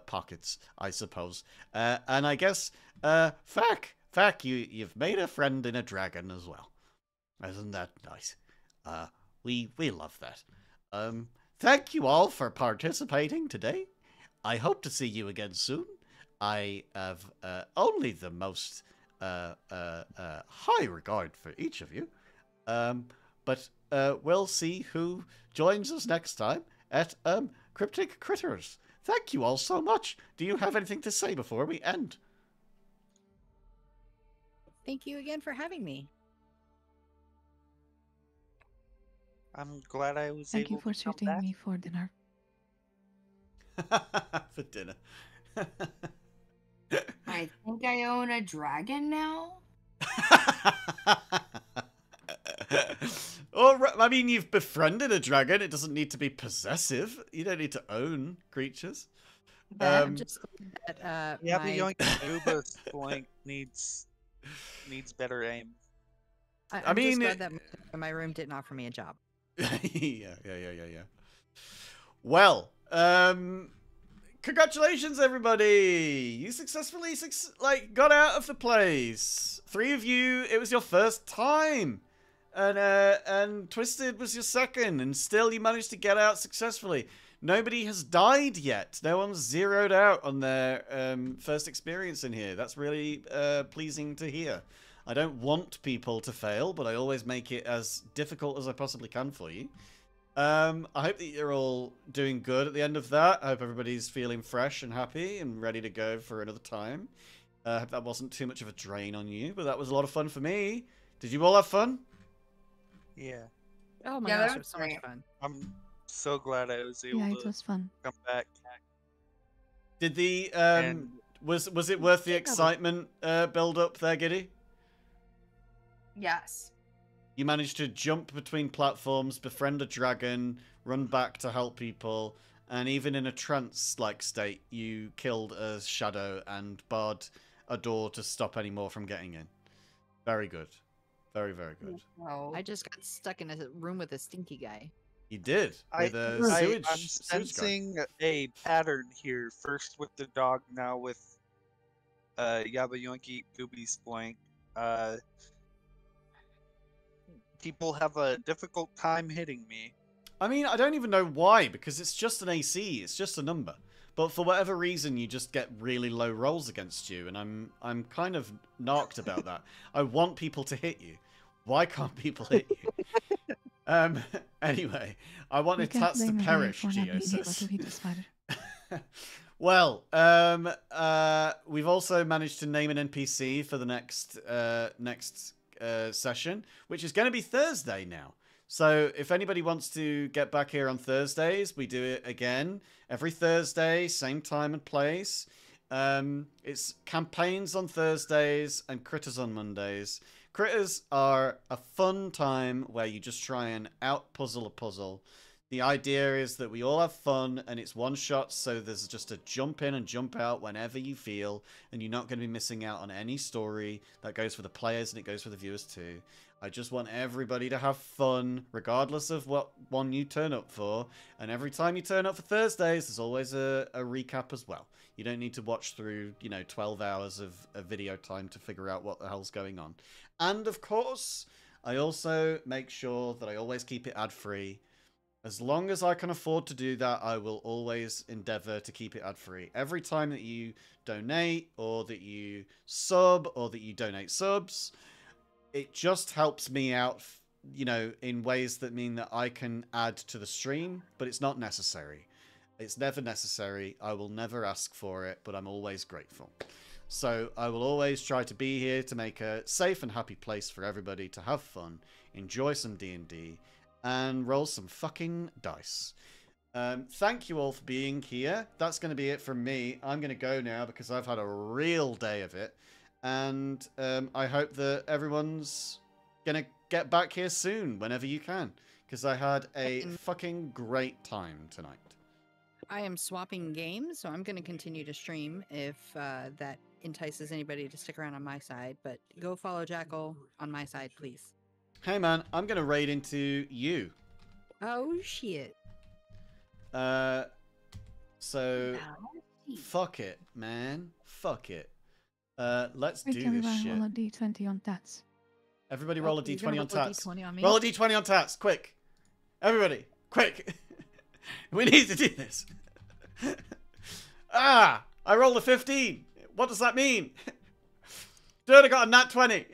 pockets, I suppose? And I guess, Fack, you've made a friend in a dragon as well. Isn't that nice? We love that. Thank you all for participating today. I hope to see you again soon. I have only the most high regard for each of you. But we'll see who joins us next time at Cryptic Critters. Thank you all so much. Do you have anything to say before we end? Thank you again for having me. I'm glad I was Thank you able for to come treating back. me for dinner. For dinner. I think I own a dragon now. I mean, you've befriended a dragon. It doesn't need to be possessive. You don't need to own creatures. I'm just glad that Yeah, my... the young Uba Splank needs better aim. I'm mean, just glad that my room didn't offer me a job. yeah. Well, congratulations, everybody! You successfully got out of the place. 3 of you, it was your first time, and Twisted was your second, and still you managed to get out successfully. nobody has died yet. No one's zeroed out on their first experience in here. That's really pleasing to hear. I don't want people to fail, but I always make it as difficult as I possibly can for you. I hope that you're all doing good at the end of that. I hope everybody's feeling fresh and happy and ready to go for another time. I hope that wasn't too much of a drain on you, but that was a lot of fun for me. Did you all have fun? Yeah. Oh my Yeah, gosh, that it was was so much great. fun. I'm so glad I was able Yeah, it to was fun. come back. Did the And was it worth the excitement build up there, Giddy? Yes. You managed to jump between platforms, befriend a dragon, run back to help people, and even in a trance-like state, you killed a shadow and barred a door to stop any more from getting in. Very good. Very, very good. No. I just got stuck in a room with a stinky guy. You did. With a I'm sewage guy. sensing a pattern here. First with the dog, now with Yabba Yoinky Gooby Spoink. People have a difficult time hitting me. I mean, I don't even know why, because it's just an AC. It's just a number. But for whatever reason, you just get really low rolls against you, and I'm kind of narked about that. I want people to hit you. Why can't people hit you? Anyway, I wanted Tats to perish, Geosis. Well, we've also managed to name an NPC for the next session, which is going to be Thursday now. So if anybody wants to get back here on Thursdays, we do it again every Thursday, same time and place. It's campaigns on Thursdays and critters on Mondays. Critters are a fun time where you just try and out-puzzle a puzzle. The idea is that we all have fun, and it's one shot, so there's just a jump in and jump out whenever you feel, and you're not going to be missing out on any story. That goes for the players, and it goes for the viewers too. I just want everybody to have fun, regardless of what one you turn up for. And every time you turn up for Thursdays, there's always a recap as well. You don't need to watch through, 12 hours of video time to figure out what the hell's going on. And, of course, I also make sure that I always keep it ad-free. As long as I can afford to do that, I will always endeavor to keep it ad-free. Every time that you donate, or that you sub, or that you donate subs, it just helps me out, in ways that mean that I can add to the stream, but it's not necessary. It's never necessary. I will never ask for it, but I'm always grateful. So I will always try to be here to make a safe and happy place for everybody to have fun, enjoy some D&D, and roll some fucking dice. Thank you all for being here. That's going to be it from me. I'm going to go now because I've had a real day of it. And I hope that everyone's going to get back here soon, whenever you can. Because I had a fucking great time tonight. I am swapping games, so I'm going to continue to stream if that entices anybody to stick around on my side. But go follow Jackal on my side, please. Hey, man, I'm going to raid into you. Oh, shit. So, fuck it, man. Fuck it. Let's Wait, do can this I shit. roll a d20 on Tats? Everybody roll a You're gonna d20 on roll a Tats. D20 on me? Roll a d20 on Tats, quick. Everybody, quick. We need to do this. I rolled a 15. What does that mean? Dude, I got a nat 20.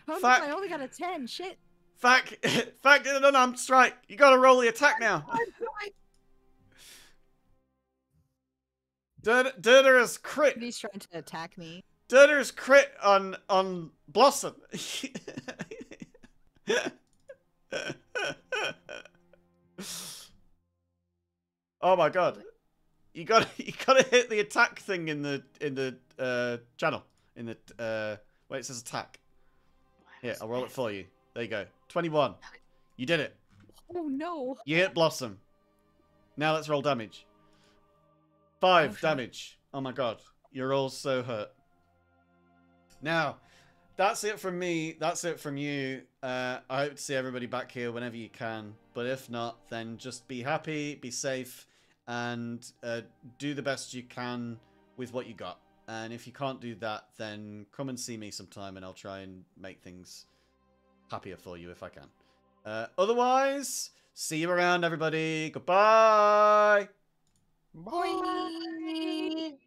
Oh, Fuck. I only got a 10. Shit. Fact did an unarmed strike. You gotta roll the attack now. Durder is crit. He's trying to attack me. Durder is crit on Blossom. Oh my god. You gotta hit the attack thing in the channel. In the wait, it says attack. Here, I'll roll it for you. There you go. 21. You did it. Oh no. You hit Blossom. Now let's roll damage. 5 Okay. damage. Oh my god. You're all so hurt. Now, that's it from me. That's it from you. I hope to see everybody back here whenever you can. But if not, then just be happy, be safe, and do the best you can with what you got. And if you can't do that, then come and see me sometime and I'll try and make things happier for you if I can. Otherwise, See you around, everybody. Goodbye. Bye.